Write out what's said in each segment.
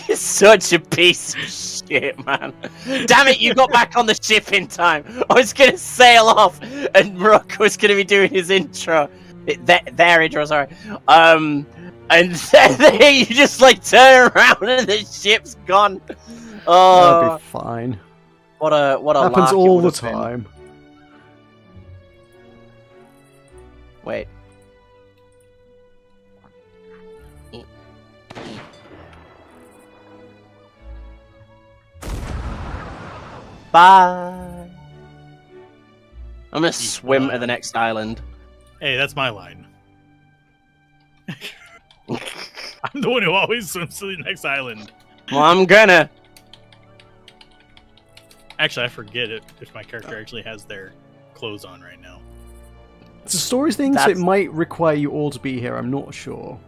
You're such a piece of shit, man. Damn it, you got back on the ship in time. I was going to sail off, and Meroka was going to be doing his intro. Their intro, sorry. And then you just, like, turn around and the ship's gone. Oh, that'll be fine. What a happens all the time. Wait. Bye. I'm gonna swim to the next island. Hey, that's my line. I'm the one who always swims to the next island. Well, I'm gonna. Actually, I forget it if my character actually has their clothes on right now. It's a story thing, so it might require you all to be here. I'm not sure.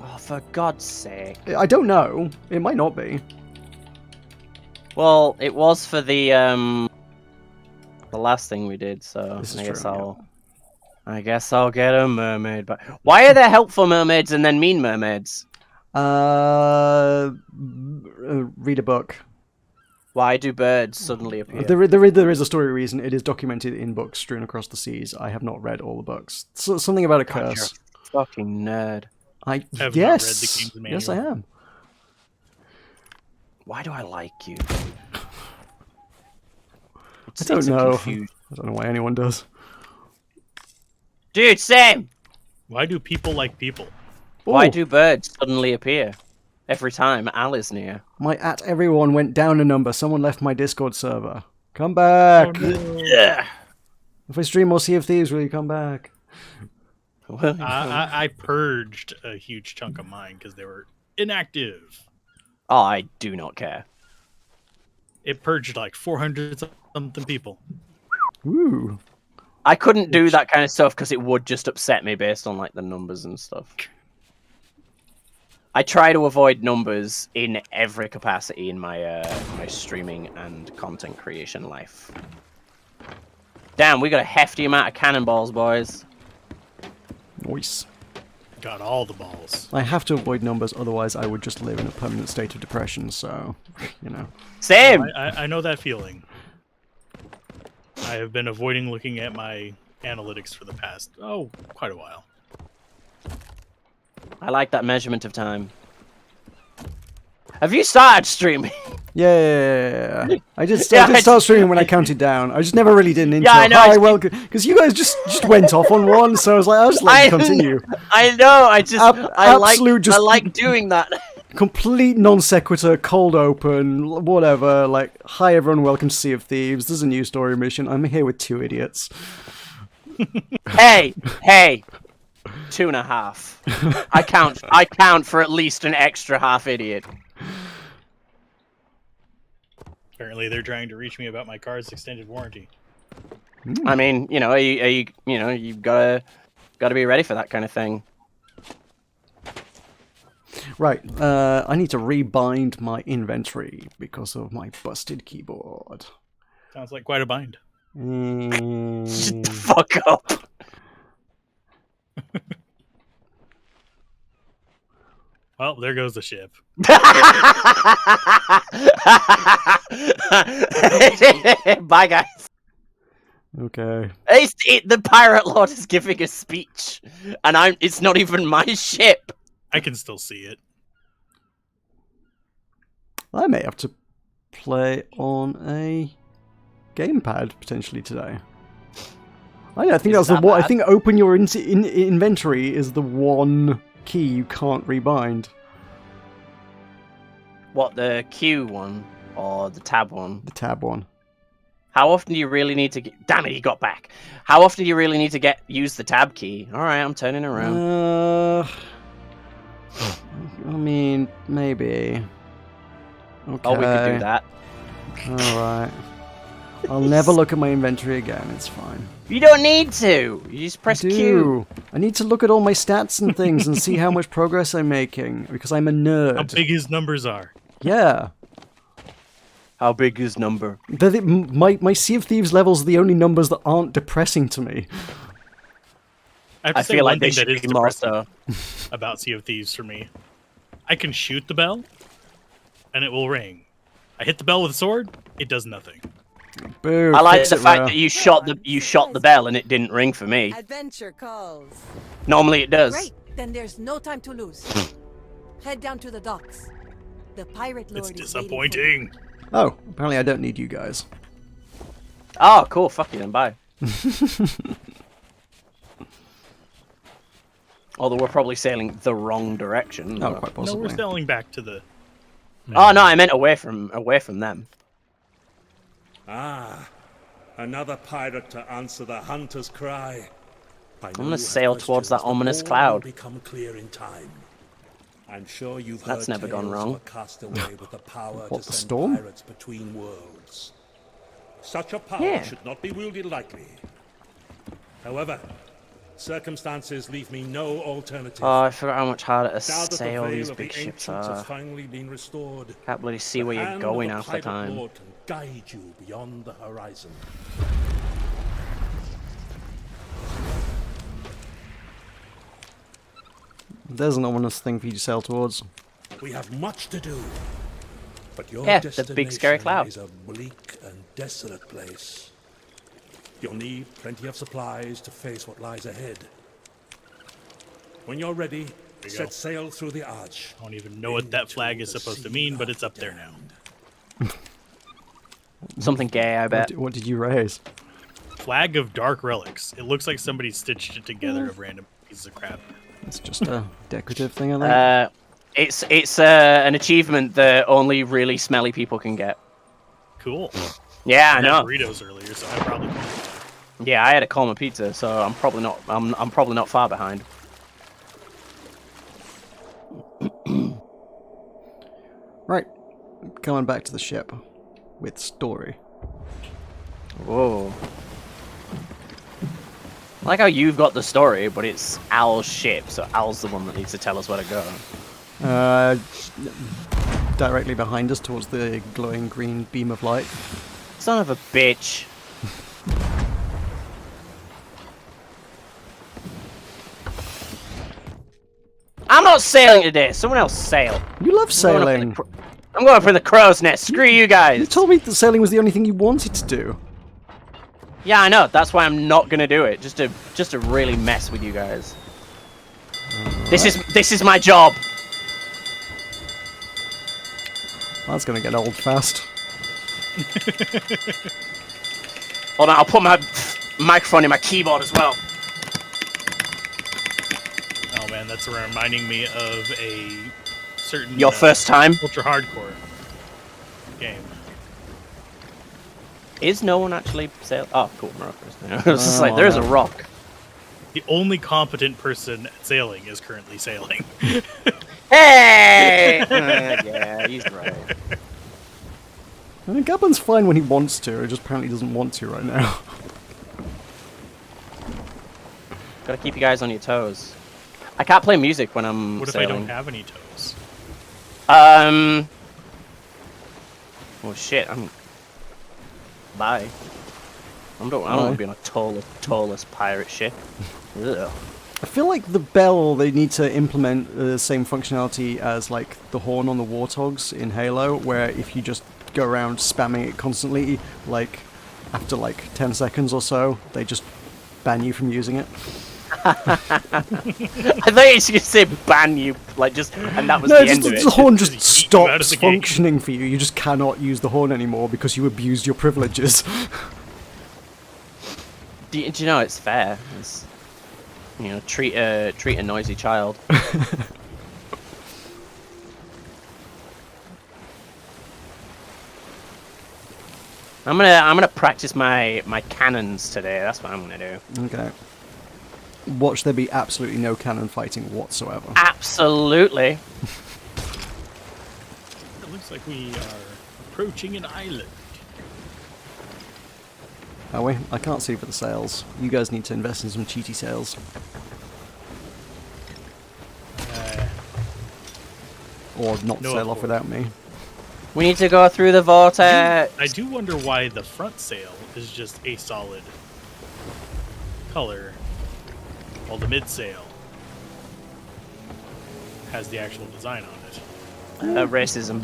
Oh, for God's sake! I don't know. It might not be. Well, it was for the last thing we did, so I guess I'll get a mermaid. But why are there helpful mermaids and then mean mermaids? Read a book. Why do birds suddenly appear? There is a story reason. It is documented in books strewn across the seas. I have not read all the books. Something about a curse. You're a fucking nerd. I have yes, not read the game's manual. yes, I am. Why do I like you? I don't know. I don't know why anyone does. Dude, same! Why do people like people? Why do birds suddenly appear? Every time Al is near. My @everyone went down a number. Someone left my Discord server. Come back! Oh, no. Yeah. If I stream more Sea of Thieves, will you come back? I purged a huge chunk of mine because they were inactive. Oh, I do not care. It purged like 400-something people. Ooh. I couldn't do that kind of stuff because it would just upset me based on like the numbers and stuff. I try to avoid numbers in every capacity in my my streaming and content creation life. Damn, we got a hefty amount of cannonballs, boys. Nice. Got all the balls. I have to avoid numbers, otherwise I would just live in a permanent state of depression, so, you know. Same! I know that feeling. I have been avoiding looking at my analytics for the past, quite a while. I like that measurement of time. Have you started streaming? Yeah. I did start streaming when I counted down. I just never really did an intro. Yeah, I know. Hi, welcome. Because you guys just went off on one, so I was like, I'll just let you continue. I know. I like doing that. Complete non sequitur, cold open, whatever. Like, hi everyone, welcome to Sea of Thieves. This is a new story mission. I'm here with 2 idiots. Hey, 2.5. I count for at least an extra half idiot. Apparently, they're trying to reach me about my car's extended warranty. I mean, you know, you've gotta be ready for that kind of thing. Right, I need to rebind my inventory because of my busted keyboard. Sounds like quite a bind. Shut the fuck up. Well, there goes the ship. Bye, guys. Okay. The pirate lord is giving a speech, and it's not even my ship. I can still see it. I may have to play on a gamepad potentially today. I think that's the one. I think open your inventory is the one key you can't rebind. What, the Q one or the tab one? The tab one. How often do you really need to get... Damn it, he got back. How often do you really need to use the tab key? Alright, I'm turning around. I mean, maybe. Okay. Oh, we could do that. Alright. I'll never look at my inventory again, it's fine. You don't need to! You just press Q. I need to look at all my stats and things and see how much progress I'm making, because I'm a nerd. How big his numbers are. Yeah. How big is number? My Sea of Thieves levels are the only numbers that aren't depressing to me. I have to say feel one like they thing that should is be more depressing so. about Sea of Thieves for me I can shoot the bell, and it will ring. I hit the bell with a sword, it does nothing. Boo, I like fix the it, fact Rare. that you shot the bell and it didn't ring for me. Adventure calls. Normally it does. Great, then there's no time to lose. Head down to the docks. The pirate lord It's is waiting for you. disappointing. Oh, apparently I don't need you guys. Oh, cool. Fuck you then. Bye. Although we're probably sailing the wrong direction. Oh, but- quite No, possibly. we're sailing back to the... Oh no, I meant away from them. Ah, another pirate to answer the hunter's cry. I'm gonna sail towards that ominous cloud. Become clear in time. I'm sure you've That's heard never gone tales wrong. of a castaway with the power What, to the send storm? pirates between worlds. Such a power Yeah. should not be wielded lightly. However, circumstances leave me no alternative. Oh, I forgot how much harder to Now that the sail veil these of big the ships ancients has are. finally been restored, Can't bloody see the where you're hand going of a half the pirate time. lord can guide you beyond the horizon. There's an ominous thing for you to sail towards. We have much to do, but your Yeah, the big scary destination cloud. is a bleak and desolate place. You'll need plenty of supplies to face what lies ahead. When you're ready, you go. set sail through the arch. I don't even know what that flag is into the supposed to sea mean, but of it's up the there now. damned. Something gay, I bet. What did you raise? Flag of Dark Relics. It looks like somebody stitched it together of random pieces of crap. It's just a decorative thing, I think. It's an achievement that only really smelly people can get. Cool. Yeah, I had know. burritos earlier, so I probably... Yeah, I had a Colma pizza, so I'm probably not. I'm probably not far behind. Right, coming back to the ship with story. Whoa. I like how you've got the story, but it's Al's ship, so Al's the one that needs to tell us where to go. Directly behind us towards the glowing green beam of light. Son of a bitch. I'm not sailing today. Someone else sail. You love sailing. I'm going for the crow's nest. Screw you You guys. told me that sailing was the only thing you wanted to do. Yeah, I know. That's why I'm not gonna do it. Just to really mess with you guys. This is my job. That's gonna get old fast. Hold on, I'll put my microphone in my keyboard as well. Oh man, that's reminding me of a certain... Your first time? Ultra hardcore game. Is no one actually sail? Oh, cool, Meroka. I was just like, Oh, there's no. a rock. The only competent person at sailing is currently sailing. Hey! Yeah, he's right. I mean, Gabon's fine when he wants to, he just apparently doesn't want to right now. Gotta keep you guys on your toes. I can't play music when I'm What if sailing. I don't have any toes? Oh shit, Bye. I don't want to be on a tallest pirate ship. Ugh. I feel like the bell, they need to implement the same functionality as like the horn on the Warthogs in Halo, where if you just go around spamming it constantly, like after like 10 seconds or so, they just ban you from using it. I thought you were just gonna say ban you, like just, and that was No, the just, end of the it. horn just Just yeet you out of stops the game. functioning for you. You just cannot use the horn anymore because you abused your privileges. Do you know it's fair? It's, you know, treat a noisy child. I'm gonna practice my cannons today. That's what I'm gonna do. Okay. Watch there be absolutely no cannon fighting whatsoever. Absolutely. It looks like we are approaching an island. Are we? I can't see for the sails. You guys need to invest in some cheaty sails. Or not No, sail of off without me. We need to go through the vortex. I do wonder why the front sail is just a solid color, while the mid sail has the actual design on it. Racism.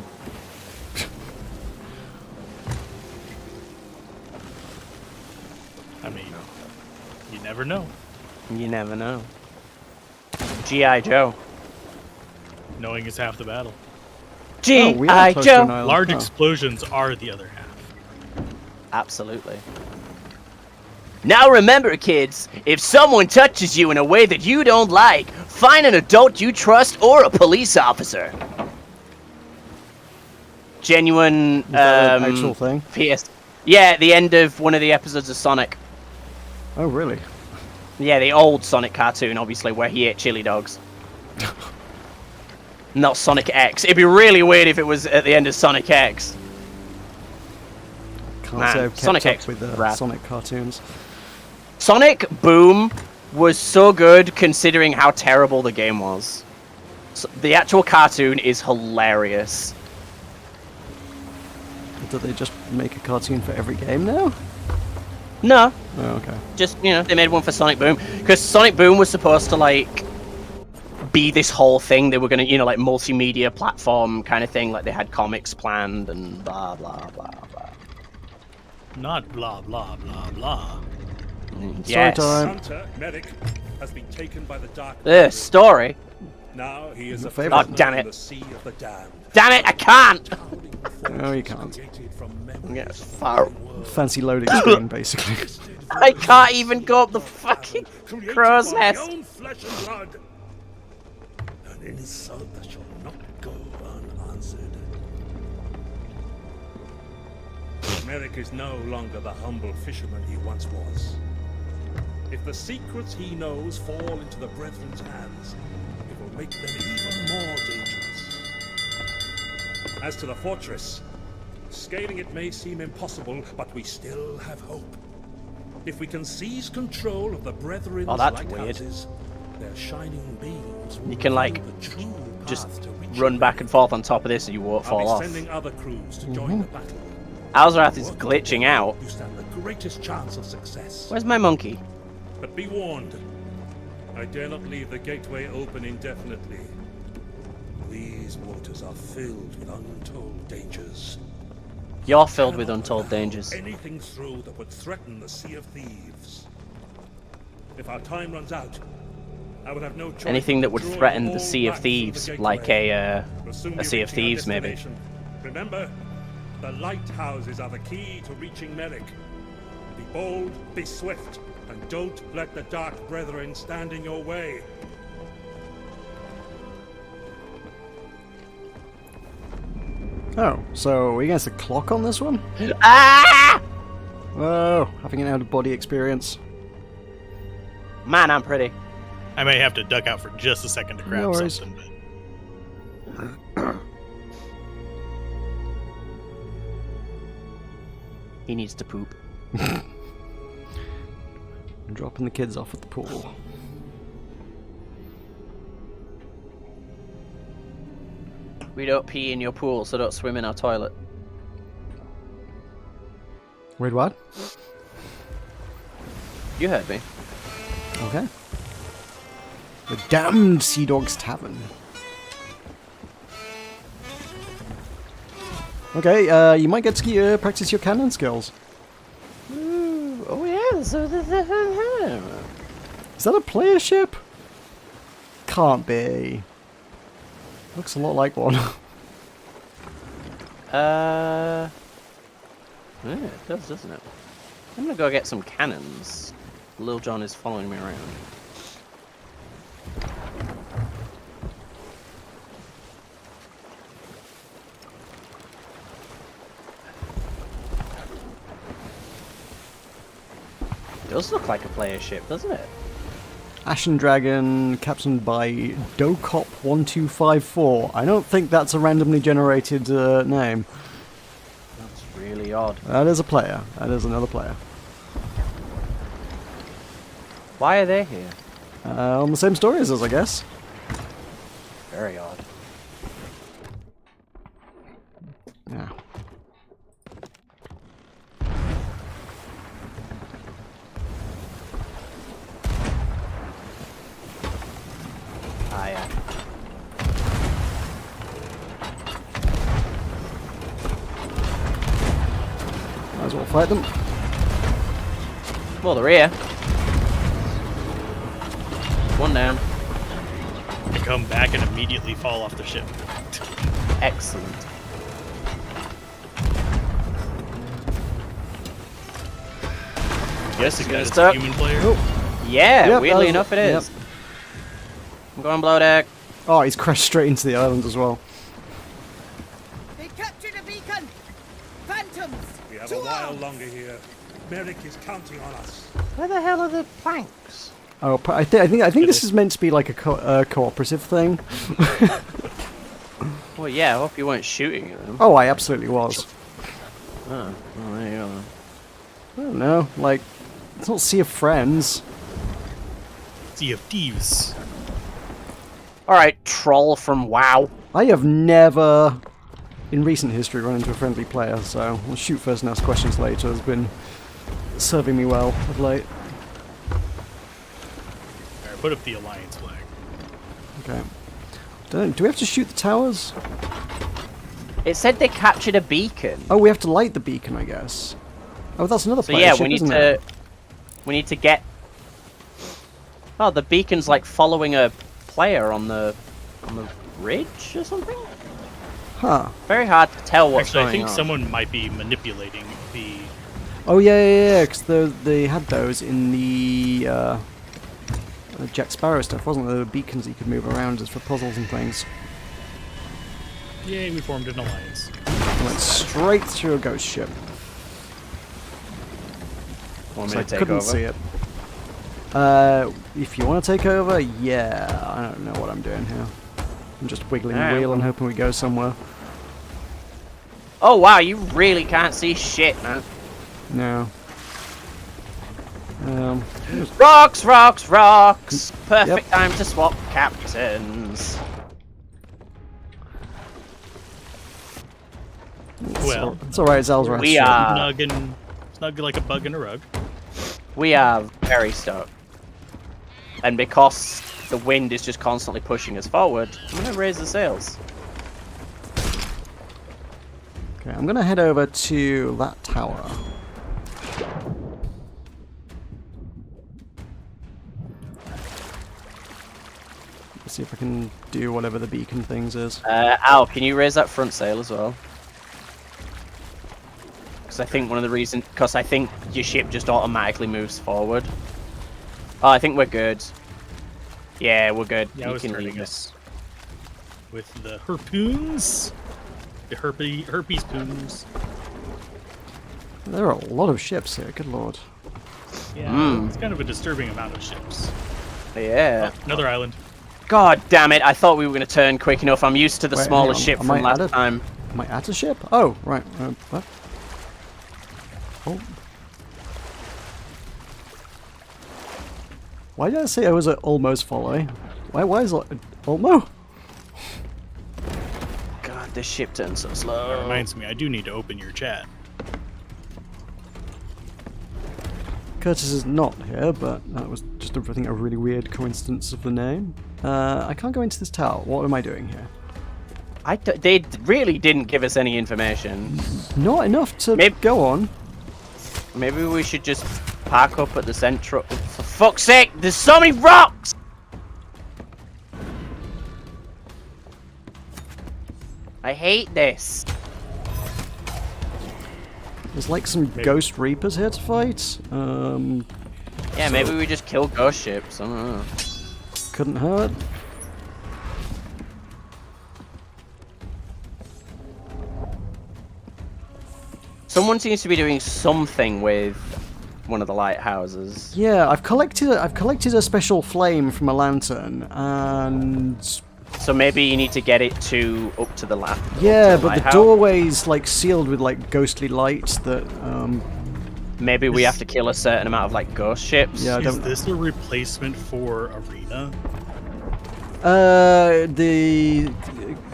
I mean, you never know. You never know. G.I. Joe. Knowing is half the battle. We are G.I. close to an Joe. island. Large Oh. explosions are the other half. Absolutely. Now remember, kids, if someone touches you in a way that you don't like, find an adult you trust or a police officer. Genuine, Is that an actual thing? PS. Yeah, at the end of one of the episodes of Sonic. Oh, really? Yeah, the old Sonic cartoon, obviously, where he ate chili dogs. Not Sonic X. It'd be really weird if it was at the end of Sonic X. Can't Man, say I've kept Sonic up X with rad. Sonic cartoons. Sonic Boom was so good considering how terrible the game was. So the actual cartoon is hilarious. Do they just make a cartoon for every game now? No, Oh, okay. just, they made one for Sonic Boom. Because Sonic Boom was supposed to, like, be this whole thing. They were going to, like, multimedia platform kind of thing. Like, they had comics planned and blah, blah, blah, blah. Not blah, blah, blah, blah. Yes. time. Hunter, Merrick, has been taken by the Dark. Story. Now he is Your a favourite. prisoner Oh, damn it. in the Sea of the Damned. Damn it, I can't! No, you can't. Created from memories Yeah, of far. the world. Fancy loading screen, basically. I can't even go up the fucking Created crow's by my nest. own flesh and blood. An insult that shall not go unanswered. Merrick is no longer the humble fisherman he once was. If the secrets he knows fall into the Brethren's hands, it will make them even more dangerous. As to the fortress, scaling it may seem impossible, but we still have hope. If we can seize control of the Brethren's that's weird. lighthouses, their shining beams will You can, like, reveal the true just path to reaching run back Merrick. and forth on top of this and you won't I'll fall be off. sending other crews to join the battle. Alzarath is glitching out. You stand the greatest chance of success. Where's my monkey? But be warned, I dare not leave the gateway open indefinitely. These waters are filled with untold dangers. You're filled with Cannot untold allow dangers. Anything through that would threaten the Sea of Thieves. If our time runs out, I will have no choice. Anything that would but to draw threaten you the all Sea of back through the Thieves, gateway. like We'll soon a be Sea of reaching our Thieves, maybe. destination. Remember, the lighthouses are the key to reaching Merrick. Be bold, be swift, and don't let the Dark Brethren stand in your way. Oh, so are we against the clock on this one? Ah! Whoa, having an out-of-body experience. Man, I'm pretty. I may have to duck out for just a second to grab No worries. something. He needs to poop. I'm dropping the kids off at the pool. We don't pee in your pool, so don't swim in our toilet. Wait, what? You heard me. Okay. The Damned Sea Dogs Tavern. Okay, you might get to practice your cannon skills. Oh yeah, so Is that a player ship? Can't be. Looks a lot like one. yeah, it does, doesn't it? I'm gonna go get some cannons. Lil Jon is following me around. It does look like a player ship, doesn't it? Ashen Dragon, captained by Docop1254. I don't think that's a randomly generated name. That's really odd. That is a player. That is another player. Why are they here? On the same story as us, I guess. Very odd. Yeah. Ah, yeah. as well fight them. Well, they're here. One down. They come back and immediately fall off the ship. Excellent. Yes, Is it's gonna that a start. human player? Oh, Yeah, Yep, weirdly that enough, was- it is. I'm going below deck. oh, he's crashed straight into the island as well. They captured a beacon! Phantoms! We have to a while arms! longer here. Merrick is counting on us. Where the hell are the planks? Oh, I think this is meant to be like a cooperative thing. Well, yeah, I hope you weren't shooting at them. Oh, I absolutely was. Oh, well, there you go. I don't know, like, it's not Sea of Friends. Sea of Thieves. Alright, troll from WoW. I have never, in recent history, run into a friendly player, so we'll shoot first and ask questions later has been serving me well of late. Alright, put up the Alliance flag. Okay. Do we have to shoot the towers? It said they captured a beacon. Oh, we have to light the beacon, I guess. Oh, that's another So player yeah, ship, we need isn't to. it? We need to get. Oh, the beacon's like following a player on the ridge or something. Huh. Very hard to tell what's Actually, I going think on. someone might be manipulating the... Oh, yeah, because they had those in the Jack Sparrow stuff, wasn't there? The beacons that you could move around as for puzzles and things. Yay, we formed an alliance. Went straight through a ghost ship. Want me So I to take couldn't over? see it. If you want to take over, yeah. I don't know what I'm doing here. I'm just wiggling the Alright, wheel and well. hoping we go somewhere. Oh wow, you really can't see shit, man. No. Rocks, rocks, rocks. Perfect time to swap captains. Well, it's alright, Zal's We are. Snug like a bug in a rug. We are very stuck. And because the wind is just constantly pushing us forward, I'm gonna raise the sails. Okay, I'm gonna head over to that tower. Let's see if I can do whatever the beacon things is. Al, can you raise that front sail as well? Because I think one of the reasons, because I think your ship just automatically moves forward. Oh, I think we're good. Yeah, we're good. Yeah, I you was can turning leave it. us. With the harpoons. The herpes poons. There are a lot of ships here, good lord. Yeah, it's kind of a disturbing amount of ships. Yeah. Oh, another island. God damn it! I thought we were going to turn quick enough. I'm used to the Wait, smaller hang on, ship am from I last at a- time. Am I at a ship? Oh, right. What? Oh. Why did I say I was at almost follow? Why is it almost? God, this ship turns so That slow. reminds me, I do need to open your chat. Curtis is not here, but that was just, I think, a really weird coincidence of the name. I can't go into this tower. What am I doing here? They really didn't give us any information. Not enough to Maybe- go on. Maybe we should just park up at the central. For fuck's sake, there's so many rocks! I hate this. There's like some ghost reapers here to fight. Yeah, maybe we just kill ghost ships. I don't know. Couldn't hurt. Someone seems to be doing something with one of the lighthouses. Yeah, I've collected a special flame from a lantern, and So maybe you need to get it to up to the yeah, but the lighthouse. doorway's like sealed with like ghostly lights that Maybe we have to kill a certain amount of like ghost ships. Yeah, I Is don't. this a replacement for Arena?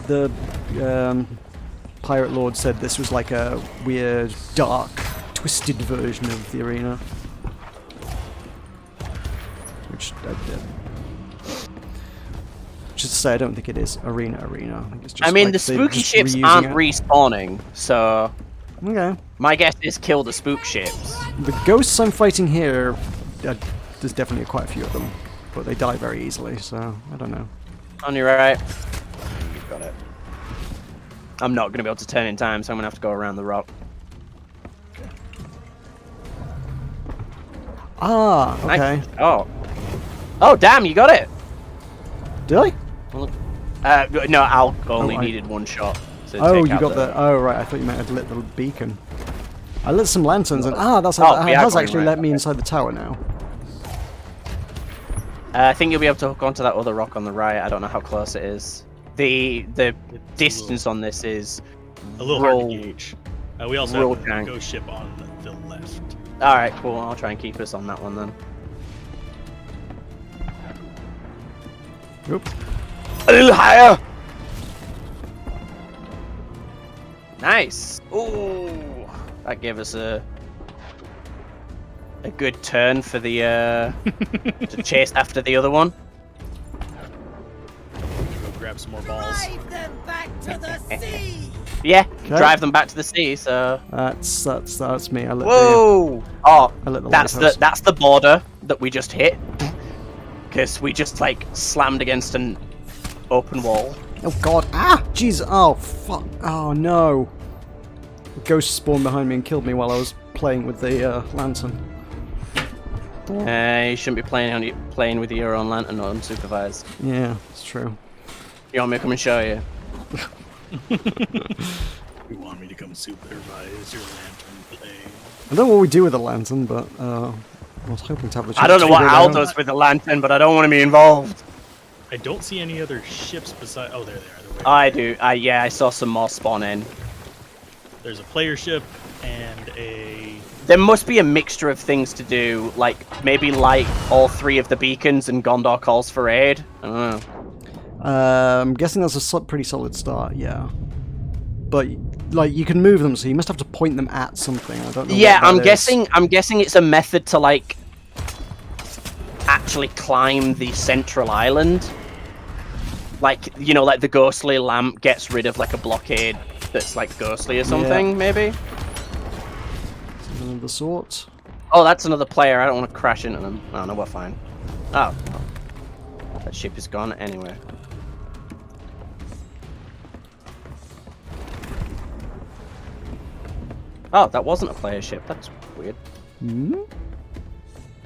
The pirate lord said this was like a weird, dark, twisted version of the arena, which just to say, I don't think it is arena. I think it's just. I mean, like the they're spooky just ships reusing aren't it. respawning, so Okay. My guess is kill the spook ships. The ghosts I'm fighting here, there's definitely quite a few of them, but they die very easily, so I don't know. On your right. You've got it. I'm not going to be able to turn in time, so I'm going to have to go around the rock. Ah, okay. Nice. Oh. Oh, damn, you got it! Did I? No, Al only I- needed one shot. To Oh, take you out got the... Oh, right, I thought you meant I'd lit the beacon. I lit some lanterns and... that's Oh, it yeah, has going actually right. let me inside the tower now. I think you'll be able to hook onto that other rock on the right. I don't know how close it is. The distance on this is A little hard roll. to gauge. We also Roll have a tank. ghost ship on the left. All right, cool. I'll try and keep us on that one then. Oop. A higher. Nice. Ooh, that gave us a good turn for the to chase after the other one. Go grab some more balls. Drive them back to the sea! Yeah, Okay. drive them back to the sea. So. That's me. I lit Whoa! Oh, I lit the that's lighthouse. that's the border that we just hit. Because we just like slammed against an open wall. Oh god. Ah! Jeez. Oh, fuck. Oh, no. The ghost spawned behind me and killed me while I was playing with the lantern. You shouldn't be playing with your own lantern unsupervised. Yeah, it's true. You want me to come and show you? You want me to come supervise your lantern play? I don't know what we do with the lantern, but I was hoping to have the chance I don't know to what figure it Al out. does with the lantern, but I don't want to be involved. I don't see any other ships beside. Oh, there they are. They're way I over do. Yeah, I saw some more spawn in. there. There's a player ship and a. There must be a mixture of things to do, like maybe light all 3 of the beacons and Gondor calls for aid. I don't know. I'm guessing that's a pretty solid start, yeah. But like you can move them, so you must have to point them at something. I don't know. Yeah, what that I'm is. guessing. I'm guessing it's a method to like actually climb the central island. Like like the ghostly lamp gets rid of like a blockade that's like ghostly or something, maybe. Something of the sort. Oh, that's another player. I don't want to crash into them. Oh no, we're fine. Oh, that ship is gone anyway. Oh, that wasn't a player ship. That's weird. Hmm?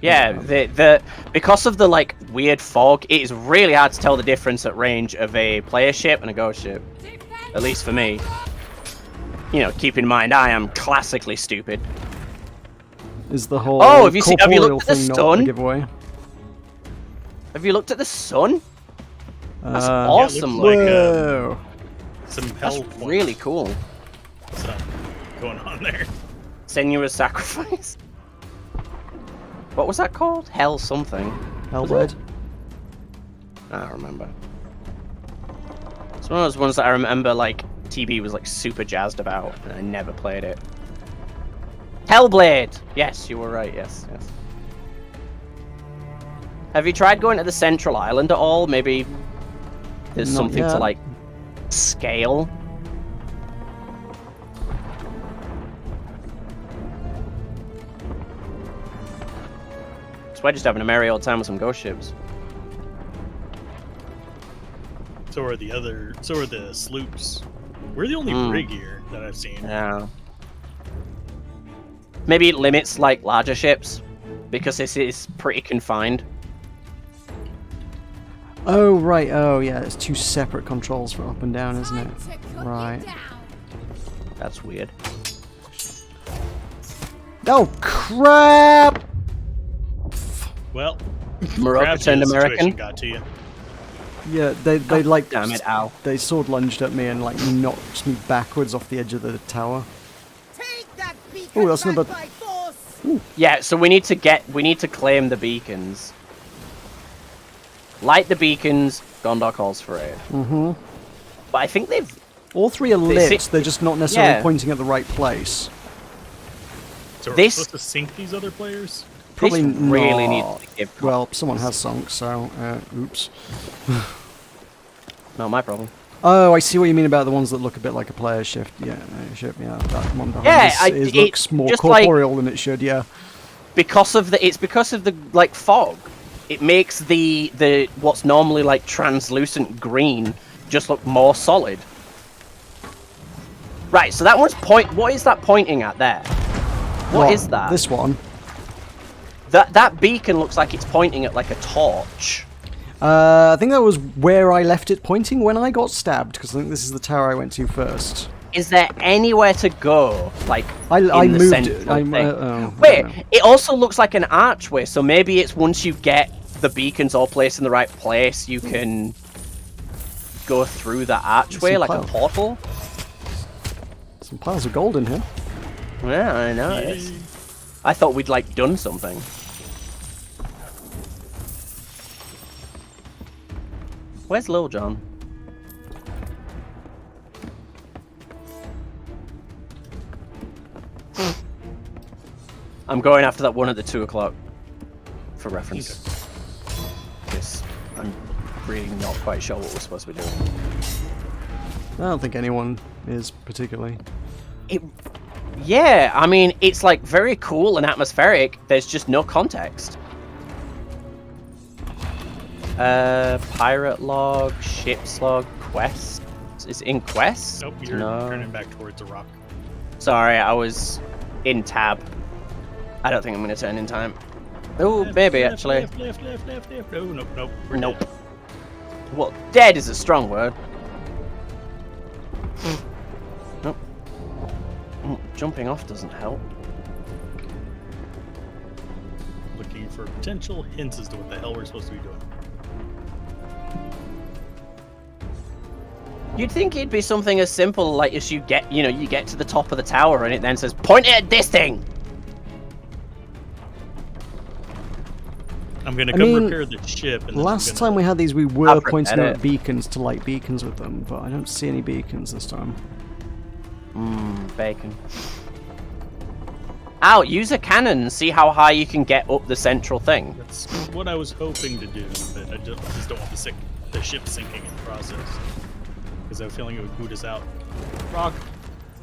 Yeah, the because of the like weird fog, it is really hard to tell the difference at range of a player ship and a ghost ship. At least for me. Keep in mind I am classically stupid. Is the whole Oh, have you corporeal looked at the thing not sun? a giveaway? Have you looked at the sun? That's Uh, awesome. looks like, Whoa! Some That's hell points. really cool. Stuff going on there. Senua's sacrifice. What was that called? Hell something. Hellblade. I don't remember. It's one of those ones that I remember like TB was like super jazzed about, and I never played it. Hellblade! Yes, you were right, yes. Have you tried going to the central island at all? Maybe there's Not something to yet. like scale? So we're just having a merry old time with some ghost ships. So are the sloops. We're the only brig here that I've seen. Yeah. Maybe it limits like larger ships because this is pretty confined. Oh right. Oh yeah. It's 2 separate controls for up and down, isn't it? Right. That's weird. Oh crap! Well, Meroka crab turned situation American. got to you. Yeah, they like Damn it, Al. they sword lunged at me and like knocked me backwards off the edge of the tower. Take that beacon Oh, that's back another- by force! Yeah, so we need to claim the beacons. Light the beacons, Gondor calls for aid. Mm-hmm. But I think they've All 3 are They lit. see- They're just not necessarily Yeah. pointing at the right place. So we're This- supposed to sink these other players? Probably this really not. needs to give. Well, someone has sunk, so oops. Not my problem. Oh, I see what you mean about the ones that look a bit like a player shift. Yeah, ship. Yeah, that one behind Yeah, it looks more just like- corporeal than it should. Yeah. Because of the like fog. It makes the what's normally like translucent green just look more solid. Right, so that one's what is that pointing at there? What is that? This one. That beacon looks like it's pointing at like a torch. I think that was where I left it pointing when I got stabbed, because I think this is the tower I went to first. Is there anywhere to go? Like I in the moved central it. thing? I don't Wait, know. it also looks like an archway, so maybe it's once you get the beacons all placed in the right place, you can go through the archway Some like a pile. portal. Some piles of gold in here. Yeah, I know. I thought we'd like done something. Where's Lil John? I'm going after that one at the 2 o'clock for reference. Because I'm really not quite sure what we're supposed to be doing. I don't think anyone is particularly. Yeah, I mean, it's like very cool and atmospheric. There's just no context. Pirate log, ship's log, quest. Is it in quest? Nope, you're turning back towards a rock. Sorry, I was in tab. I don't think I'm going to turn in time. Oh, maybe actually. Left. Oh, nope. We're Nope. dead. Well, dead is a strong word. Nope. Jumping off doesn't help. Looking for potential hints as to what the hell we're supposed to be doing. You'd think it'd be something as simple like as you get to the top of the tower and it then says, point it at this thing! I'm gonna I come mean, repair the ship. And then Last I'm time we had these, we I'll were prepare pointing them it. at beacons to light beacons with them, but I don't see any beacons this time. Bacon. Ow, use a cannon and see how high you can get up the central thing. That's what I was hoping to do, but I just don't want the ship sinking in the process. Because I have a feeling it would boot us out. Rock.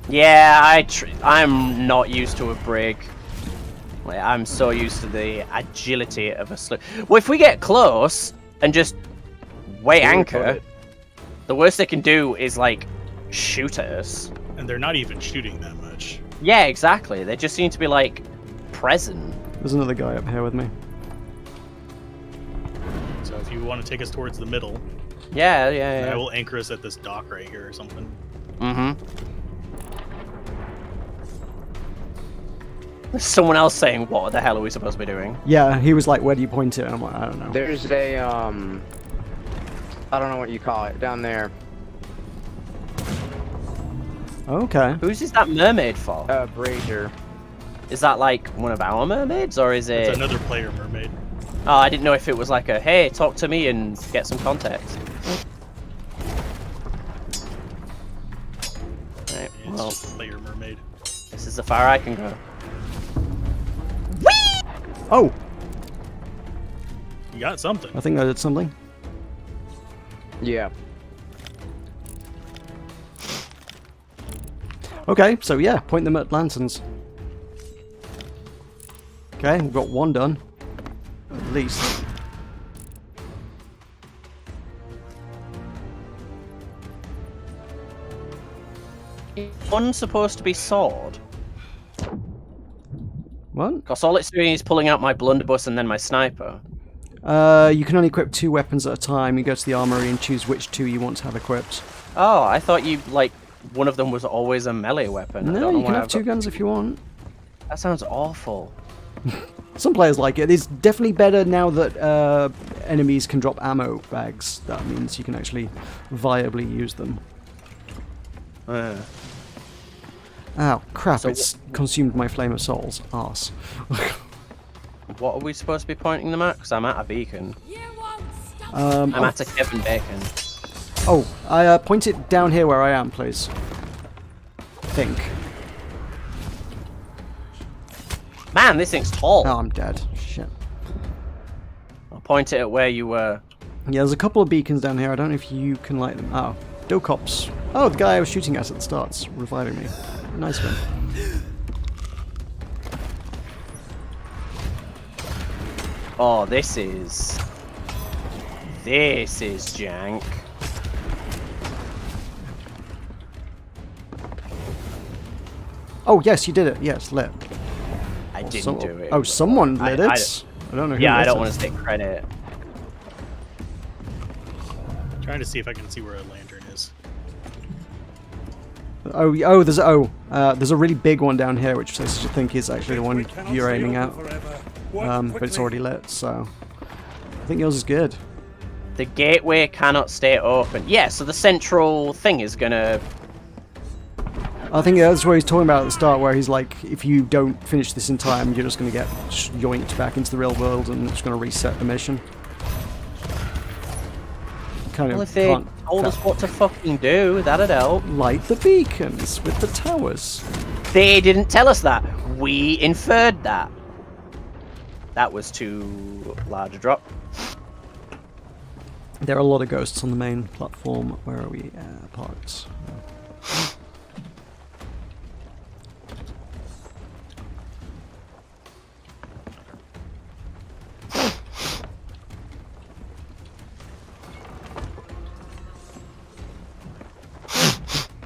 Yeah, I'm not used to a brig. Like, I'm so used to the agility of a sloop. Well, if we get close and just weigh anchor, the worst they can do is, like, shoot at us. And they're not even shooting that much. Yeah, exactly. They just seem to be, like, present. There's another guy up here with me. So if you want to take us towards the middle, Yeah. I will anchor us at this dock right here or something. There's someone else saying, what the hell are we supposed to be doing? Yeah, he was like, where do you point it? And I'm like, I don't know. There's a, I don't know what you call it, down there. Okay. Whose is that mermaid for? Brazier. Is that, like, one of our mermaids, or is it... It's another player mermaid. Oh, I didn't know if it was like a, hey, talk to me and get some context. Right, It's well, just a player mermaid. this is as far I can go. Oh, You got something. I think I did something. Yeah. Okay, so yeah, point them at lanterns. Okay, we've got one done. At least. Is one supposed to be sword? What? Because all it's doing is pulling out my blunderbuss and then my sniper. You can only equip 2 weapons at a time. You go to the armory and choose which 2 you want to have equipped. Oh, I thought you, like, one of them was always a melee weapon. I No, don't know you can why have I've 2 got- guns if you want. That sounds awful. Some players like it. It's definitely better now that enemies can drop ammo bags. That means you can actually viably use them. Oh, crap, So it's consumed my Flame of Souls. Arse. What are we supposed to be pointing them at? Because I'm at a beacon. You won't stop. I'm at a Kevin Bacon. Point it down here where I am, please. Think. Man, this thing's tall. Oh, I'm dead. Shit. I'll point it at where you were. Yeah, there's a couple of beacons down here. I don't know if you can light them. Oh. Docops. Oh, the guy I was shooting at the start's reviving me. Nice one. Oh, this is jank. Oh, yes, you did it. Yes, lit. I didn't do it. Oh, someone lit I it. I don't know who Yeah, I lit don't it. want to take credit. Trying to see if I can see where a lantern is. There's a really big one down here, which I think is actually the one you're aiming at. But it's already lit, so I think yours is good. The gateway cannot stay open. Yeah, so the central thing is gonna. I think that's what he's talking about at the start, where he's like, if you don't finish this in time, you're just going to get yoinked back into the real world, and it's going to reset the mission. Well, if they told us what to fucking do, that'd help. Light the beacons with the towers. They didn't tell us that. We inferred that. That was too large a drop. There are a lot of ghosts on the main platform. Where are we parked?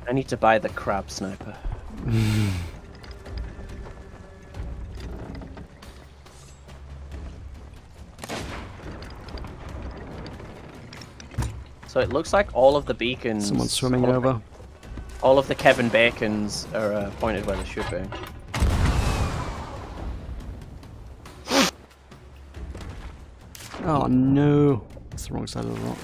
I need to buy the crab sniper. So it looks like all of the beacons. Someone's swimming over. All of the Kevin Bacons are pointed where they should be. Oh no! That's the wrong side of the rock.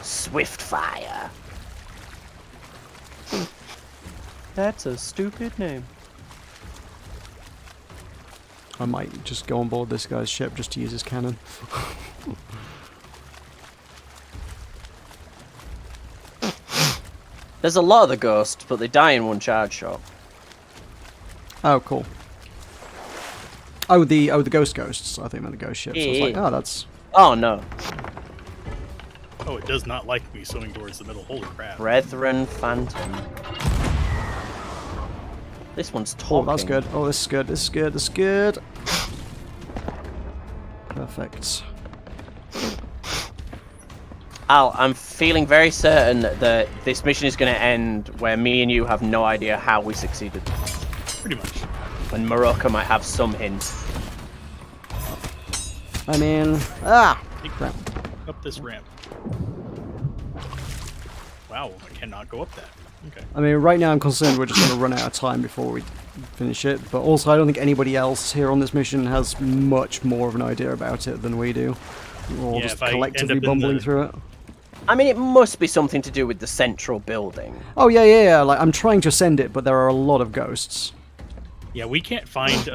Swift fire. That's a stupid name. I might just go on board this guy's ship just to use his cannon. There's a lot of the ghosts, but they die in one charge shot. Oh, cool. Oh, the ghosts. I think they're the ghost ships. I was like, oh, that's. Oh no. Oh, it does not like me swimming towards the middle. Holy crap. Brethren Phantom. This one's Oh, talking. that's good. Oh, this is good. This is good. This is good. Perfect. Al, I'm feeling very certain that this mission is going to end where me and you have no idea how we succeeded. Pretty much. And Meroka might have some hint. I mean, ah! Hey, Crap. Up this ramp. Wow, I cannot go up that. Okay. I mean, right now I'm concerned we're just going to run out of time before we finish it, but also I don't think anybody else here on this mission has much more of an idea about it than we do. We're all Yeah, just if I end collectively up in bumbling the- through it. I mean, it must be something to do with the central building. Oh, yeah. Like, I'm trying to ascend it, but there are a lot of ghosts. Yeah, we can't find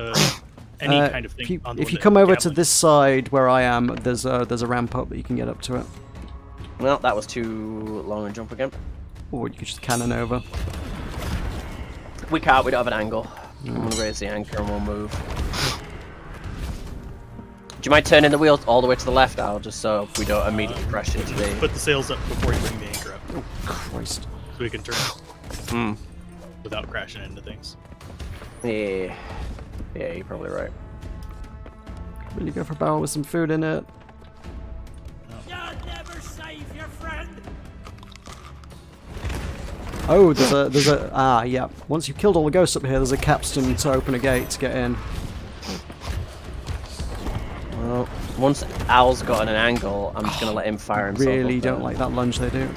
any kind of thing on the If you one come that over to Gatling- this side where I am, there's a ramp up that you can get up to it. Well, that was too long a jump again. Or you could just cannon over. We can't, we don't have an angle. I'm going to raise the anchor and we'll move. Do you mind turning the wheel all the way to the left, Al, just so we don't immediately crash into the... Put the sails up before you bring the anchor up, Oh, Christ. so we can turn Hmm. without crashing into things. Yeah. Yeah, you're probably right. Will you go for a barrel with some food in it? You'll never save your friend. Oh, yeah. Once you've killed all the ghosts up here, there's a capstan to open a gate to get in. Well, once Al's got an angle, I'm just going to let him fire himself. Really up don't there. like that lunge they do.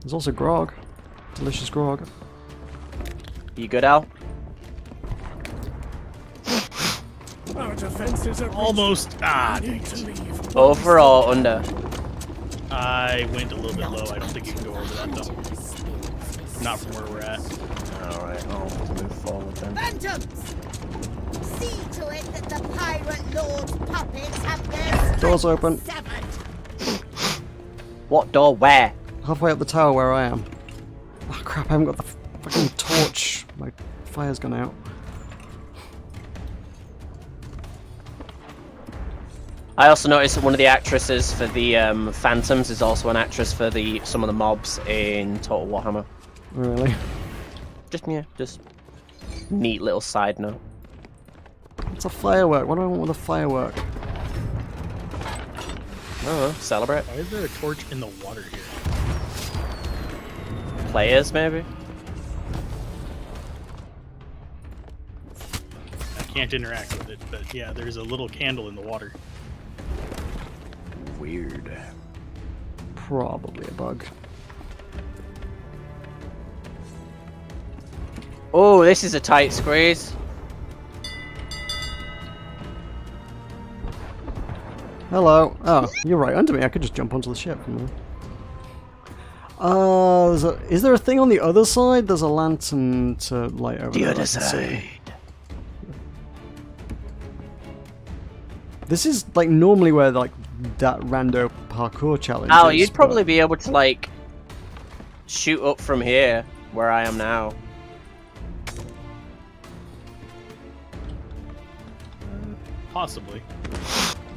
There's also grog. Delicious grog. You good, Al? Our defenses are Almost. Ah, dang to it. leave. Over or under? I went a little bit low. I don't think you can go over that though. Not from where we're at. Alright, I'll move forward then. Phantoms! See to it that the pirate lord's puppets have their Doors open. severed. What door? Where? Halfway up the tower where I am. Oh crap, I haven't got the fucking torch. My fire's gone out. I also noticed that one of the actresses for the Phantoms is also an actress for some of the mobs in Total Warhammer. Really? Just neat little side note. It's a firework. What do I want with a firework? Oh, celebrate. Why is there a torch in the water here? Players, maybe? I can't interact with it, but yeah, there's a little candle in the water. Weird. Probably a bug. Oh, this is a tight squeeze. Hello. Oh, you're right under me. I could just jump onto the ship from there. Is there a thing on the other side? There's a lantern to light over The there. other I can see. side. This is like normally where like that rando parkour challenge Oh, is, you'd but- probably be able to like shoot up from here, where I am now. Possibly.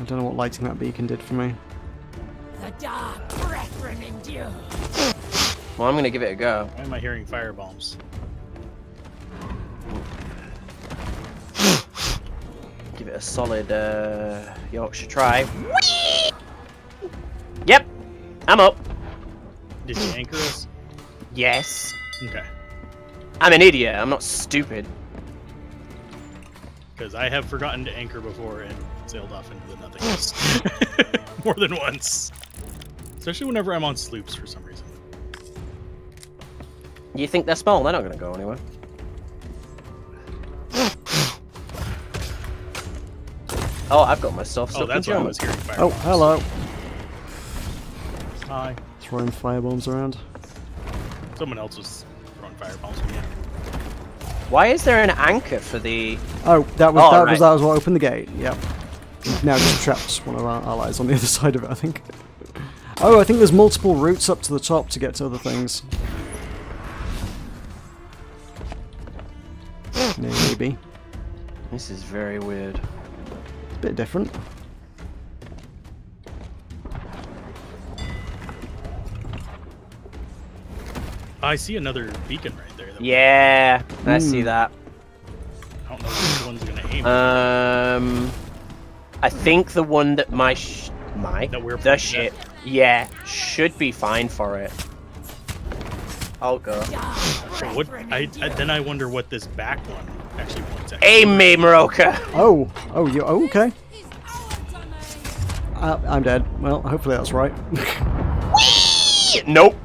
I don't know what lighting that beacon did for me. The dark brethren endure. Well, I'm gonna give it a go. Why am I hearing fire bombs? Give it a solid Yorkshire try. Yep, I'm up. Did you anchor us? Yes. Okay. I'm an idiot. I'm not stupid. Because I have forgotten to anchor before and sailed off into the nothingness. More than once. Especially whenever I'm on sloops for some reason. You think they're small? They're not gonna go anywhere. Oh, I've got myself. Oh, that's why I was hearing fire Oh, bombs. hello. Hi. Throwing firebombs around. Someone else was throwing fire bombs at me. Why is there an anchor for the? Oh, that was Oh, that right. was what opened the gate. Yep. We've now just trapped one of our allies on the other side of it, I think. Oh, I think there's multiple routes up to the top to get to other things. Maybe. This is very weird. Bit different. I see another beacon right there. That Yeah, I see that. I don't know which one's going to aim. I think the one that That we're the pointing ship, yeah, should be fine for it. I'll go. What? Then I wonder what this back one actually points at. Aim me, Meroka. Oh, you okay? I'm dead. Well, hopefully that's right. Nope.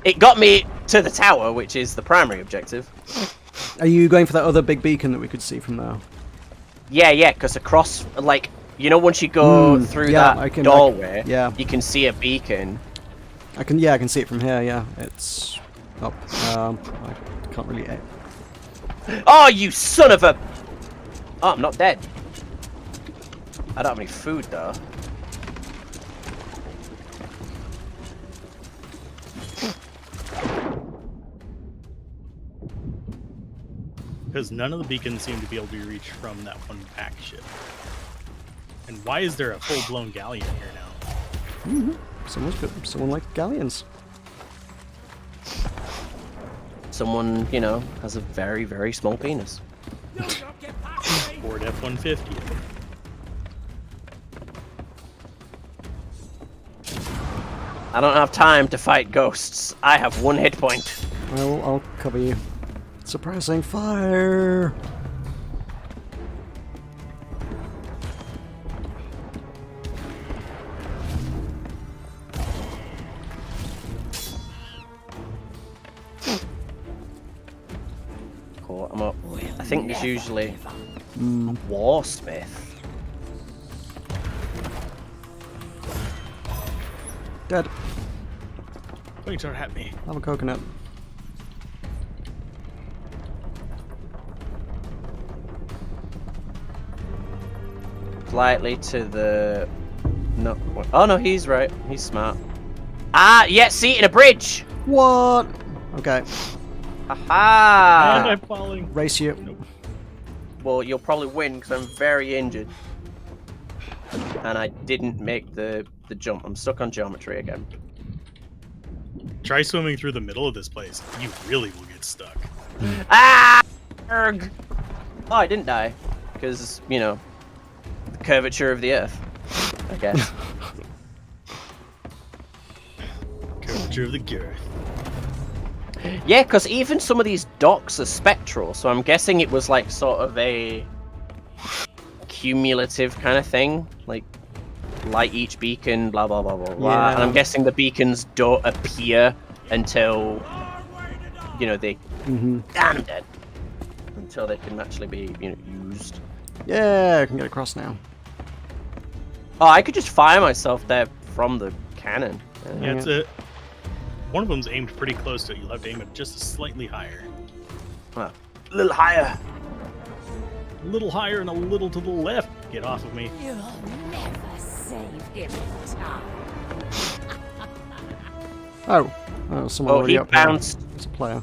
It got me to the tower, which is the primary objective. Are you going for that other big beacon that we could see from there? Yeah, because across, like, you know, once you go through yeah, that doorway, yeah. you can see a beacon. I can see it from here. Yeah, it's up. I can't really. Oh, you son of a! Oh, I'm not dead. I don't have any food though. Because none of the beacons seem to be able to be reached from that one back ship. And why is there a full-blown galleon here now? Someone like galleons. Someone, you know, has a very, very small penis. Ford F-150. I don't have time to fight ghosts. I have 1 hit point. Well, I'll cover you. Suppressing fire. Cool, I'm up. I think there's usually a warsmith. Dead. Don't start at me. Have a coconut. Slightly to the... No. Oh no, he's right. He's smart. Ah, yeah, see, in a bridge! What? Okay. And Aha! I'm falling. Race you. Nope. Well, you'll probably win because I'm very injured. And I didn't make the jump. I'm stuck on geometry again. Try swimming through the middle of this place. You really will get stuck. Ah! Erg. Oh, I didn't die. Because, you know, the curvature of the earth, I guess. Curvature of the girth. Yeah, because even some of these docks are spectral, so I'm guessing it was like sort of a cumulative kind of thing. Like, light each beacon, blah, blah, blah, blah, blah. Yeah. And I'm guessing the beacons don't appear until, you know, they... Mm-hmm. And I'm dead. Until they can actually be, you know, used. Yeah, I can get across now. Oh, I could just fire myself there from the cannon. Yeah, it's a... One of them's aimed pretty close to it. You'll have to aim it just slightly higher. A little higher. A little higher and a little to the left. Get off of me. You'll never save him in time. Oh, someone Oh, already he up here. bounced. It's a player.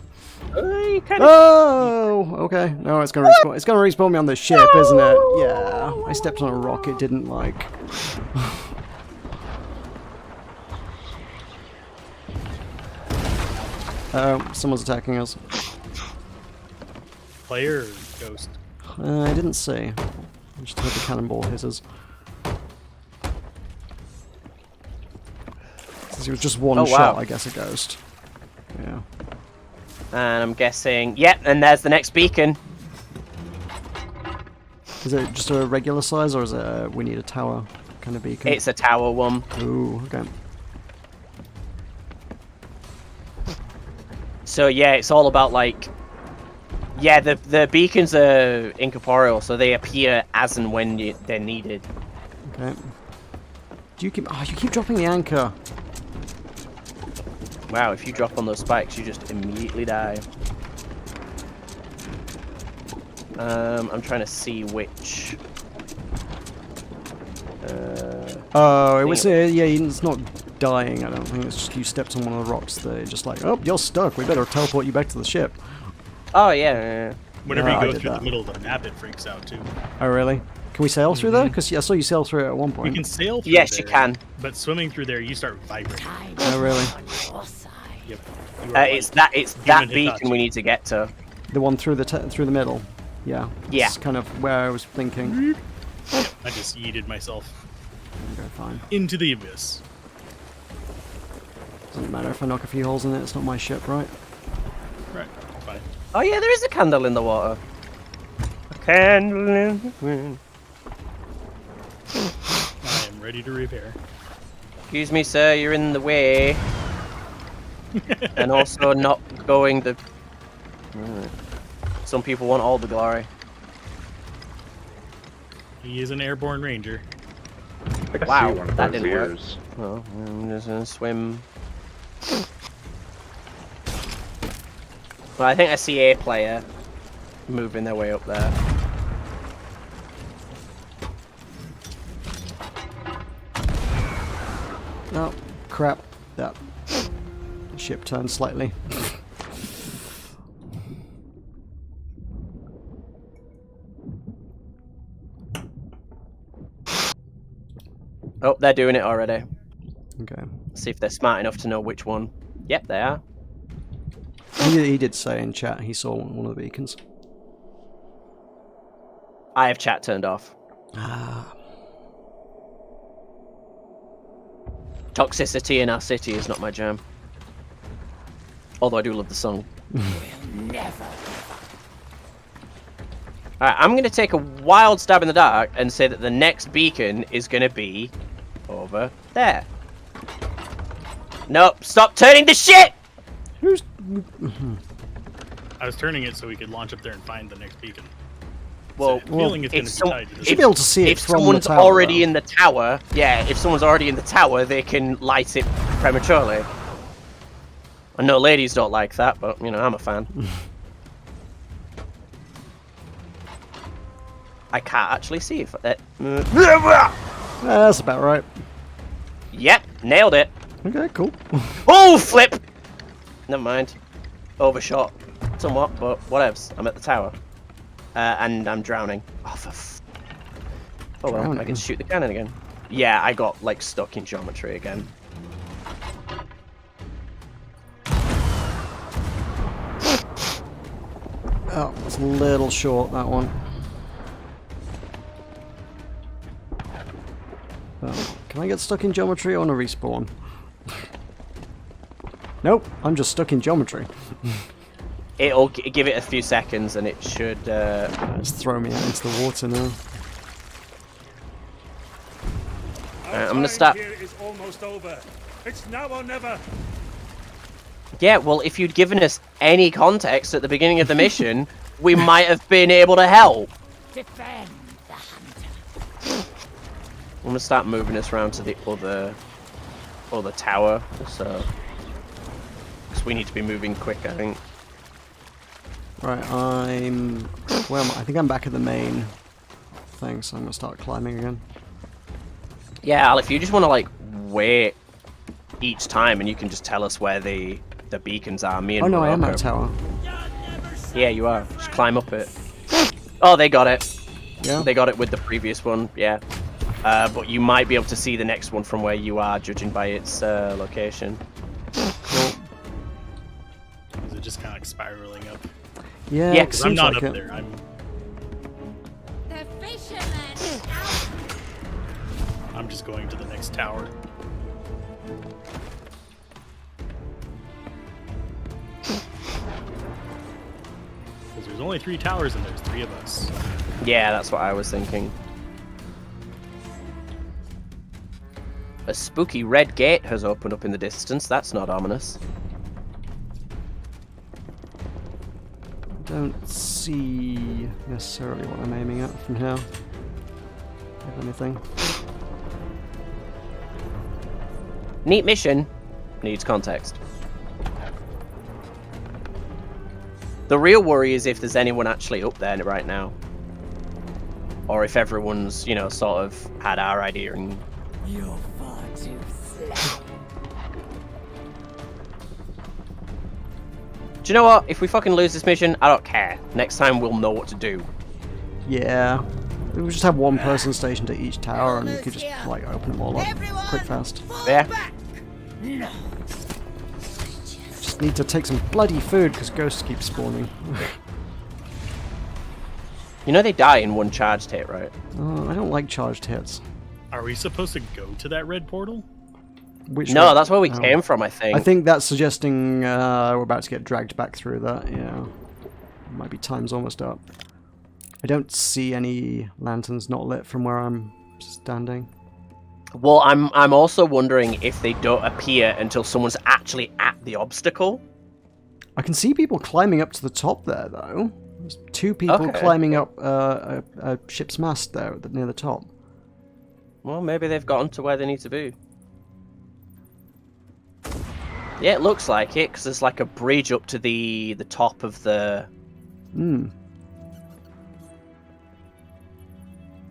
You kind of... Oh, okay. No, it's gonna respawn. It's gonna respawn me on the ship, isn't it? Yeah. I stepped on a rock. It didn't like. Oh, someone's attacking us. Player or ghost? I didn't see. I just heard the cannonball hit us. Since it was just one Oh, shot, wow. I guess a ghost. Yeah. And I'm guessing... Yep, and there's the next beacon. Is it just a regular size, or is it a, we need a tower kind of beacon? It's a tower one. Ooh, okay. So yeah, it's all about like... Yeah, the beacons are incorporeal, so they appear as and when they're needed. Okay. Do you keep... Oh, you keep dropping the anchor. Wow, if you drop on those spikes, you just immediately die. I'm trying to see which... Oh, it was... yeah, it's not dying, I don't think. It's just you stepped on one of the rocks there. Just like, oh, you're stuck. We better teleport you back to the ship. Oh, yeah. Whenever Yeah, I you go did through that. the middle of the map, it freaks out too. Oh, really? Can we sail through there? Because I saw you sail through it at one point. You can sail through Yes, there, you can. But swimming through there, you start vibrating. Oh, really? Yep. You are It's like that human beacon Hitachi. we need to get to. The one through the middle. Yeah. Yeah. That's kind of where I was thinking. I just yeeted myself Okay, fine. into the abyss. Doesn't matter if I knock a few holes in it. It's not my ship, right? Right, fine. Oh yeah, there is a candle in the water. A candle in the wind. I am ready to repair. Excuse me, sir, you're in the way. And also not going the... Some people want all the glory. He is an airborne ranger. I can Wow, see one of that those didn't work. ears. Well, I'm just gonna swim. Well, I think I see a player moving their way up there. Oh, crap. That ship turned slightly. Oh, they're doing it already. Okay. See if they're smart enough to know which one. Yep, they are. He did say in chat he saw one of the beacons. I have chat turned off. Ah. Toxicity in our city is not my jam. Although I do love the song. Alright, I'm going to take a wild stab in the dark and say that the next beacon is going to be over there. Nope, stop turning the shit! Who's... I was turning it so we could launch up there and find the next beacon. Well, So, feeling it's going if to be tied to You this. should be able to see it if from the someone's tower, already though. in the tower, yeah, if someone's already in the tower, they can light it prematurely. I know ladies don't like that, but, you know, I'm a fan. I can't actually see if it... That's about right. Yep, nailed it. Okay, cool. Oh, flip! Never mind. Overshot. somewhat, but whatevs. I'm at the tower. And I'm drowning. Oh, oh well, I Drowning? can shoot the cannon again. Yeah, I got, like, stuck in geometry again. Oh, it's a little short, that one. Oh, can I get stuck in geometry or on a respawn? Nope, I'm just stuck in geometry. It'll give it a few seconds and it should... Just throw me out into the water now. I'm gonna stop. Here is almost over. It's now or never. Yeah, well, if you'd given us any context at the beginning of the mission, we might have been able to help. Defend the hunter. I'm gonna start moving us around to the other tower, so... Because we need to be moving quick, I think. Right, where am I? I think I'm back at the main thing, so I'm gonna start climbing again. Yeah, Al, if you just want to, like, wait each time and you can just tell us where the beacons are, me and Oh no, I am Meroka- at a tower. Yeah, you are. Just climb up it. Oh, they got it. Yeah? They got it with the previous one, yeah. But you might be able to see the next one from where you are, judging by its location. Cool. Is it just kind of like spiraling up? Yeah, Yeah, it 'Cause I'm seems not like up it. there. I'm. The fisherman is out. I'm just going to the next tower. Because there's only 3 towers and there's 3 of us. Yeah, that's what I was thinking. A spooky red gate has opened up in the distance. That's not ominous. Don't see necessarily what I'm aiming at from here. If anything. Neat mission. Needs context. The real worry is if there's anyone actually up there right now. Or if everyone's, you know, sort of had our idea and... You're far too slow. Do you know what? If we fucking lose this mission, I don't care. Next time we'll know what to do. Yeah. We just have one person stationed at each tower and you could just, like, open them all up quick fast. Yeah. No. Just need to take some bloody food because ghosts keep spawning. You know they die in one charged hit, right? I don't like charged hits. Are we supposed to go to that red portal? Which No, one? that's where we Oh. came from, I think. I think that's suggesting we're about to get dragged back through that, yeah. Might be time's almost up. I don't see any lanterns not lit from where I'm standing. Well, I'm also wondering if they don't appear until someone's actually at the obstacle. I can see people climbing up to the top there, though. There's 2 people Okay. climbing up a ship's mast there near the top. Well, maybe they've gotten to where they need to be. Yeah, it looks like it, because there's like a bridge up to the top of the... Hmm.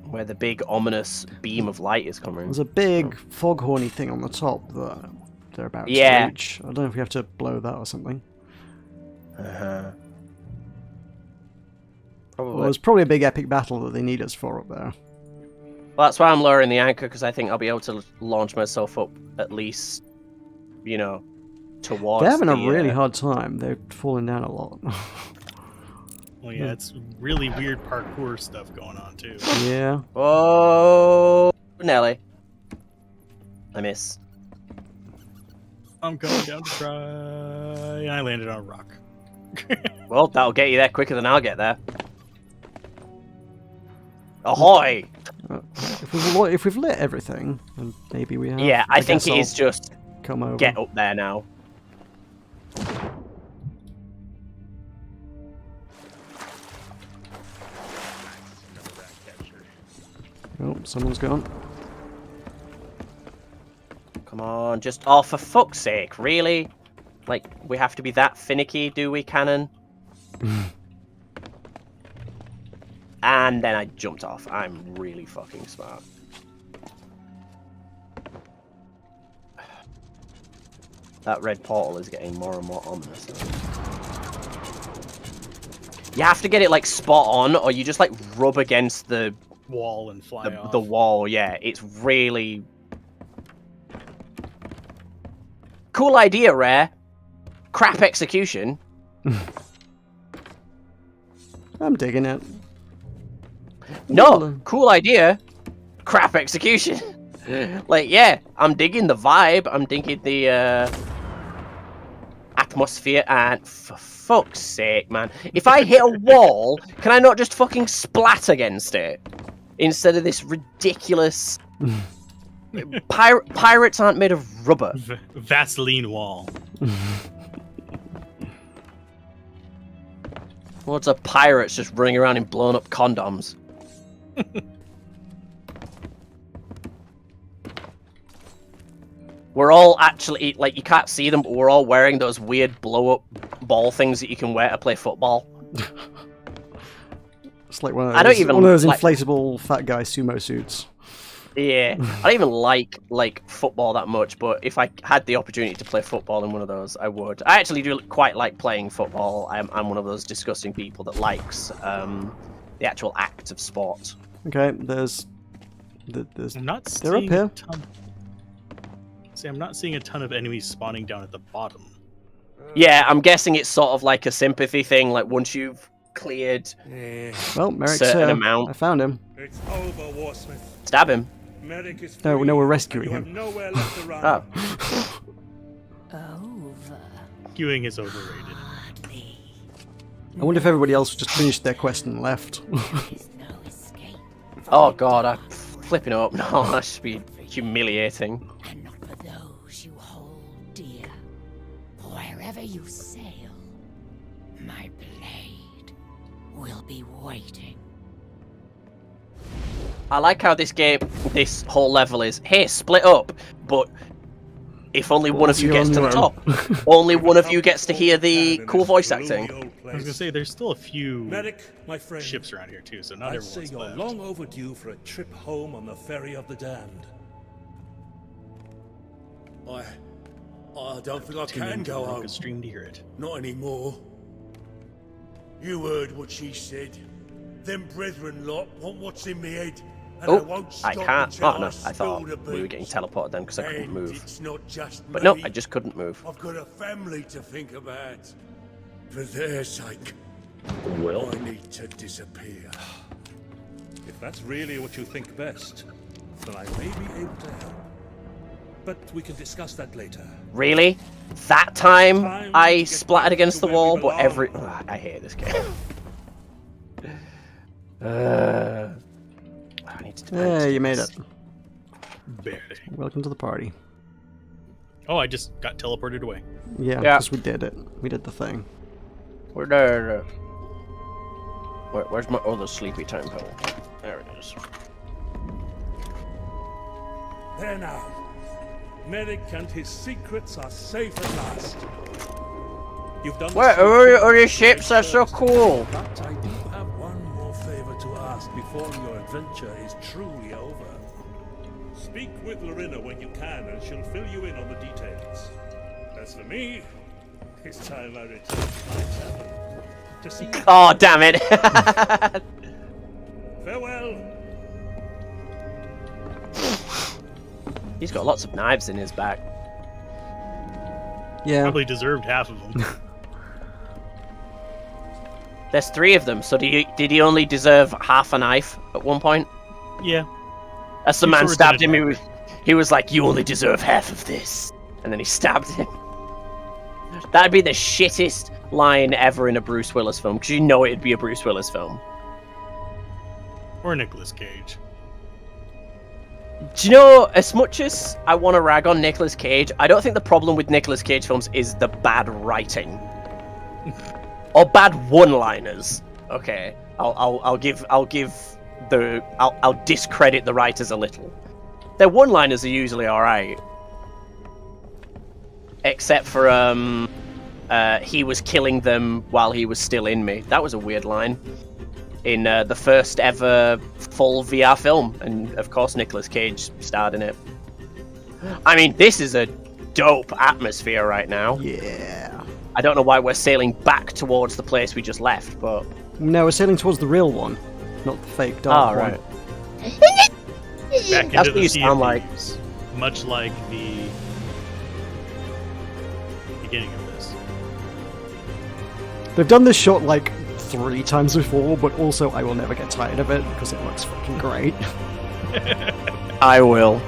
Where the big ominous beam of light is coming. There's a big foghorny thing on the top that they're about Yeah. to reach. I don't know if we have to blow that or something. Uh-huh. Well, Probably. there's probably a big epic battle that they need us for up there. Well, that's why I'm lowering the anchor, because I think I'll be able to launch myself up at least, you know, towards They're having the, a really hard time. They're falling down a lot. Well, yeah, it's really weird parkour stuff going on too. Yeah. Oh, Nelly. I miss. I'm going down to try, and I landed on a rock. Well, that'll get you there quicker than I'll get there. Ahoy! If we've lit everything, and maybe we have. Yeah, I think guess it I'll is just come over. get up there now. Oh, someone's gone. Come on, just... Oh, for fuck's sake, really? Like, we have to be that finicky, do we, Cannon? And then I jumped off. I'm really fucking smart. That red portal is getting more and more ominous. You have to get it like spot on, or you just like rub against the Wall and fly off. the wall. Yeah, it's really cool idea, Rare. Crap execution. I'm digging it. No, cool idea. Crap execution. Like, yeah, I'm digging the vibe. I'm digging the atmosphere, and for fuck's sake, man. If I hit a wall, can I not just fucking splat against it? Instead of this ridiculous... Pirates aren't made of rubber. Vaseline wall. Lots of pirates just running around in blown up condoms. We're all actually, like, you can't see them, but we're all wearing those weird blow-up ball things that you can wear to play football. It's like one of I those, don't even one of those like- inflatable fat guy sumo suits. Yeah, I don't even like football that much, but if I had the opportunity to play football in one of those, I would. I actually do quite like playing football. I'm one of those disgusting people that likes the actual act of sport. Okay, there's I'm not they're up seeing here. a ton. See, I'm not seeing a ton of enemies spawning down at the bottom. Yeah, I'm guessing it's sort of like a sympathy thing. Like once you've cleared Well, Merrick's certain here. amount. I found him. It's over, Warsmith. Stab him. Merrick is No, free, no, we're rescuing and you him. have nowhere left to run. Oh. Over. Queuing is overrated. Hardly. I wonder if everybody else just finished their quest and left. There's no escape. Oh god, I'm flipping up. No, that should be humiliating. And not for those you hold dear. Wherever you sail, my blade will be waiting. I like how this whole level is, hey, split up, but if only one of you You're gets on to the your top, own. only one of you gets to hear the cool voice acting. I was gonna say there's still a few Medic, my friend, ships around here too, so not I'd say everyone's you're left. long overdue for a trip home on the ferry of the damned. I don't think I Tune in can to go Meroka home. stream to hear it. Not anymore. You heard what she said. Them brethren lot want what's in me head. And I Oh, won't I stop can't. until Oh no, I spill thought the we were getting beans. teleported then because I couldn't And move. it's not just But me. no, I just couldn't move. I've got a family to think about. For their sake, Well, I need to disappear. if that's really what you think best, then I may be able to help. But we can discuss that later. Really? That time Time I to get splattered back against to the where we wall, but every... belong. Ugh, I hate this game. I need to Yeah, you made it. Barely. Welcome to the party. Oh, I just got teleported away. Yeah, Yeah. because we did it. We did the thing. Where there? Where's my other sleepy time pill? There it is. There now. Merrick and his secrets are safe at last. You've done Where are your ships? Are so cool. But I do have one more favor to ask before your adventure is truly over. Speak with Lorena when you can, and she'll fill you in on the details. As for me, it's time I return to my tavern to see. Oh, damn it. Farewell. He's got lots of knives in his back. Yeah. Probably deserved half of them. There's 3 of them, so did he only deserve half a knife at one point? Yeah. As the He man sort of stabbed did him, it. he was like, you only deserve half of this. And then he stabbed him. That'd be the shittest line ever in a Bruce Willis film, because you know it'd be a Bruce Willis film. Or Nicolas Cage. Do you know, as much as I want to rag on Nicolas Cage, I don't think the problem with Nicolas Cage films is the bad writing. Or bad one-liners. Okay. I'll discredit the writers a little. Their one-liners are usually alright. Except for he was killing them while he was still in me. That was a weird line. In the first ever full VR film, and of course Nicolas Cage starred in it. I mean, this is a dope atmosphere right now. Yeah. I don't know why we're sailing back towards the place we just left, but No, we're sailing towards the real one, not the fake dark one. right. Back That's into what the you Sea sound of like. Thieves, much like the beginning of this. They've done this shot like 3 times before, but also I will never get tired of it because it looks fucking great. I will.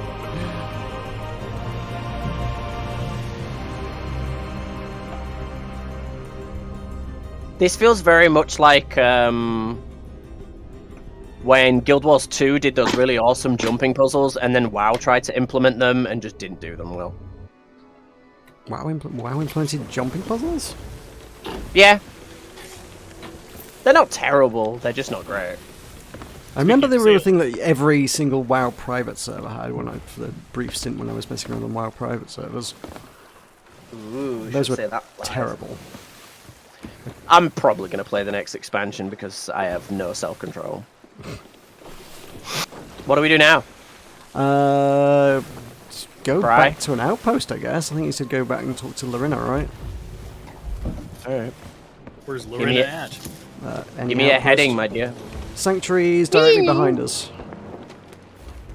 This feels very much like when Guild Wars 2 did those really awesome jumping puzzles, and then WoW tried to implement them and just didn't do them well. WoW implemented jumping puzzles? Yeah. They're not terrible, they're just not great. I remember they of were a sailing. thing that every single WoW private server had for the brief stint when I was messing around on WoW private servers. Ooh, Those should were say that live. terrible. I'm probably going to play the next expansion because I have no self-control. What do we do now? Go Cry? back to an outpost, I guess. I think you said go back and talk to Lorena, right? Alright. Where's me Lorena a- at? Any Give me a outpost? heading, my dear. Sanctuary is directly behind us.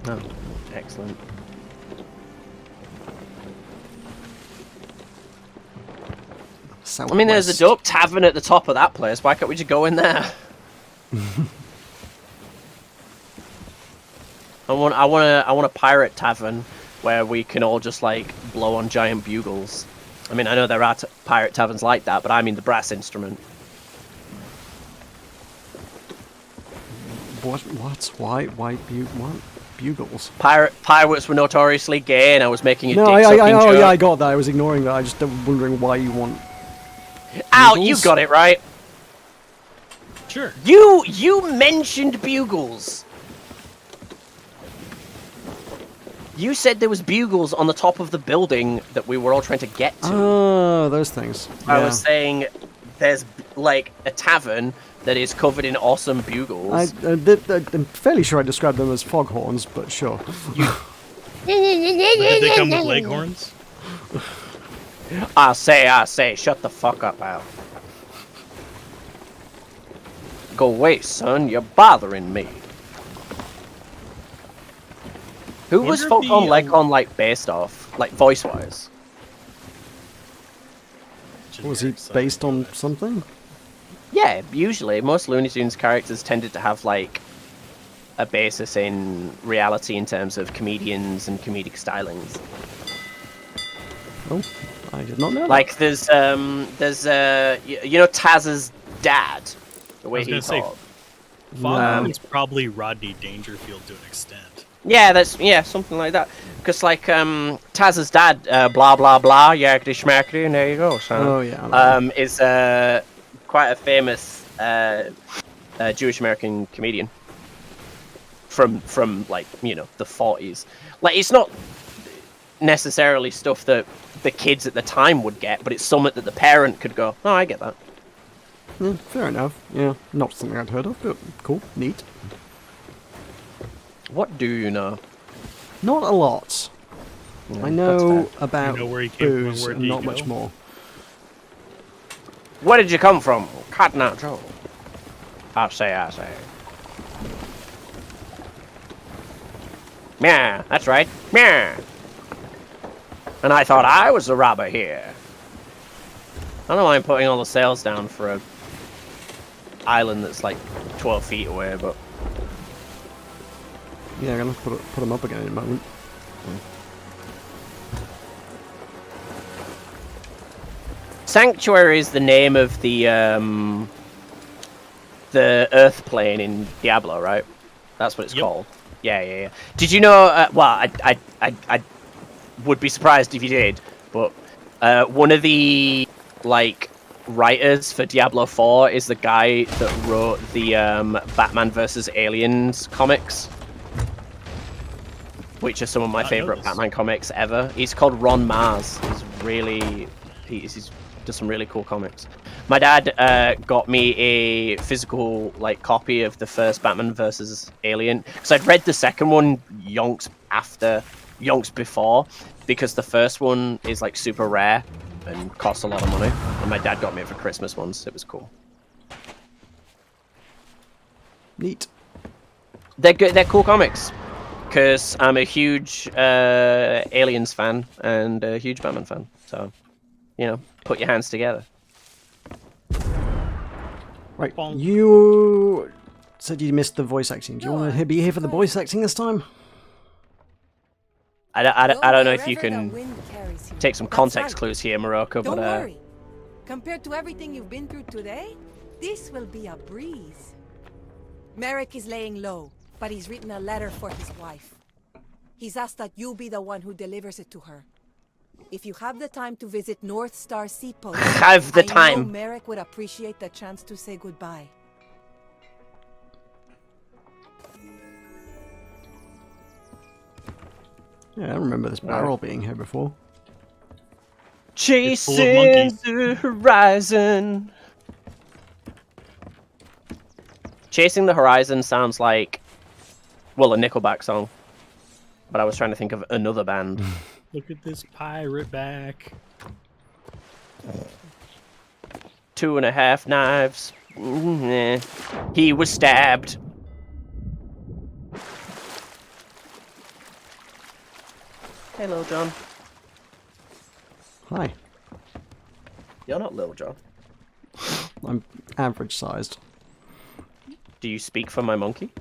Oh, excellent. I mean, there's a Southwest. dope tavern at the top of that place. Why can't we just go in there? I want a pirate tavern where we can all just like blow on giant bugles. I mean, I know there are pirate taverns like that, but I mean the brass instrument. What? Why? What? Bugles? Pirates were notoriously gay, and I was making a No, dick-sucking oh joke. yeah, I got that. I was ignoring that. I just wondering why you want. Ow, Bugles? you got it right. Sure. You mentioned bugles. You said there was bugles on the top of the building that we were all trying to get to. Oh, those things. I Yeah. was saying there's like a tavern that is covered in awesome bugles. I'm fairly sure I described them as foghorns, but sure. Did they come with leghorns? I say, shut the fuck up, Al. Go away, son, you're bothering me. Who was Wonder if Foghorn the, Leghorn like based off? Like voice-wise? Was he based on something? Yeah, usually. Most Looney Tunes characters tended to have like a basis in reality in terms of comedians and comedic stylings. Oh, I did not know. that. Like there's you know Taz's dad, the way was he gonna say, talked. Foghorn's probably Rodney Dangerfield to an extent. Yeah, something like that. Because like Taz's dad, blah blah blah, yakety schmackety, and there you go. So, Oh yeah. is quite a famous Jewish American comedian from like the 40s. Like it's not necessarily stuff that the kids at the time would get, but it's something that the parent could go, oh, I get that. Yeah, fair enough. Yeah, not something I'd heard of, but cool, neat. What do you know? Not a lot. Yeah, I know that's fair. about You know where he came from and booze where and did he not much go? more. Where did you come from? Cotton Eye Joe. I say. Yeah, that's right. Yeah. And I thought I was the robber here. I don't know why I'm putting all the sails down for a island that's like 12 feet away, but Yeah, I'm gonna put them up again in a moment. Sanctuary is the name of the Earth plane in Diablo, right? That's what it's Yep. called. Yeah. Did you know? Well, I would be surprised if you did, but one of the writers for Diablo 4 is the guy that wrote the Batman vs Aliens comics, which are some of my I know favorite this. Batman comics ever. He's called Ron Mars. He's does some really cool comics. My dad got me a physical copy of the first Batman vs Alien because I'd read the second one yonks before, because the first one is super rare and costs a lot of money, and my dad got me it for Christmas once. It was cool. Neat. They're good. They're cool comics. Because I'm a huge Aliens fan and a huge Batman fan. So, you know, put your hands together. Right, you said you missed the voice acting. Do you want to be here for the voice acting this time? I don't know if you can take some context clues here, Meroka, Don't but worry. Compared to everything you've been through today, this will be a breeze. Merrick is laying low, but he's written a letter for his wife. He's asked that you be the one who delivers it to her. If you have the time to visit North Star Seapost, I know Merrick would appreciate the chance to say goodbye. Yeah, I remember this barrel being here before. Chasing the horizon. Chasing the Horizon sounds like, well, a Nickelback song. But I was trying to think of another band. Look at this pirate back. 2.5 knives. He was stabbed. Hey, Lil John. Hi. You're not Lil John. I'm average sized. Do you speak for my monkey?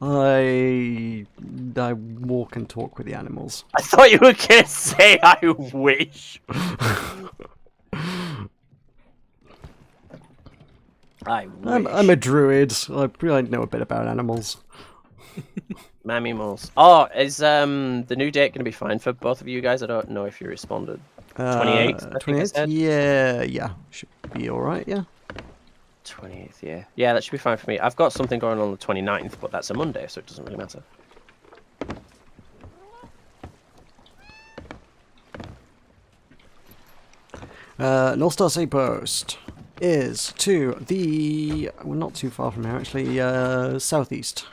I walk and talk with the animals. I thought you were gonna say I wish. I wish. I'm a druid. I know a bit about animals. Mammy moles. Oh, is the new date gonna be fine for both of you guys? I don't know if you responded. 28th. 28th. Yeah, should be all right. Yeah. 28th. Yeah, that should be fine for me. I've got something going on the 29th, but that's a Monday, so it doesn't really matter. North Star Seapost is to the... well, not too far from here, actually, southeast.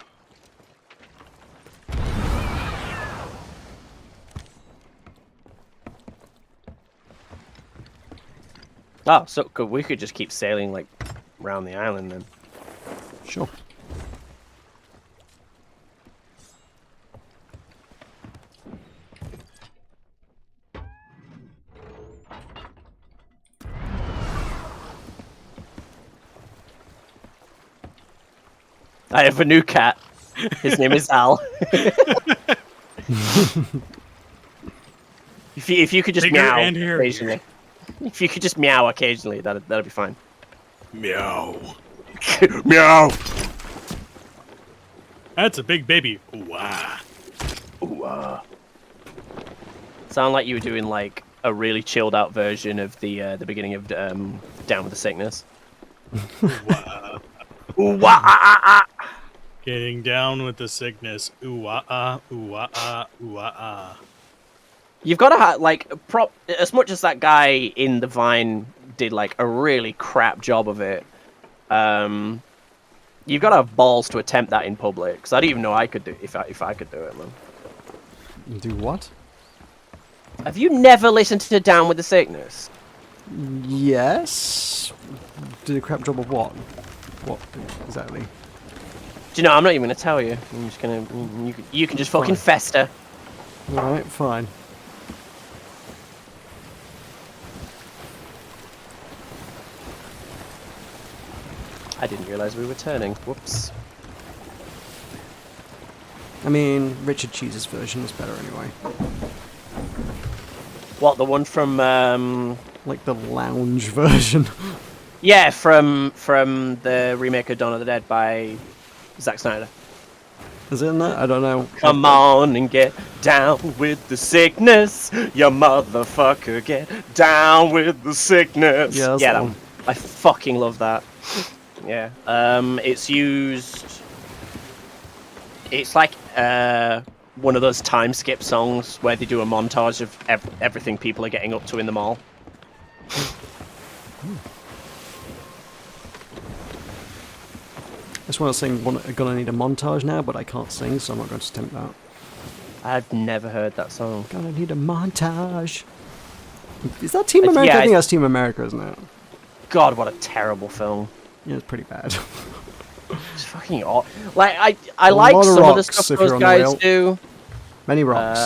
Oh, so we could just keep sailing, like, around the island, then. Sure. I have a new cat. His name is Al. if you could just meow occasionally. If you could just meow occasionally, that'd be fine. Meow. Meow. That's a big baby. Ooh-ah. Ooh-ah. Sound like you were doing like a really chilled out version of the beginning of Down with the Sickness. Ooh-ah. Ooh-ah-ah-ah-ah. Getting down with the sickness. Ooh-ah-ah, ooh-ah-ah, ooh-ah-ah. You've got to have, like, as much as that guy in the Vine did, like, a really crap job of it, you've got to have balls to attempt that in public, because I don't even know I could do if I could do it, man. Do what? Have you never listened to Down with the Sickness? Yes. Did a crap job of what? What exactly? Do you know, I'm not even going to tell you. I'm just going to... You can just fucking fester. Alright, fine. I didn't realise we were turning. Whoops. I mean, Richard Cheese's version is better anyway. What, the one from... like the lounge version? Yeah, from the remake of Dawn of the Dead by Zack Snyder. Is it in that? I don't know. Come on and get down with the sickness, you motherfucker. Get down with the sickness. Yeah, that's that one. I fucking love that. Yeah. It's used. It's like one of those time skip songs where they do a montage of everything people are getting up to in the mall. I just want to sing Gonna Need a Montage now, but I can't sing, so I'm not going to attempt that. I've never heard that song. Gonna need a montage. Is that Team America? Yeah, I think that's Team America, isn't it? God, what a terrible film. Yeah, it's pretty bad. It's fucking odd. Like I like lot of some of the rocks stuff if you're those on the guys wheel. do. Many rocks.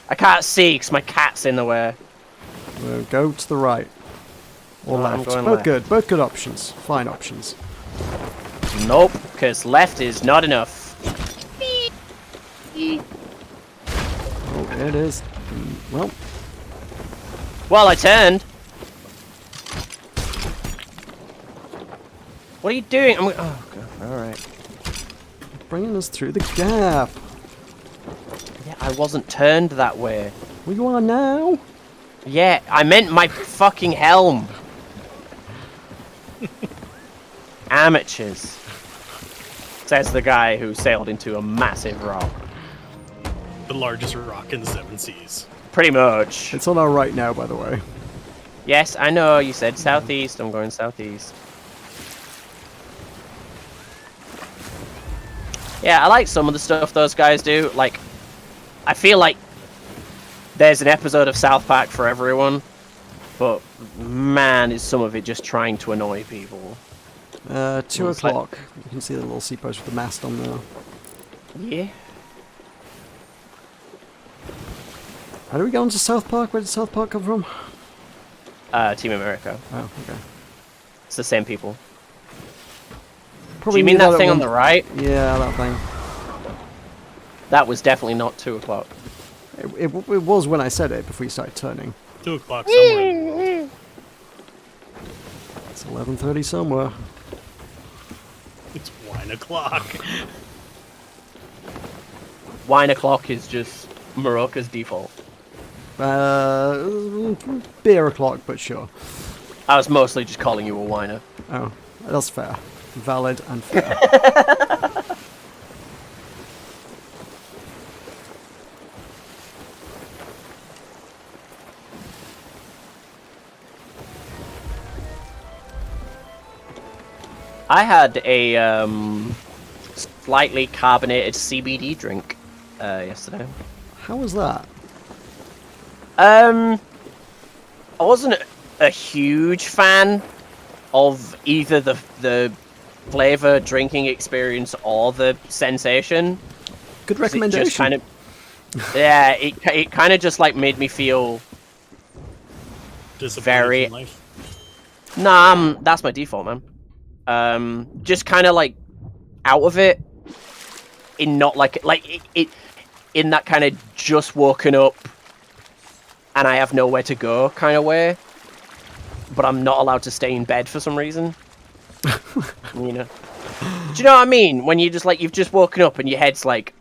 I can't see because my cat's in the way. We'll go to the right. Or No, I'm left. going Both left. good. Both good options. Fine options. Nope, because left is not enough. Oh, there it is. Well, Well, I turned. What are you doing? Oh, God. All right. bringing us through the gap. Yeah, I wasn't turned that way. Well, you are now. Yeah, I meant my fucking helm. Amateurs. Says the guy who sailed into a massive rock. The largest rock in the 7 seas. Pretty much. It's on our right now, by the way. Yes, I know, you said southeast. I'm going southeast. Yeah, I like some of the stuff those guys do. Like, I feel like there's an episode of South Park for everyone. But, man, is some of it just trying to annoy people. 2 It's like- o'clock. You can see the little seapost with the mast on there. Yeah. How do we go into South Park? Where did South Park come from? Team America. Oh, okay. It's the same people. Probably Do you mean knew that at thing on one- the right? Yeah, that thing. That was definitely not 2 o'clock. It was when I said it before you started turning. 2 o'clock somewhere. It's 11:30 somewhere. It's 1 o'clock. Wine o'clock is just Meroka's default. Beer o'clock, but sure. I was mostly just calling you a whiner. Oh, that's fair. Valid and fair. I had a slightly carbonated CBD drink yesterday. How was that? I wasn't a huge fan of either the flavor drinking experience or the sensation. Good 'Cause it recommendation. just kind of, yeah, it kind of just like made me feel. Disappointed Very- in life. Nah, that's my default, man. Just kind of like out of it, in not like it in that kind of just woken up and I have nowhere to go kind of way, but I'm not allowed to stay in bed for some reason. You know? Do you know what I mean? When you just like you've just woken up and your head's like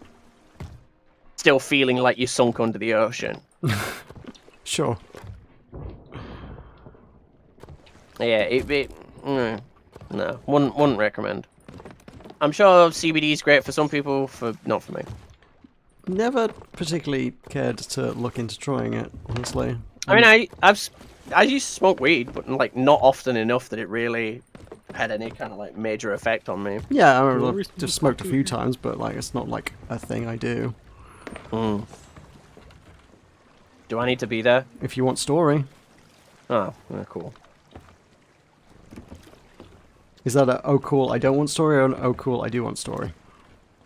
still feeling like you're sunk under the ocean. Sure. Yeah, no, wouldn't recommend. I'm sure CBD is great for some people, not for me. Never particularly cared to look into trying it, honestly. I mean, I used to smoke weed, but like not often enough that it really had any kind of like major effect on me. Yeah, I remember Well, I've recently just smoked a few times, but like it's not like a thing I do. Do I need to be there? If you want story, Oh, yeah, cool. is that a oh cool I don't want story or an oh cool I do want story?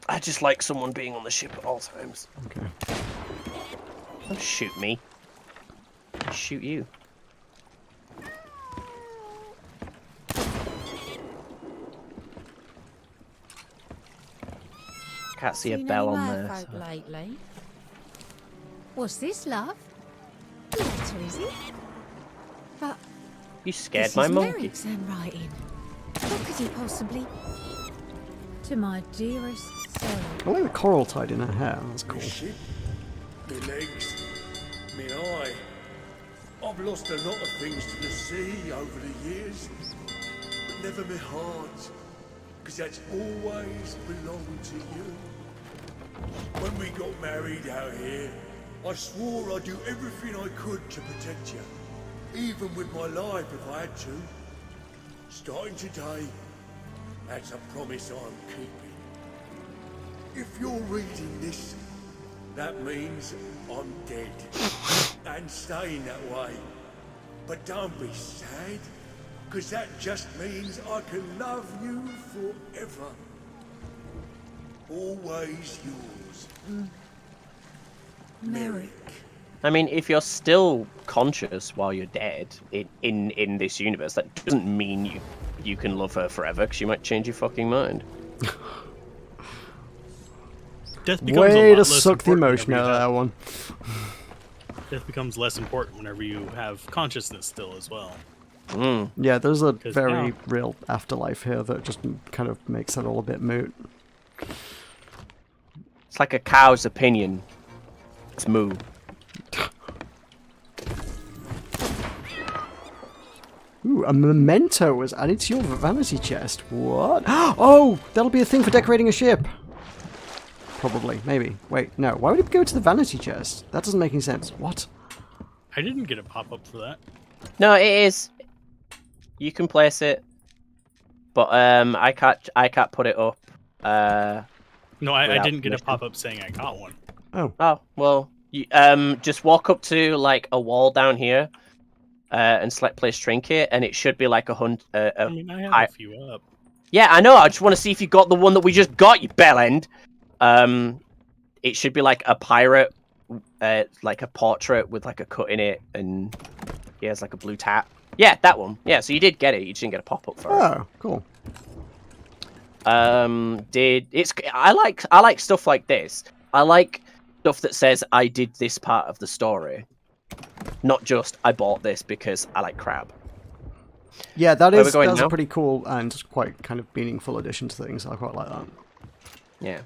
I just like someone being on the ship at all times. Okay. Don't shoot me. I'll shoot you. Can't see a Seen bell any on there. merfolk so- lately? What's this, love? Letter, is it? But You scared this my is monkey. Merrick's handwriting. What could he possibly? To my dearest soul. I like the coral tied in her hair. That's cool. Me ship, me legs, me eye. I've lost a lot of things to the sea over the years, but never me heart, because that's always belonged to you. When we got married out here, I swore I'd do everything I could to protect you, even with my life if I had to. Starting today, that's a promise I'm keeping. If you're reading this, that means I'm dead. And staying that way. But don't be sad, because that just means I can love you forever. Always yours. Merrick. I mean, if you're still conscious while you're dead in this universe, that doesn't mean you can love her forever, because you might change your fucking mind. Death becomes a Way lot to less suck the important emotion whenever out of you that one. Death becomes less important whenever you have consciousness still as well. Yeah, there's a 'Cause very now- real afterlife here that just kind of makes it all a bit moot. It's like a cow's opinion. It's moo. Ooh, a memento was added to your vanity chest. What? Oh, that'll be a thing for decorating a ship. Probably, maybe. Wait, no. Why would it go to the vanity chest? That doesn't make any sense. What? I didn't get a pop-up for that. No, it is. You can place it, but I can't put it up. No, I Without didn't get a permission. pop-up saying I got one. Oh well, you just walk up to like a wall down here, and select place trinket, and it should be like a hunt. I mean, I have I- a few up. Yeah, I know. I just want to see if you got the one that we just got, you bellend. It should be like a pirate, like a portrait with like a cut in it, and he has like a blue tap. Yeah, that one. Yeah, so you did get it. You just didn't get a pop up for it. Oh, cool. I like stuff like this. I like stuff that says I did this part of the story, not just I bought this because I like crab. Yeah, Where we that's going a now? pretty cool and quite kind of meaningful addition to things. I quite like that. Yeah.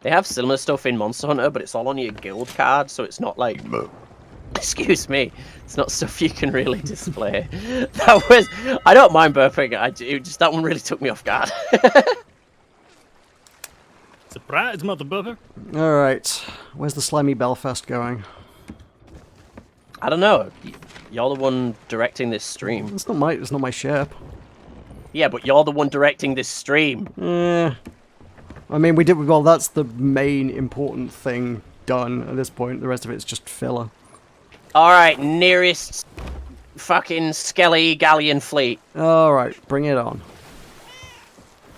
They have similar stuff in Monster Hunter, but it's all on your guild card, so it's not like... Excuse me. It's not stuff you can really display. That was... I don't mind burping. That one really took me off guard. Surprise, motherfucker! Alright, where's the slimy Belfast going? I don't know. You're the one directing this stream. It's not my ship. Yeah, but you're the one directing this stream. I mean, well, that's the main important thing done at this point. The rest of it's just filler. Alright, nearest fucking Skelly Galleon fleet. Alright, bring it on.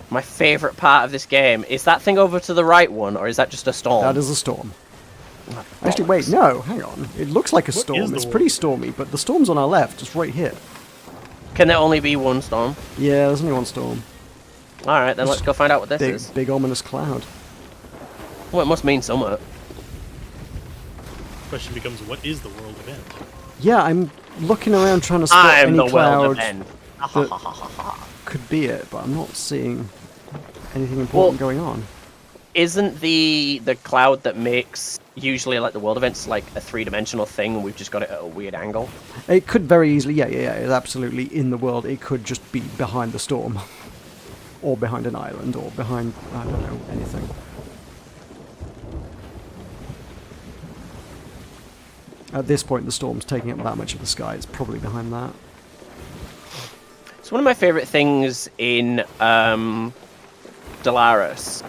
My favourite part of this game. Is that thing over to the right one, or is that just a storm? That is a storm. Actually, wait, no, hang on. It looks like a What is storm. the It's one? pretty stormy, but the storm's on our left, just right here. Can there only be one storm? Yeah, there's only one storm. Alright, then let's go find out what this is. Big ominous cloud. Well, it must mean something. Question becomes, what is the world event? Yeah, I'm looking around trying to spot I'm any the world cloud event. that could be it, but I'm not seeing anything important going on. Isn't the cloud that makes usually like the world events like a three-dimensional thing, and we've just got it at a weird angle? It could very easily, yeah, it's absolutely in the world. It could just be behind the storm. Or behind an island, or behind, I don't know, anything. At this point, the storm's taking up that much of the sky. It's probably behind that. It's one of my favorite things in Stellaris,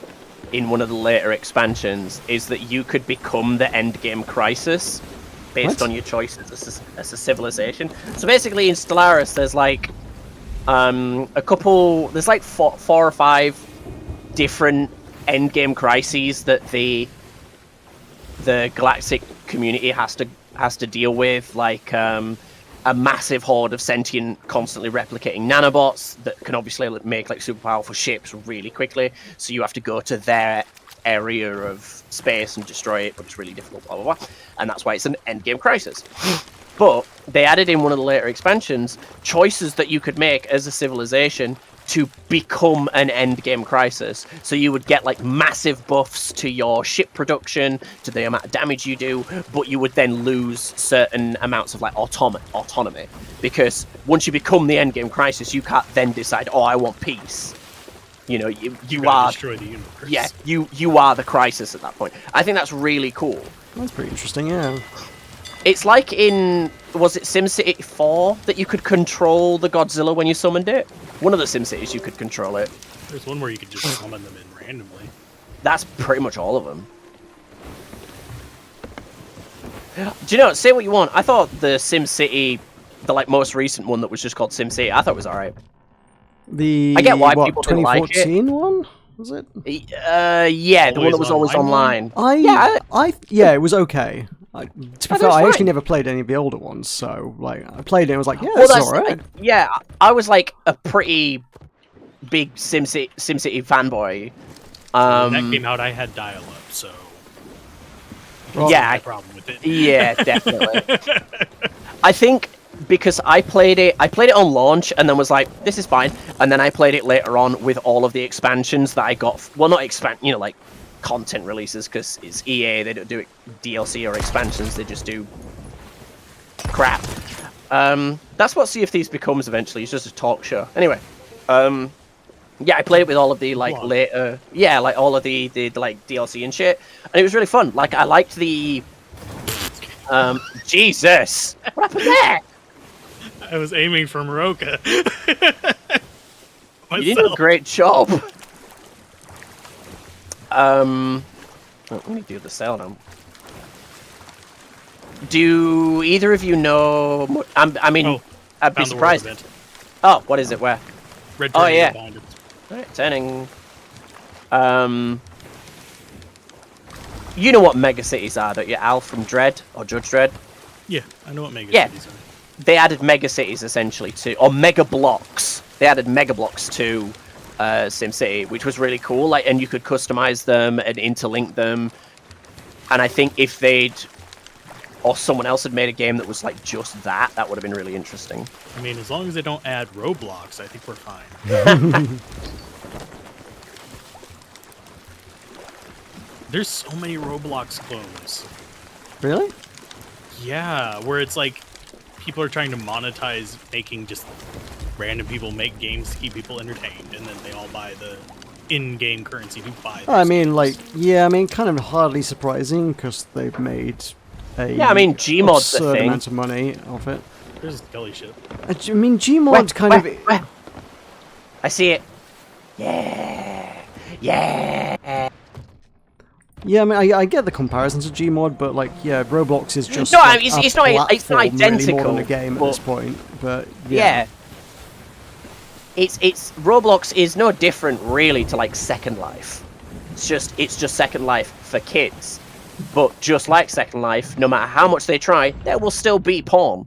in one of the later expansions, is that you could become the endgame crisis based What? on your choices as a civilization. So basically, in Stellaris, there's like a couple. There's like four or five different endgame crises that the galactic community has to deal with, like a massive horde of sentient, constantly replicating nanobots that can obviously make like super powerful ships really quickly. So you have to go to their area of space and destroy it, but it's really difficult, blah blah blah. And that's why it's an endgame crisis. But they added in one of the later expansions choices that you could make as a civilization to become an endgame crisis. So you would get like massive buffs to your ship production, to the amount of damage you do, but you would then lose certain amounts of like autonomy. Because once you become the endgame crisis, you can't then decide, oh, I want peace. You know, you gotta are destroy the universe. Yeah, you are the crisis at that point. I think that's really cool. That's pretty interesting, yeah. It's like in, was it SimCity 4 that you could control the Godzilla when you summoned it? One of the SimCities you could control it. There's one where you could just summon them in randomly. That's pretty much all of them. Do you know, say what you want, I thought the SimCity, the like most recent one that was just called SimCity, I thought it was alright. The I get why people didn't like it. 2014 one? Was it? Yeah, the one that was always online. Yeah, it was okay. To be fair, I fine. actually never played any of the older ones, so like I played it and I was like, yeah, Well, that's alright. I was like a pretty big SimCity fanboy. When that came out, I had dial-up, so yeah, no problem with it. Yeah, definitely. I think because I played it on launch and then was like, this is fine, and then I played it later on with all of the expansions that I got. Well, not like content releases, because it's EA. They don't do it DLC or expansions. They just do crap. That's what Sea of Thieves becomes eventually. It's just a talk show. Anyway, yeah, I played it with all of the later, like all of the like DLC and shit, and it was really fun. Like I liked the, Jesus, what happened there? I was aiming for Meroka. You did a great job. Let me do the sale now. Do either of you know? I'd be surprised. Oh, what is it? Where? Red oh yeah. Right, turning. You know what mega cities are, don't you, Al, from Dread or Judge Dredd? Yeah, I know what mega cities are. They added mega cities essentially or mega blocks. They added mega blocks to SimCity, which was really cool. Like, and you could customize them and interlink them. And I think if or someone else had made a game that was like just that would have been really interesting. I mean, as long as they don't add Roblox, I think we're fine. There's so many Roblox clones. Really? Yeah, where it's like people are trying to monetize making just random people make games to keep people entertained, and then they all buy the in-game currency to buy. I mean, kind of hardly surprising because they've made a Gmod's the thing. Amount of money off it. There's Skelly shit. I mean, Gmod kind of. I see it. Yeah. Yeah, I mean, I get the comparison to Gmod, but like, yeah, Roblox is just no. Like, it's not identical really more than a game at this point. But yeah. It's Roblox is no different really to like Second Life. It's just Second Life for kids. But just like Second Life, no matter how much they try, there will still be porn.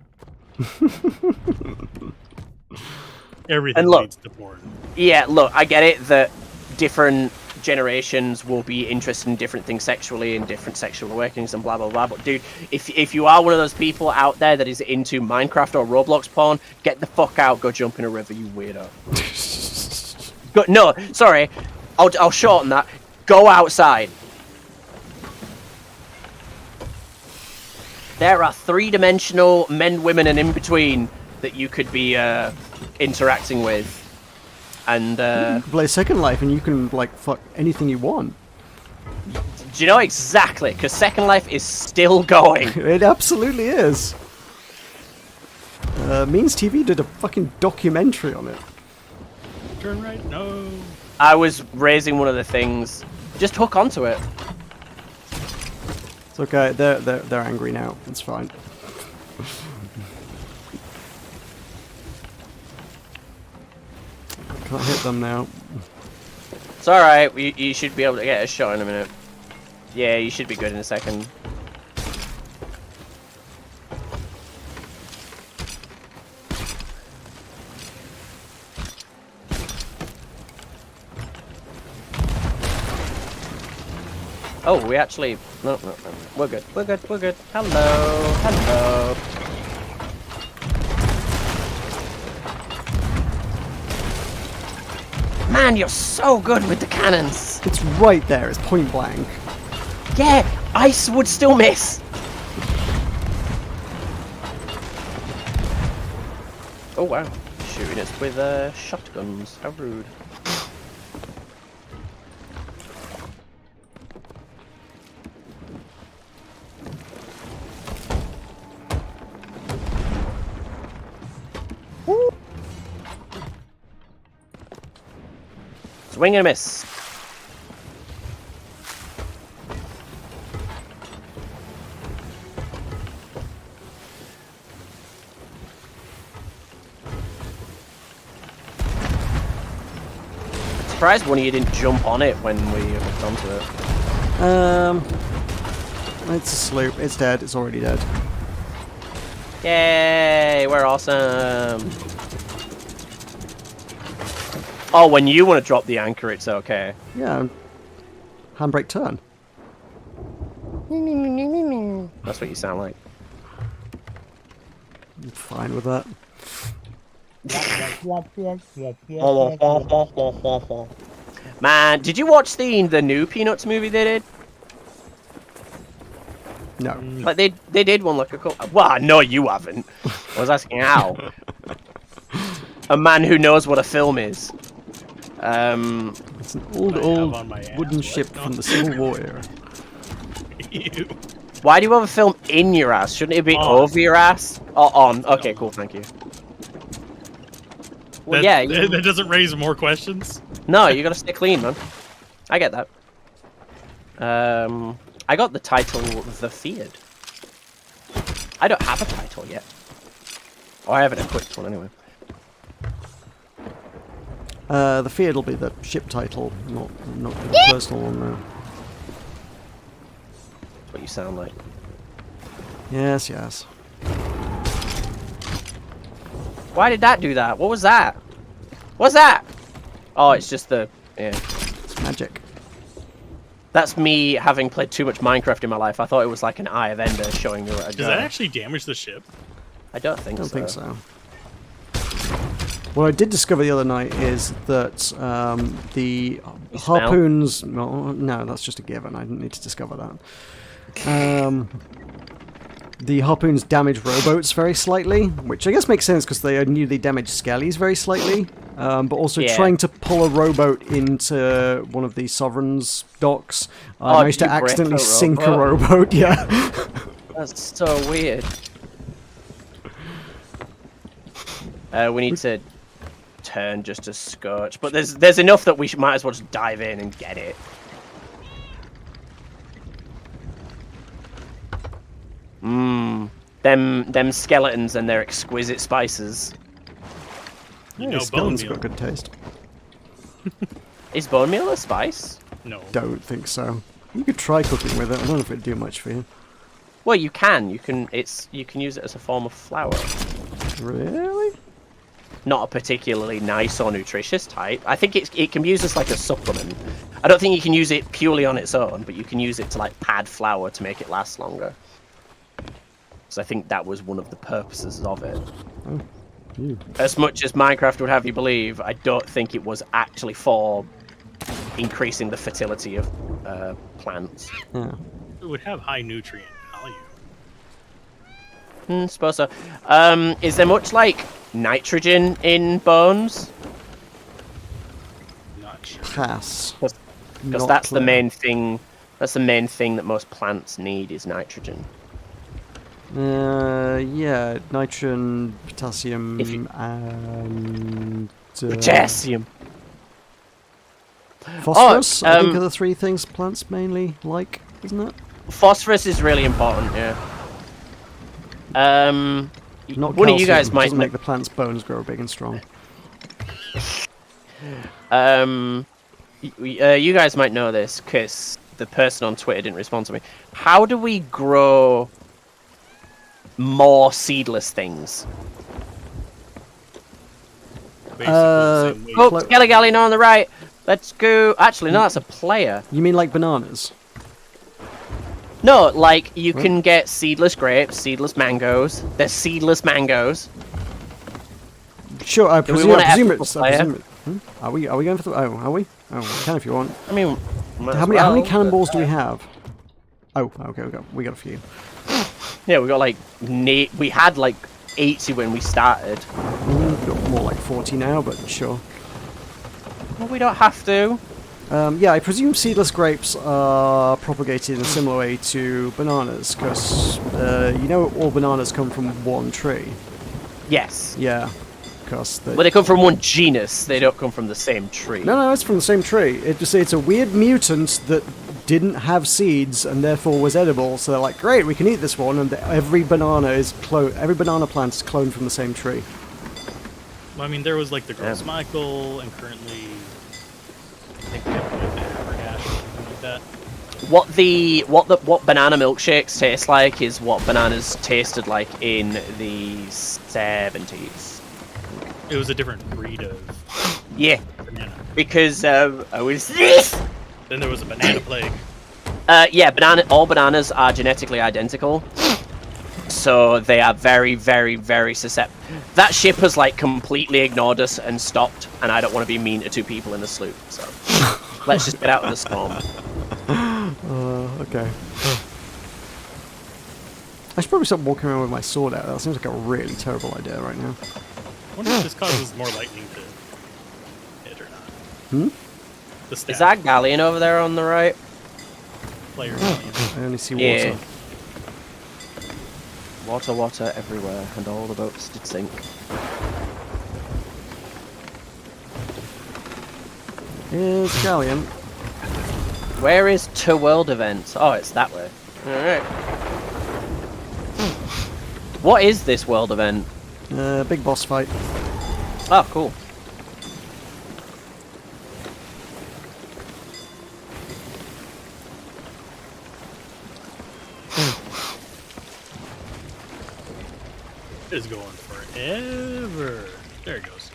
Everything leads to porn. Yeah, look, I get it that different generations will be interested in different things sexually and different sexual awakenings and blah blah blah. But dude, if you are one of those people out there that is into Minecraft or Roblox porn, get the fuck out, go jump in a river, you weirdo. No, sorry, I'll shorten that. Go outside. There are three-dimensional men, women, and in between that you could be interacting with. And you can play Second Life and you can like fuck anything you want. Do you know exactly? Because Second Life is still going. It absolutely is. Means TV did a fucking documentary on it. Turn right? No. I was raising one of the things. Just hook onto it. It's okay. They're angry now. It's fine. Can't hit them now. It's alright, you should be able to get a shot in a minute. Yeah, you should be good in a second. Oh, we actually... No. We're good. Hello. Man, you're so good with the cannons. It's right there. It's point blank. Yeah, ice would still miss. Oh wow, shooting us with shotguns. How rude. Swing and a miss. surprised one of you didn't jump on it when we hooked onto it. It's asleep. It's dead. It's already dead. Yay, we're awesome. Oh, when you want to drop the anchor, it's okay. Yeah. Handbrake turn. That's what you sound like. I'm fine with that. Man, did you watch the new Peanuts movie they did? No. Like they did one like a couple. Well, no, you haven't. I was asking how. A man who knows what a film is. It's an old wooden ship from the Civil War era. Ew. Why do you have a film in your ass? Shouldn't it be over your ass? Oh, on. Okay, cool. Thank you. Well, yeah. That doesn't raise more questions. No, you gotta stay clean, man. I get that. I got the title The Feared. I don't have a title yet. Oh, I haven't equipped one anyway. The Feared will be the ship title, not the personal one, though. That's what you sound like. Yes, yes. Why did that do that? What was that? What's that? Oh, it's just the... Yeah. It's magic. That's me having played too much Minecraft in my life. I thought it was like an Eye of Ender showing me where to go. Does that actually damage the ship? I don't think so. I don't think so. What I did discover the other night is that the harpoons... No, that's just a given. I didn't need to discover that. The harpoons damage rowboats very slightly, which I guess makes sense because they damage skellies very slightly. But also trying to pull a rowboat into one of the Sovereign's docks, I managed to accidentally sink a rowboat, yeah. That's so weird. We need to turn just a scotch, but there's enough that we might as well just dive in and get it. Them skeletons and their exquisite spices. You Yeah, know, bone skeleton's meal. got good taste. Is bone meal a spice? No. Don't think so. You could try cooking with it. I don't know if it'd do much for you. Well, you can. You can use it as a form of flour. Really? Not a particularly nice or nutritious type. I think it can be used as like a supplement. I don't think you can use it purely on its own, but you can use it to like pad flour to make it last longer. So I think that was one of the purposes of it. Oh. Ew. As much as Minecraft would have you believe, I don't think it was actually for increasing the fertility of plants. Yeah. It would have high nutrient value. Suppose so. Is there much like nitrogen in bones? Not sure. Pass. Because Not that's the clear. main thing. That's the main thing that most plants need is nitrogen. Yeah, nitrogen, potassium, If you- and... Potassium. Phosphorus, I think um, are the three things plants mainly like, isn't it? Phosphorus is really important. Yeah. Not one of you calcium, guys might doesn't make the plant's bones grow big and strong. You guys might know this because the person on Twitter didn't respond to me. How do we grow more seedless things? Basically the same way. Oh, Skelly Galley, no, on the right. Let's go. Actually, no, that's a player. You mean like bananas? No, like you can get seedless grapes, seedless mangoes. There's seedless mangoes. Sure, I Do we presume, want I an presume ethical it's... player? Are we going for the... Oh, are we? Oh, we can if you want. I mean, How many cannonballs do we have? Oh, okay, we got a few. Yeah, we got like we had like 80 when we started. We've got more like 40 now, but sure. Well, we don't have to. Yeah, I presume seedless grapes are propagated in a similar way to bananas, because you know all bananas come from one tree. Yes. Yeah, because Well, they come from one genus. They don't come from the same tree. no, it's from the same tree. It's a weird mutant that didn't have seeds and therefore was edible. So they're like, great, we can eat this one, and every banana plant is cloned from the same tree. Well, I mean, there was like the Gross Michael, and currently think we have like Haberdash or something like that. What banana milkshakes taste like is what bananas tasted like in the 70s. It was a different breed of Yeah, banana. because I was. Then there was a banana plague. Yeah, all bananas are genetically identical. So they are very, very, very susceptible. That ship has like completely ignored us and stopped, and I don't want to be mean to two people in the sloop. So let's just get out of the storm. Okay. I should probably stop walking around with my sword out. That seems like a really terrible idea right now. I wonder if this causes more lightning to hit or not. Hmm? The Is stat that galleon over there on the right? I player. only see water. Yeah. Water, water everywhere, and all the boats did sink. Here's Galleon. Where is To World Events? Oh, it's that way. Alright. What is this world event? Big boss fight. Oh, cool. Is going forever. There it goes.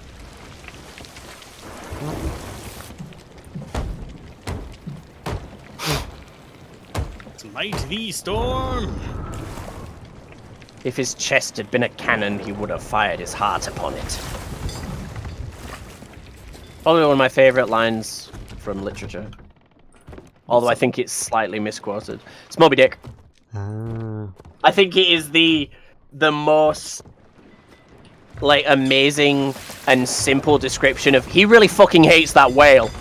Smite thee, storm! If his chest had been a cannon, he would have fired his heart upon it. Probably one of my favourite lines from literature. Although I think it's slightly misquoted. It's Moby Dick. Ah. I think it is the most like amazing and simple description of he really fucking hates that whale.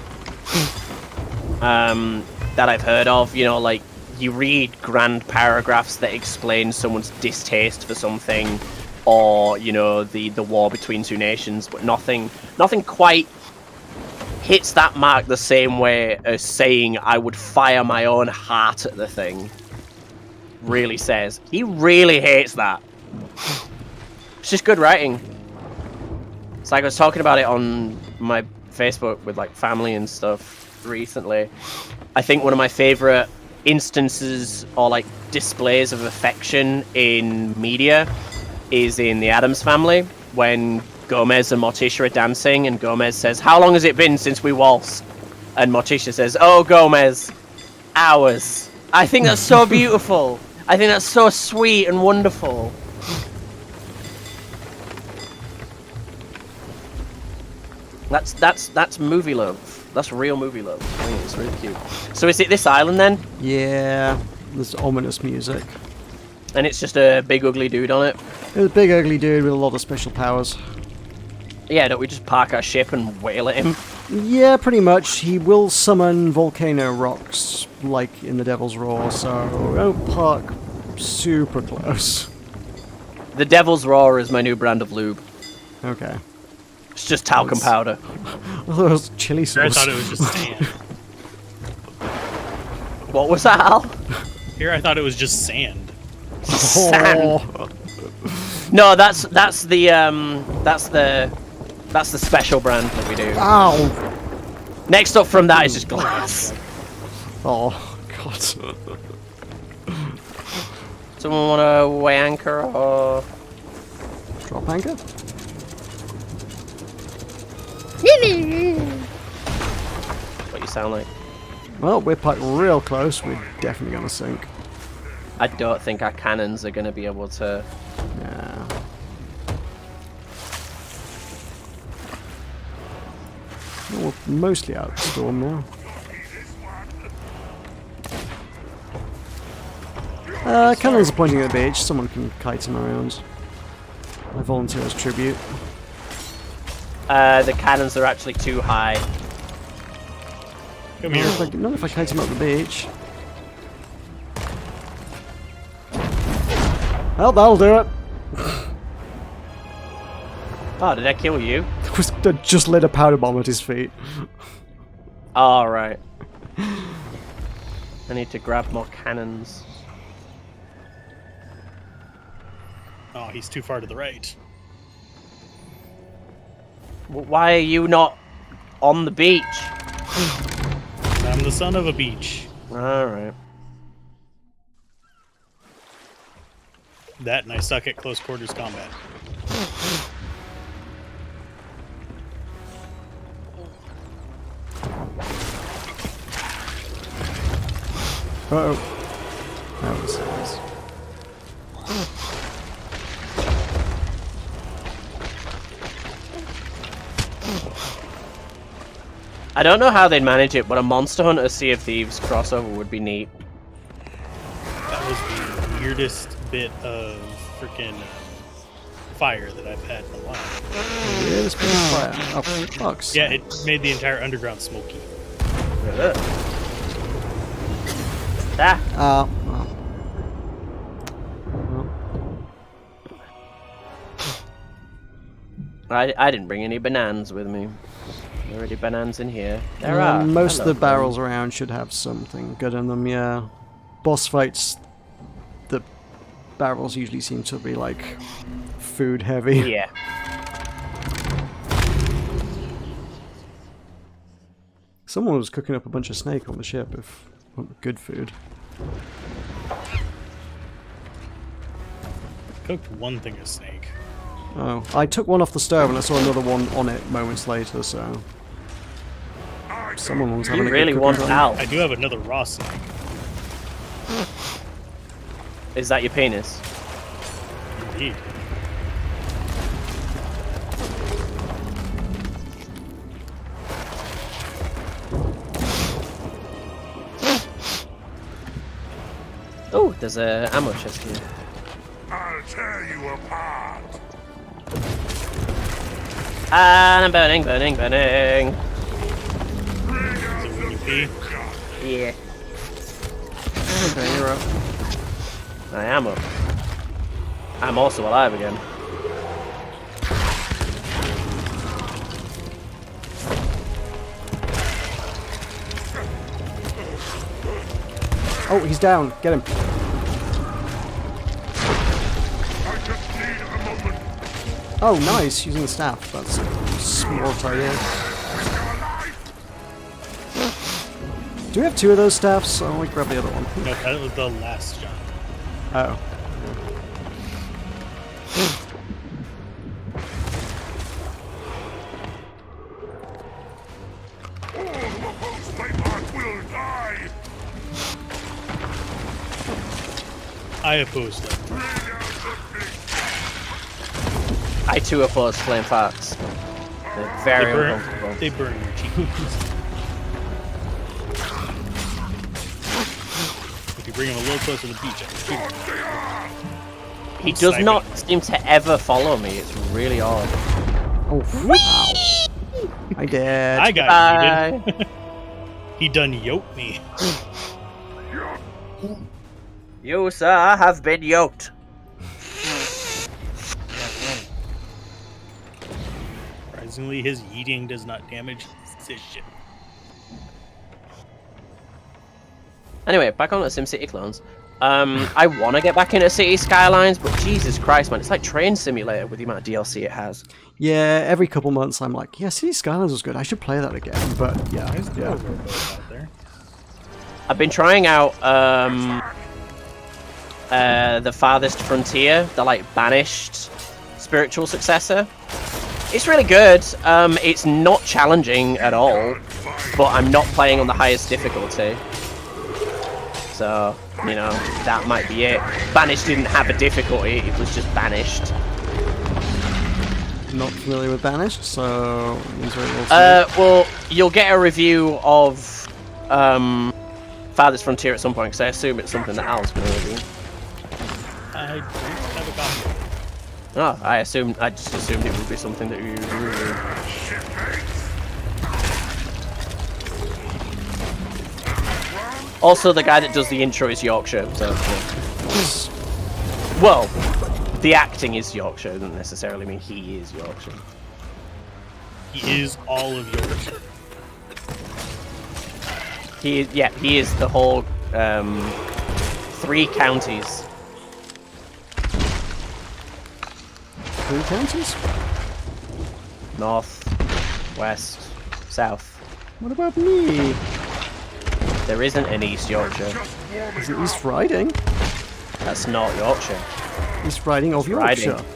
That I've heard of, you know, like you read grand paragraphs that explain someone's distaste for something, or you know the war between two nations, but nothing quite hits that mark the same way as saying I would fire my own heart at the thing. Really says he really hates that. It's just good writing. It's like I was talking about it on my Facebook with like family and stuff recently. I think one of my favorite instances or like displays of affection in media is in The Addams Family when Gomez and Morticia are dancing and Gomez says, "How long has it been since we waltzed?" And Morticia says, "Oh, Gomez, hours." I think that's so beautiful. I think that's so sweet and wonderful. That's movie love. That's real movie love. I think it's really cute. So is it this island then? Yeah, there's ominous music. And it's just a big ugly dude on it? There's a big ugly dude with a lot of special powers. Yeah, don't we just park our ship and wail at him? Yeah, pretty much. He will summon volcano rocks, like in the Devil's Roar, so don't park super close. The Devil's Roar is my new brand of lube. Okay. It's just talcum powder. I thought it was chili sauce. I thought it was just sand. What was that, Al? Here I thought it was just sand. Sand. No, that's the special brand that we do. Ow! Next up from that is just glass. Oh, God. Someone want to weigh anchor or Drop anchor? what you sound like? Well, we're parked real close. We're definitely going to sink. I don't think our cannons are going to be able to. Yeah. Well, we're mostly out of the storm now. Cannons are pointing at the beach. Someone can kite them around. I volunteer as tribute. The cannons are actually too high. Come here. Not if I kite them up the beach. Well, that'll do it. Oh, did I kill you? I just lit a powder bomb at his feet. All right. I need to grab more cannons. Oh, he's too far to the right. Why are you not on the beach? I'm the son of a beach. Alright. That and I suck at close quarters combat. Uh-oh. That was nice. I don't know how they'd manage it, but a Monster Hunter Sea of Thieves crossover would be neat. That was the weirdest bit of freaking fire that I've had in a while. Yeah, this bit of fire. Oh, fucks. Yeah, it made the entire underground smoky. Ah, Well. I didn't bring any bananas with me. There are already bananas in here. There are. Most of the Hello, barrels around should have something good in them, yeah. Boss fights, the barrels usually seem to be like food heavy. Yeah. Someone was cooking up a bunch of snake on the ship if good food. Cooked one thing of snake. Oh, I took one off the stove and I saw another one on it moments later, so someone was having You a really good want cooking time. Al. I do have another raw snake. Is that your penis? Indeed. Oh, there's a ammo chest here. I'll tear you apart. And I'm burning, burning, burning. Is it when you pee? Yeah. Okay, you're up. I am up. I'm also alive again. Oh, he's down. Get him. I just need a moment. Oh, nice. Using the staff. That's a smart idea. Do we have two of those staffs? I'll only grab the other one. No, that was the last shot. Oh. All who oppose my path will die. I oppose them. Bring out the beast. I too oppose flame farts. They're very uncomfortable. They burn your cheeks. If you bring him a little closer to the beach, I can shoot him. He does not seem to ever follow me. It's really odd. Oh, wow. I did. I got yeeted. He done yoked me. You, sir, have been yoked. Surprisingly, his yeeting does not damage his ship. Anyway, back on the SimCity clones. I want to get back into City Skylines, but Jesus Christ, man, it's like Train Simulator with the amount of DLC it has. Yeah, every couple months I'm like, yeah, City Skylines was good. I should play that again. But yeah, yeah. Out there. I've been trying out the Farthest Frontier, the like banished spiritual successor. It's really good. It's not challenging at all, but I'm not playing on the highest difficulty. So, you know, that might be it. Banished didn't have a difficulty, it was just banished. Not familiar with Banished, so it means very well. Well, you'll get a review of Farthest Frontier at some point, because I assume it's something that Al's going to review. I don't have a copy. Oh, I just assumed it would be something that you would review. Also, the guy that does the intro is Yorkshire, so... Yeah. Well, the acting is Yorkshire, doesn't necessarily mean he is Yorkshire. He is all of Yorkshire. He is the whole 3 counties. 3 counties? North, west, south. What about me? There isn't an East Yorkshire. Is it East Riding? That's not Yorkshire. East Riding of Yorkshire. Riding.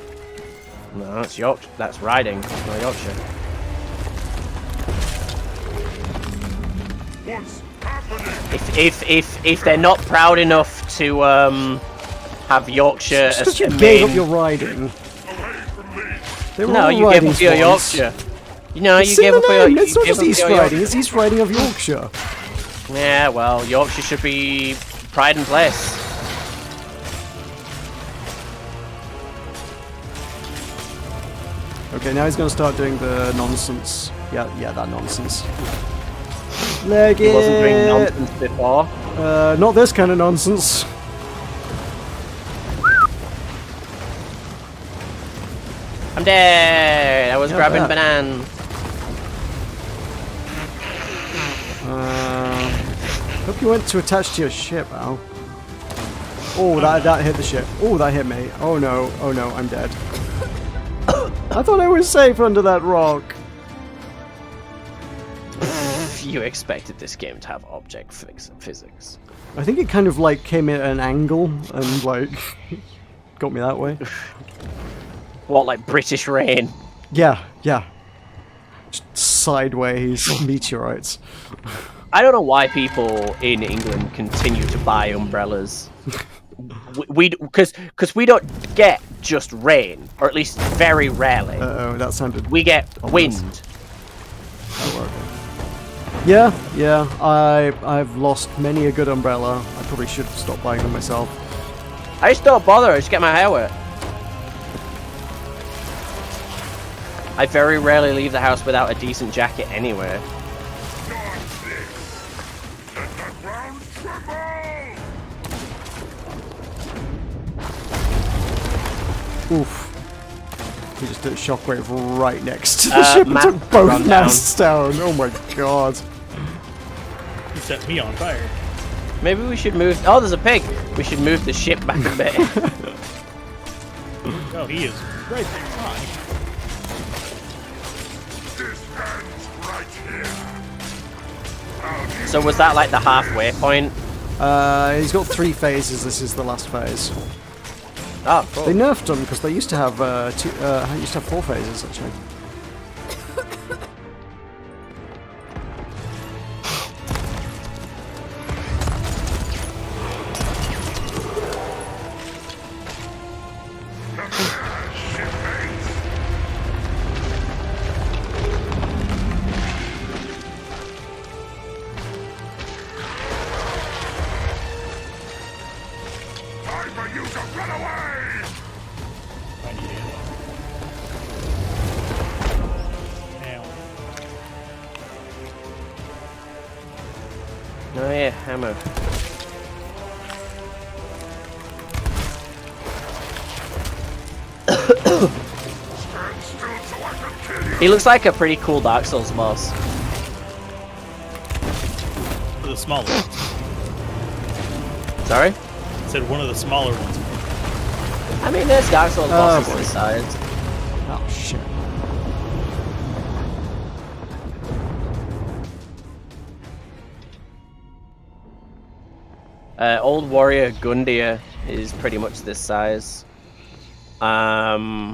No, it's Yorkshire. That's Riding, not Yorkshire. If they're not proud enough to have Yorkshire Just as because you their gave main... up your riding. They were No, all you gave riding up your once. Yorkshire. You know, It's you in gave the up your... name. It's you not gave just up East your Riding, Yorkshire. it's East Riding of Yorkshire. Yeah, well, Yorkshire should be pride and place. Okay, now he's going to start doing the nonsense. Yeah, that nonsense. Leg He wasn't doing nonsense before. Not this kind of nonsense. I'm dead. I was Yeah, grabbing that. bananas. Hope you went to attach to your ship, Al. Oh, that hit the ship. Oh, that hit me. Oh no, I'm dead. I thought I was safe under that rock. You expected this game to have object physics. I think it kind of like came in at an angle and like got me that way. What, like British rain? Yeah. Just sideways meteorites. I don't know why people in England continue to buy umbrellas. Because we don't get just rain, or at least very rarely. Uh-oh, that sounded... We get obvious. wind. Oh, okay. Yeah, I've lost many a good umbrella. I probably should have stopped buying them myself. I just don't bother. I just get my hair wet. I very rarely leave the house without a decent jacket anyway. Oof. We just did a shockwave right next to the ship and map took both run masts down. Oh my god. You set me on fire. Maybe we should move... Oh, there's a pig! We should move the ship back a bit. Oh, he is right there. Fine. So was that like the halfway point? He's got 3 phases. This is the last phase. Oh, cool. They nerfed them because they used to have 4 phases actually. I need ammo. Now. Oh yeah, ammo. He looks like a pretty cool Dark Souls boss. For the smaller ones. Sorry? I said one of the smaller ones. I mean, there's Dark Souls bosses boy. this size. Oh shit. Old Warrior Gundia is pretty much this size. The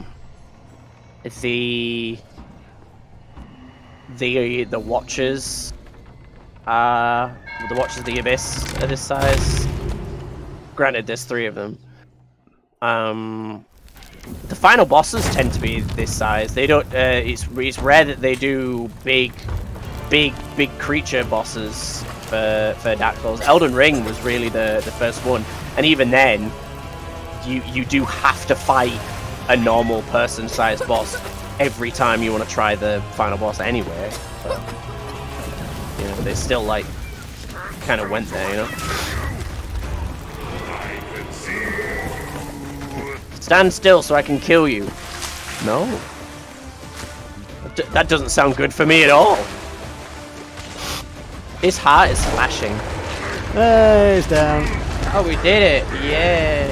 Watchers the Watchers of the Abyss are this size. Granted, there's 3 of them. The final bosses tend to be this size. They don't. It's rare that they do big creature bosses for Dark Souls. Elden Ring was really the first one, and even then, you do have to fight a normal person-sized boss every time you want to try the final boss anyway. So, you know, they still like kind of went there, you know. Stand still so I can kill you. No. That doesn't sound good for me at all. His heart is flashing. Hey, he's down. Oh, we did it. Yay.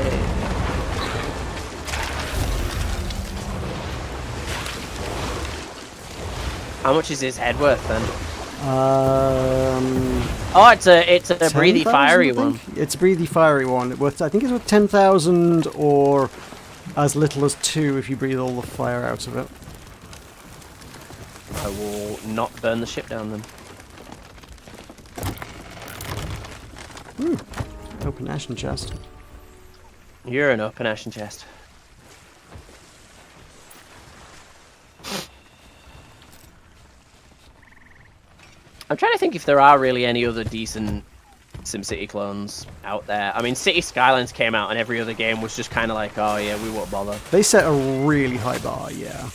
How much is his head worth then? Oh, it's a breathy 10,000, fiery I think? one. It's a breathy fiery one. I think it's worth 10,000 or as little as 2 if you breathe all the fire out of it. I will not burn the ship down then. Open ashen chest. You're an open ashen chest. I'm trying to think if there are really any other decent SimCity clones out there. I mean, City Skylines came out and every other game was just kind of like, oh yeah, we won't bother. They set a really high bar, yeah.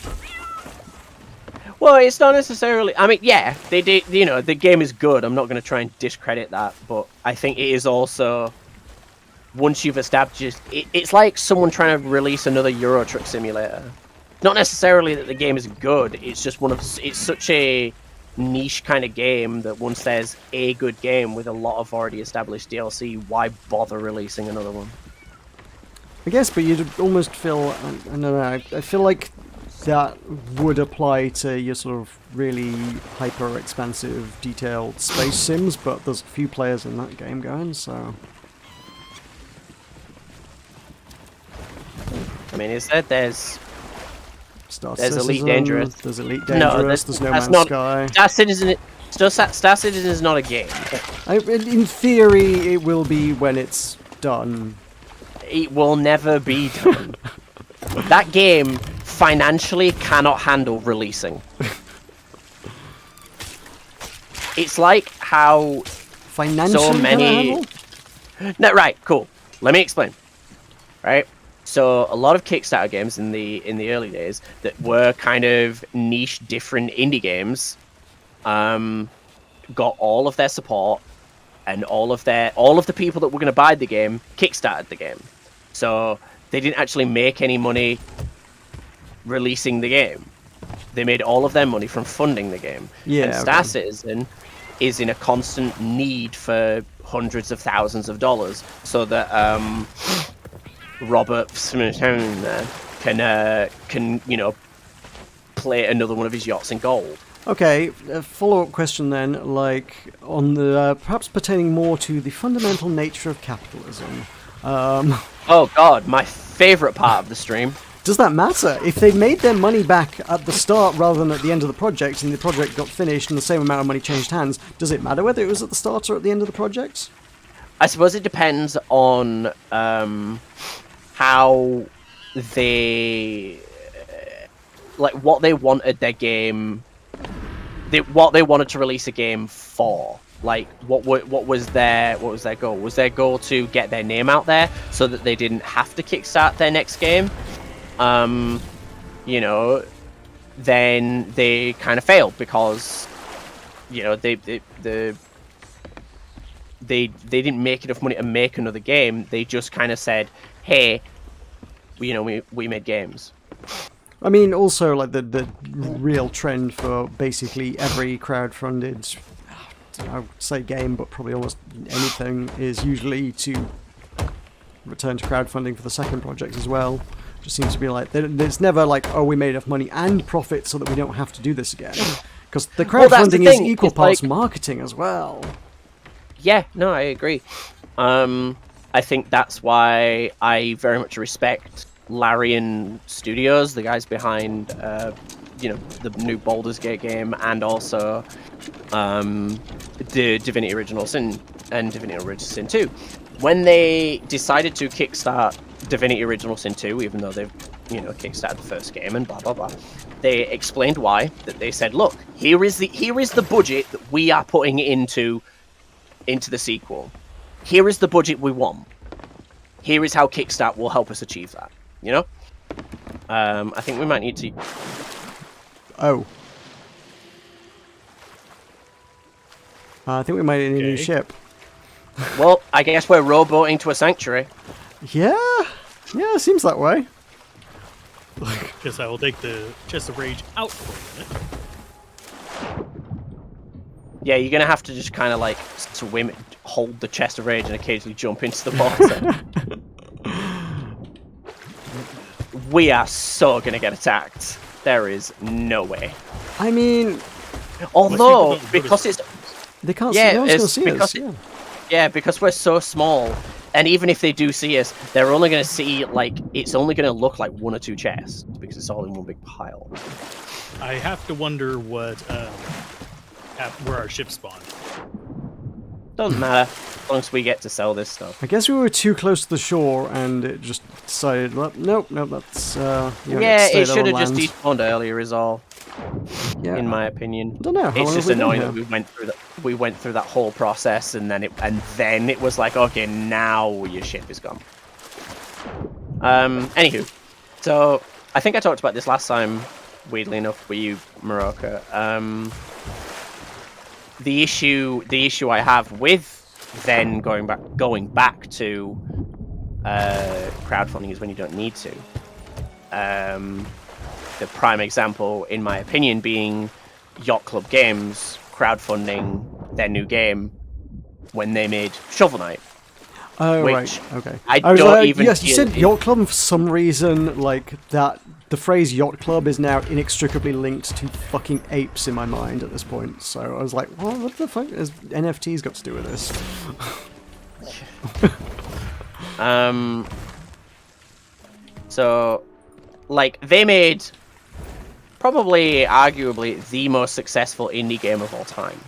Well, it's not necessarily... I mean, yeah, they did, you know, the game is good. I'm not going to try and discredit that, but I think it is also... Once you've established... It's like someone trying to release another Euro Truck Simulator. Not necessarily that the game is good, it's just one of... It's such a niche kind of game that once there's a good game with a lot of already established DLC, why bother releasing another one? I guess, but you'd almost feel... I don't know, I feel like that would apply to your sort of really hyper-expansive, detailed space sims, but there's a few players in that game going, so... I mean, is that there's Star Elite Citizen, Dangerous. There's Elite Dangerous, there's No Man's Sky. Star Citizen is not a game. In theory, it will be when it's done. It will never be done. That game financially cannot handle releasing. It's like how Financially so many... No, right, cool. Let me explain. Right? So a lot of Kickstarter games in the early days that were kind of niche, different indie games, got all of their support and all of the people that were going to buy the game kickstarted the game. So they didn't actually make any money releasing the game. They made all of their money from funding the game. Yeah, and Star Citizen is in a constant need for hundreds of thousands of dollars so that Robert Smithson can you know, play another one of his yachts in gold. Okay, a follow-up question then, like on the perhaps pertaining more to the fundamental nature of capitalism. Oh God, my favorite part of the stream. Does that matter? If they made their money back at the start rather than at the end of the project, and the project got finished and the same amount of money changed hands, does it matter whether it was at the start or at the end of the project? I suppose it depends on how they like what they wanted their game, what they wanted to release a game for. Like what was their goal? Was their goal to get their name out there so that they didn't have to kickstart their next game? You know, then they kind of failed because, you know, they didn't make enough money to make another game. They just kind of said, hey, you know, we made games. I mean, also, like, the real trend for basically every crowdfunded, I would say game, but probably almost anything, is usually to return to crowdfunding for the second project as well. Just seems to be like, it's never like, oh, we made enough money and profit so that we don't have to do this again. Because the crowdfunding is equal parts marketing as well. Yeah, no, I agree. I think that's why I very much respect Larian Studios, the guys behind, you know, the new Baldur's Gate game, and also the Divinity Original Sin and Divinity Original Sin 2. When they decided to kickstart Divinity Original Sin 2, even though they've, you know, kickstarted the first game and blah blah blah, they explained why. That they said, look, here is the budget that we are putting into the sequel. Here is the budget we want. Here is how Kickstart will help us achieve that. You know? I think we might need to... Oh. I think we might need a new ship. Well, I guess we're rowboating to a sanctuary. Yeah? Yeah, it seems that way. Guess I will take the Chest of Rage out for a minute. Yeah, you're going to have to just kind of like swim, hold the Chest of Rage and occasionally jump into the water. We are so going to get attacked. There is no way. I mean... Although, because it's They can't Yeah, see, no one's going to it's see us. because Yeah. Yeah, because we're so small, and even if they do see us, they're only going to see, like, it's only going to look like one or two chests, because it's all in one big pile. I have to wonder what where our ship spawned. Doesn't matter, as long as we get to sell this stuff. I guess we were too close to the shore, and it just decided, well, nope, that's, you don't get to Yeah, stay it there should on have just land. despawned earlier is all, Yeah, in my opinion. I don't know, how It's long just have we been annoying here? that we went through that whole process, and then it was like, okay, now your ship is gone. Anywho, so I think I talked about this last time, weirdly enough, with you, Meroka. The issue I have with then going back to crowdfunding is when you don't need to. The prime example, in my opinion, being Yacht Club Games crowdfunding their new game when they made Shovel Knight. Oh, which right, okay. I was don't like, even yes, you feel said it- Yacht Club, and for some reason, like, that, the phrase Yacht Club is now inextricably linked to fucking apes in my mind at this point, so I was like, well, what the fuck has NFTs got to do with this? So, like, they made probably, arguably, the most successful indie game of all time.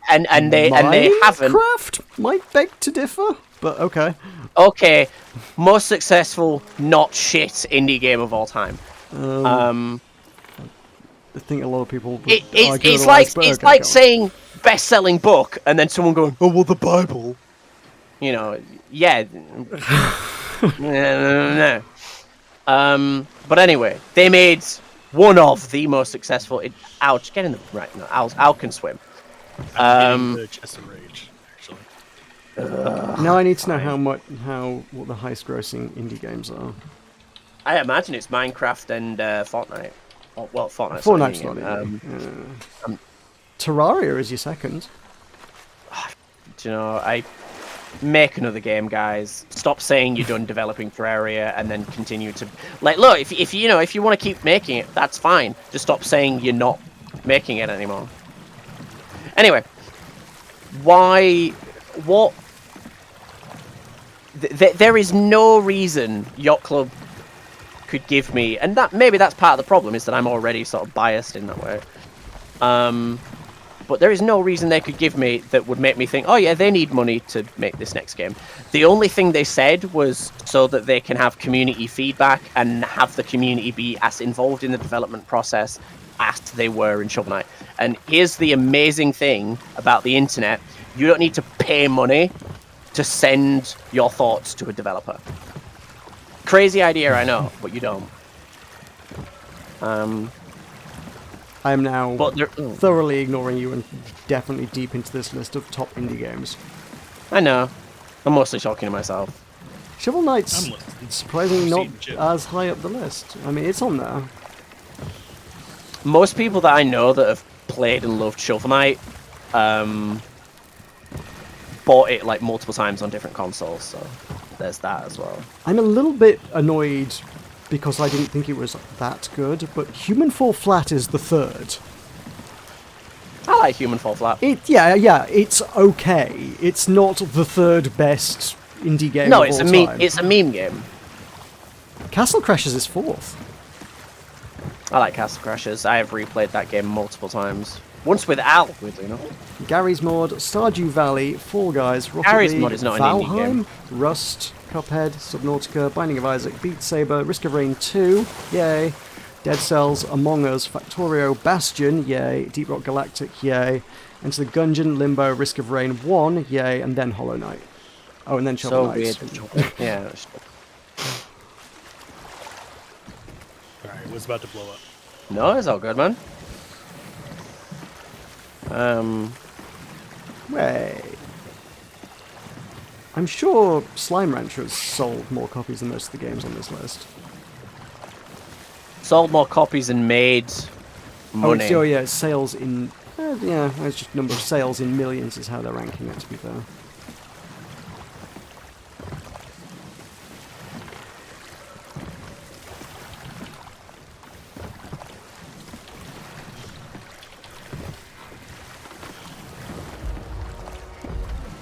And they haven't. Minecraft might beg to differ, but okay. Okay, most successful, not shit indie game of all time. I think a lot of people would It's argue it's otherwise, like but it's okay, like go on. saying best-selling book, and then someone going, "Oh, well, the Bible." You know, yeah. No. But anyway, they made one of the most successful. Ouch! Get in the right. No, Al can swim. I'm getting the Chest of Rage, actually. Now I need to know what the highest grossing indie games are. I imagine it's Minecraft and Fortnite. Oh, well, Fortnite's Fortnite's not not indie. indie. Terraria is your second. Do you know, I make another game, guys. Stop saying you're done developing Terraria and then continue to look. If you want to keep making it, that's fine. Just stop saying you're not making it anymore. Anyway, what? There is no reason Yacht Club could give me, and maybe that's part of the problem, is that I'm already sort of biased in that way. But there is no reason they could give me that would make me think, oh yeah, they need money to make this next game. The only thing they said was so that they can have community feedback and have the community be as involved in the development process as they were in Shovel Knight. And here's the amazing thing about the internet: you don't need to pay money to send your thoughts to a developer. Crazy idea, I know, but you don't. I am now But thoroughly ignoring you and definitely deep into this list of top indie games. I know. I'm mostly talking to myself. Shovel Knight's I'm listening. surprisingly not Seeing shit. as high up the list. I mean, it's on there. Most people that I know that have played and loved Shovel Knight bought it like multiple times on different consoles, so there's that as well. I'm a little bit annoyed because I didn't think it was that good, but Human Fall Flat is the third. I like Human Fall Flat. Yeah, it's okay. It's not the third best indie game No, of it's all a meme. time. It's a meme game. Castle Crashers is fourth. I like Castle Crashers. I have replayed that game multiple times. Once with Al, weirdly enough. Gary's Mod, Stardew Valley, Fall Guys, Rocket Gary's League, Mod is not an indie Valheim, game. Rust, Cuphead, Subnautica, Binding of Isaac, Beat Saber, Risk of Rain 2, yay, Dead Cells, Among Us, Factorio, Bastion, yay, Deep Rock Galactic, yay, Enter the Gungeon, Limbo, Risk of Rain 1, yay, and then Hollow Knight. Oh, and then Shovel So Knight. weird. Yeah. Alright, it was about to blow up. No, it's all good, man. Way. I'm sure Slime Rancher has sold more copies than most of the games on this list. Sold more copies and made money. Oh, yeah, sales in... yeah, it's just number of sales in millions is how they're ranking it, to be fair.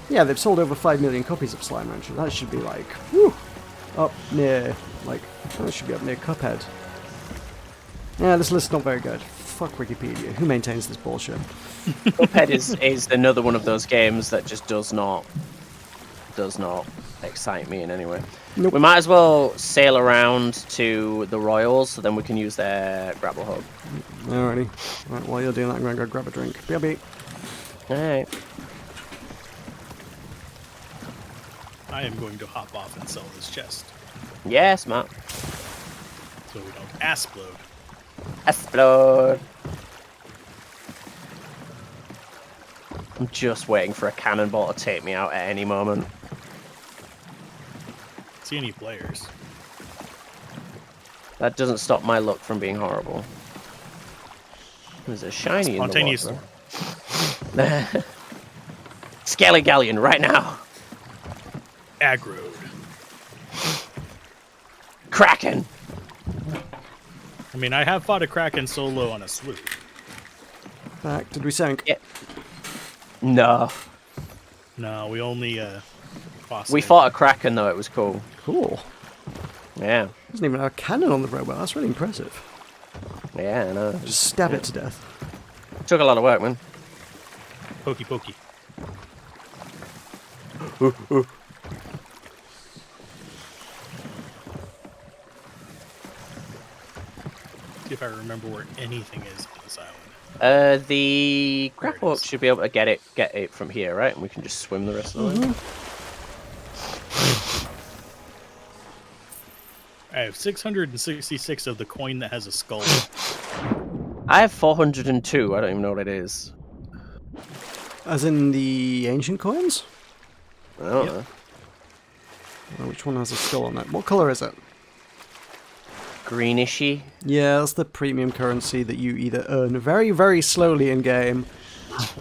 Yeah, they've sold over 5 million copies of Slime Rancher. That should be like, whew, up near, like, that should be up near Cuphead. Yeah, this list's not very good. Fuck Wikipedia. Who maintains this bullshit? Cuphead is another one of those games that just does not excite me in any way. Nope. We might as well sail around to the Royals, so then we can use their grapple hook. Alrighty. Right, while you're doing that, I'm going to go grab a drink. BRB. Alright. I am going to hop off and sell this chest, Yes, Matt. so we don't explode. Explode. I'm just waiting for a cannonball to take me out at any moment. See any players? That doesn't stop my luck from being horrible. There's a shiny in the Spontaneous water. Skelly Galleon, right now. Aggroed. Kraken. I mean, I have fought a Kraken solo on a sloop. Back. Did we sink? Yeah. No. No, we only We fought a Kraken though, it was cool. Cool. Yeah. Doesn't even have a cannon on the robot. That's really impressive. Yeah, I know. Just stab it to death. Took a lot of work, man. Pokey pokey. See if I remember where anything is on this island. The grapple hook should be able to get it from here, right? And we can just swim the rest of the way. I have 666 of the coin that has a skull. I have 402. I don't even know what it is. As in the ancient coins? I don't know. Which one has a skull on it? What color is it? Greenishy. Yeah, that's the premium currency that you either earn very, very slowly in game,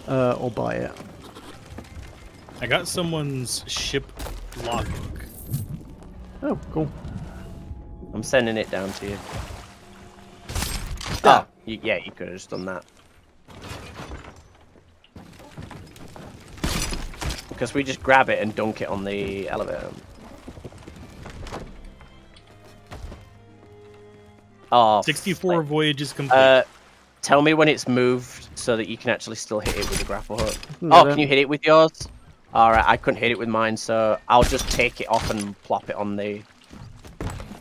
or buy it. I got someone's ship logbook. Oh, cool. I'm sending it down to you. Ah. Oh, yeah, you could have just done that. Because we just grab it and dunk it on the elevator. Oh, 64 voyages complete. tell me when it's moved so that you can actually still hit it with the grapple hook. No, Oh, no. can you hit it with yours? Alright, I couldn't hit it with mine, so I'll just take it off and plop it on the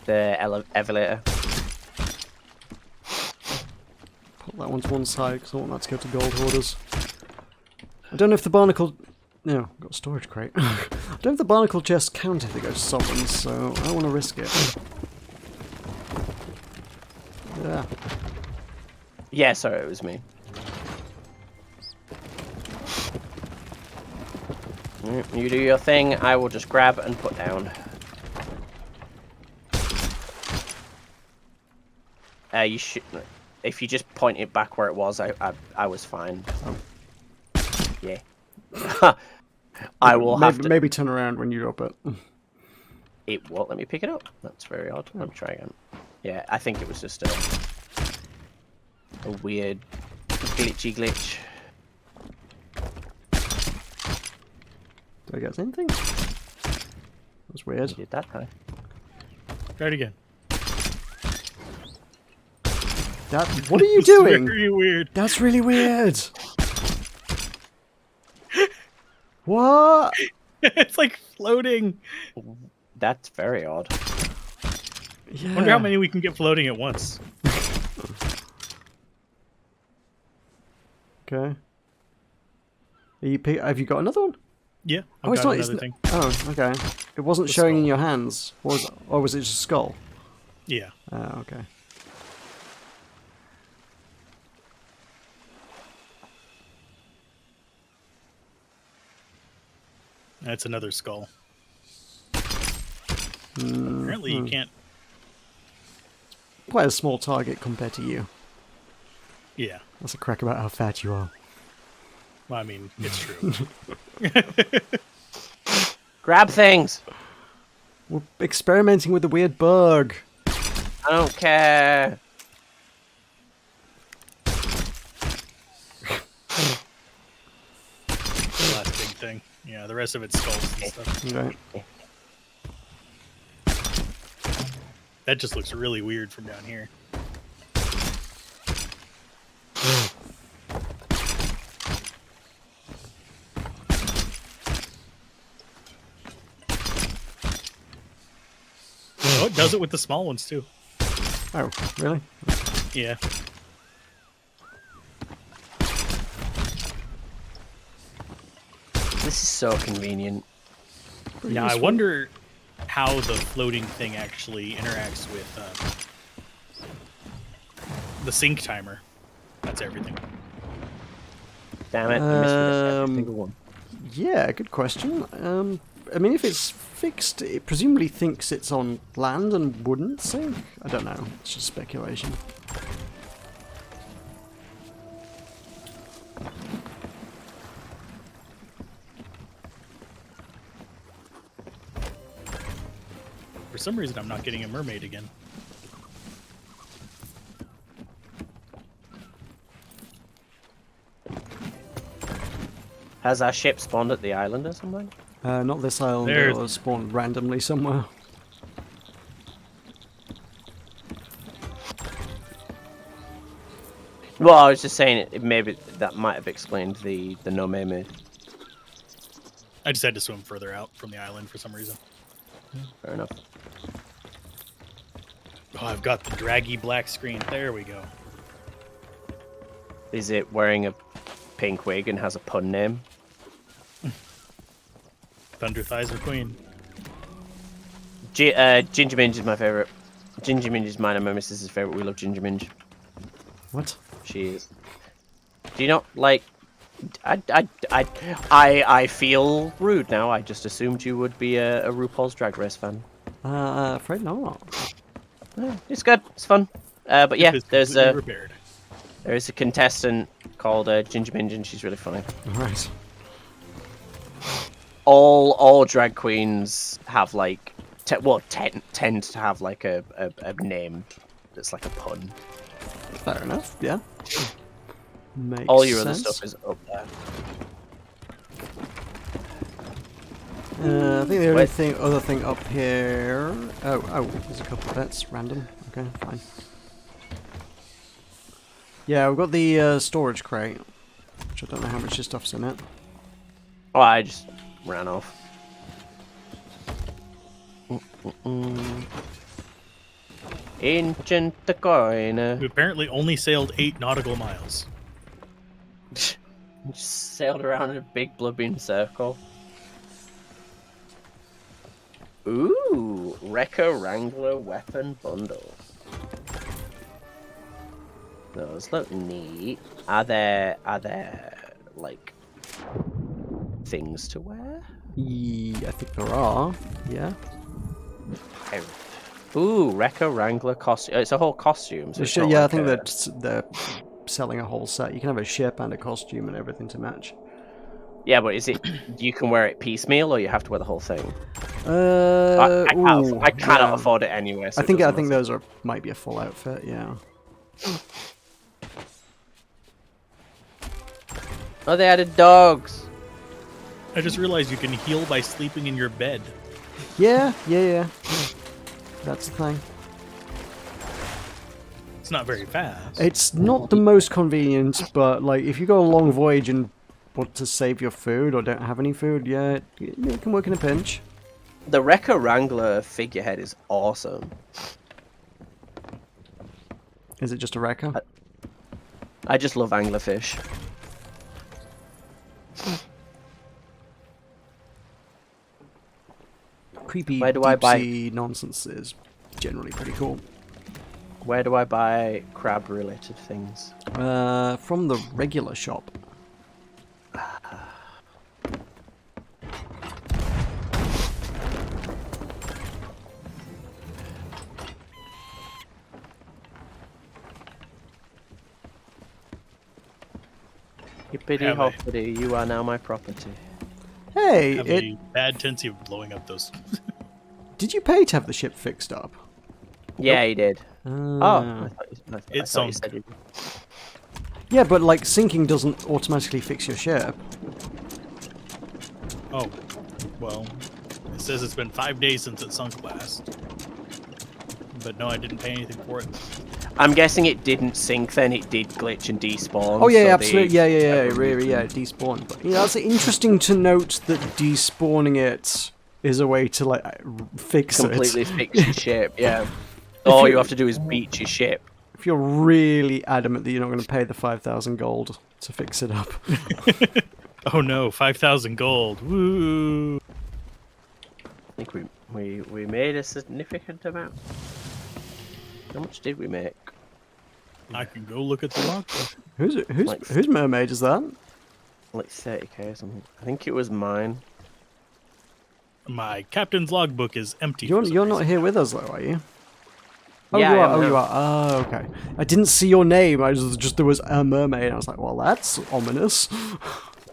elevator. Put that one to one side because I want that to go to gold hoarders. I don't know if the barnacle... No, got a storage crate. I don't know if the barnacle chest count if it goes to sovereigns, so I don't want to risk it. Yeah. Yeah, sorry, it was me. You do your thing, I will just grab and put down. You should... If you just point it back where it was, I was fine. Yeah. I will have to... Maybe turn around when you drop it. It won't let me pick it up. That's very odd. I'm trying again. Yeah, I think it was just a weird glitch. Did I get anything? That's weird. I did that time. Try it again. What are you doing? Very weird. That's really weird. What? It's like floating. That's very odd. Yeah. Wonder how many we can get floating at once. Okay. Have you got another one? Yeah, I've Oh, it's got not. another thing. Oh, okay. It wasn't The showing in skull. your hands. Or was it just a skull? Yeah. Oh, okay. That's another skull. Apparently you can't... Quite a small target compared to you. Yeah. That's a crack about how fat you are. Well, I mean, it's true. Grab things! We're experimenting with the weird bug. I don't care. The last big thing. Yeah, the rest of it's skulls and stuff. Right. That just looks really weird from down here. Oh, it does it with the small ones too. Oh, really? Yeah. This is so convenient. Yeah, I wonder how the floating thing actually interacts with the sync timer. That's everything. Damn it, I missed every single one. Yeah, good question. I mean, if it's fixed, it presumably thinks it's on land and wouldn't sync. I don't know. It's just speculation. For some reason, I'm not getting a mermaid again. Has our ship spawned at the island or something? Not this island. It was spawned randomly somewhere. Well, I was just saying maybe that might have explained the no mermaid. I just had to swim further out from the island for some reason. Fair enough. Oh, I've got the draggy black screen. There we go. Is it wearing a pink wig and has a pun name? Thunder Thighs McQueen. Ginger Minge is my favourite. Ginger Minge is mine and my missus' favourite. We love Ginger Minge. What? She is. Do you not like... I feel rude now. I just assumed you would be a RuPaul's Drag Race fan. Afraid not. Yeah, it's good. It's fun. But yeah, there's repaired. there is a contestant called Ginger Minge, and she's really funny. Right. All drag queens have like tend to have like a name that's like a pun. Fair enough. Yeah. Makes All your other sense. stuff is up there. I think the only other thing up here. Oh, there's a couple of bits. Random. Okay, fine. Yeah, we've got the storage crate, which I don't know how much your stuff's in it. Oh, I just ran off. Ancient coin. We apparently only sailed 8 nautical miles. Just sailed around in a big blubbing circle. Ooh, Rekka Wrangler weapon bundle. Those look neat. Are there like things to wear? Yeah, I think there are. Yeah. Ooh, Rekka Wrangler costume. It's a whole costume. So it's not Yeah, I like think that they're selling a whole set. You can have a ship and a costume and everything to match. Yeah, but is it? You can wear it piecemeal, or you have to wear the whole thing? I I cannot afford it anyway. So I think those might be a full outfit. Yeah. Oh, they added dogs. I just realized you can heal by sleeping in your bed. Yeah. That's the thing. It's not very fast. It's not the most convenient, but like if you go a long voyage and want to save your food or don't have any food, yeah, it can work in a pinch. The Rekka Wrangler figurehead is awesome. Is it just a Rekka? I just love anglerfish. Creepy, Where do I buy- deep-sea nonsense is generally pretty cool. Where do I buy crab-related things? From the regular shop. Hippity Have I- hoppity, you are now my property. Hey, Have a bad tendency of blowing up those. did you pay to have the ship fixed up? Yeah, he did. Oh, I thought you It said sunk. he did. yeah, but like sinking doesn't automatically fix your ship. Oh, well, it says it's been 5 days since it sunk last. But no, I didn't pay anything for it. I'm guessing it didn't sink then, it did glitch and despawn. Oh yeah, so absolutely. they- Yeah, despawn. But yeah, that's interesting to note that despawning it is a way to like fix completely it. fix your ship, yeah. All you have to do is beat your ship. If you're really adamant that you're not going to pay the 5,000 gold to fix it up. Oh no, 5,000 gold. Woo! I think we made a significant amount. How much did we make? I can go look at the log. Whose mermaid is that? Like 30k or something. I think it was mine. My captain's logbook is empty. You're not here with us though, are you? Oh, Yeah, you I are. am Oh, now. you are. Oh, okay. I didn't see your name. I was just there was a mermaid. I was like, well, that's ominous.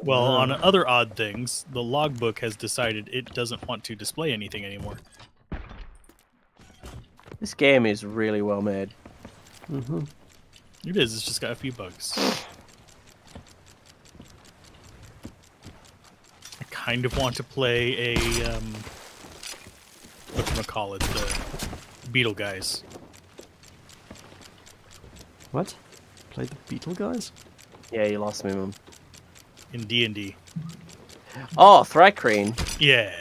Well, on other odd things, the logbook has decided it doesn't want to display anything anymore. This game is really well made. It is. It's just got a few bugs. I kind of want to play a whatchamacallit, the Beetle guys. What? Play the Beetle guys? Yeah, you lost me, Mum. In D&D. Oh, Thrycreen. Yeah.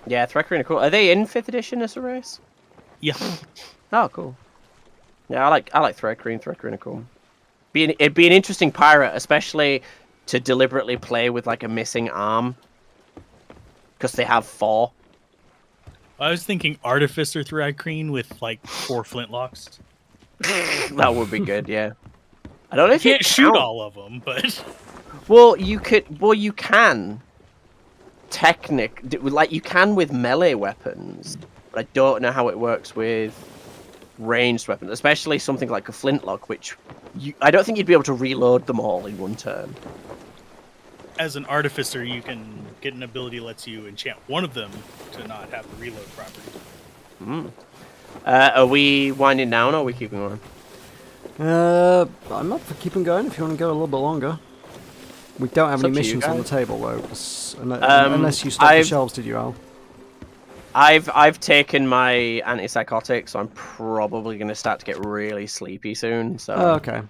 Yeah, Thrycreen are cool. Are they in 5th edition as a race? Yeah. Oh, cool. Yeah, I like Thrycreen. Thrycreen are cool. It'd be an interesting pirate, especially to deliberately play with like a missing arm, because they have 4. I was thinking Artificer Thrycreen with like 4 flintlocks. That would be good. Yeah. I don't know You if you can't shoot all of them, but Well, you could. Well, you can. Like you can with melee weapons, but I don't know how it works with ranged weapons, especially something like a flintlock, which I don't think you'd be able to reload them all in one turn. as an Artificer, you can get an ability that lets you enchant one of them to not have the reload property. Are we winding down or are we keeping on? I'm up for keeping going if you want to go a little bit longer. We don't have It's any up to you missions on the guys. table though, unless you stock the shelves, did you, Al? I've taken my antipsychotic, so I'm probably going to start to get really sleepy soon. So Oh, okay.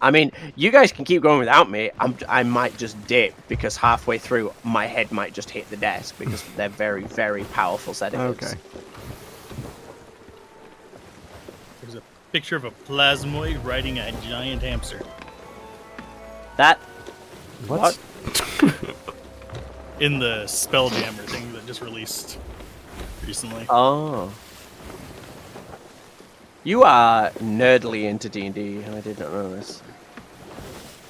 I mean, you guys can keep going without me. I might just dip because halfway through my head might just hit the desk because they're very, very powerful sedatives. Okay. There's a picture of a plasmoid riding a giant hamster. That What? In the Spelljammer thing that just released recently. Oh. You are nerdly into D&D. I did not know this.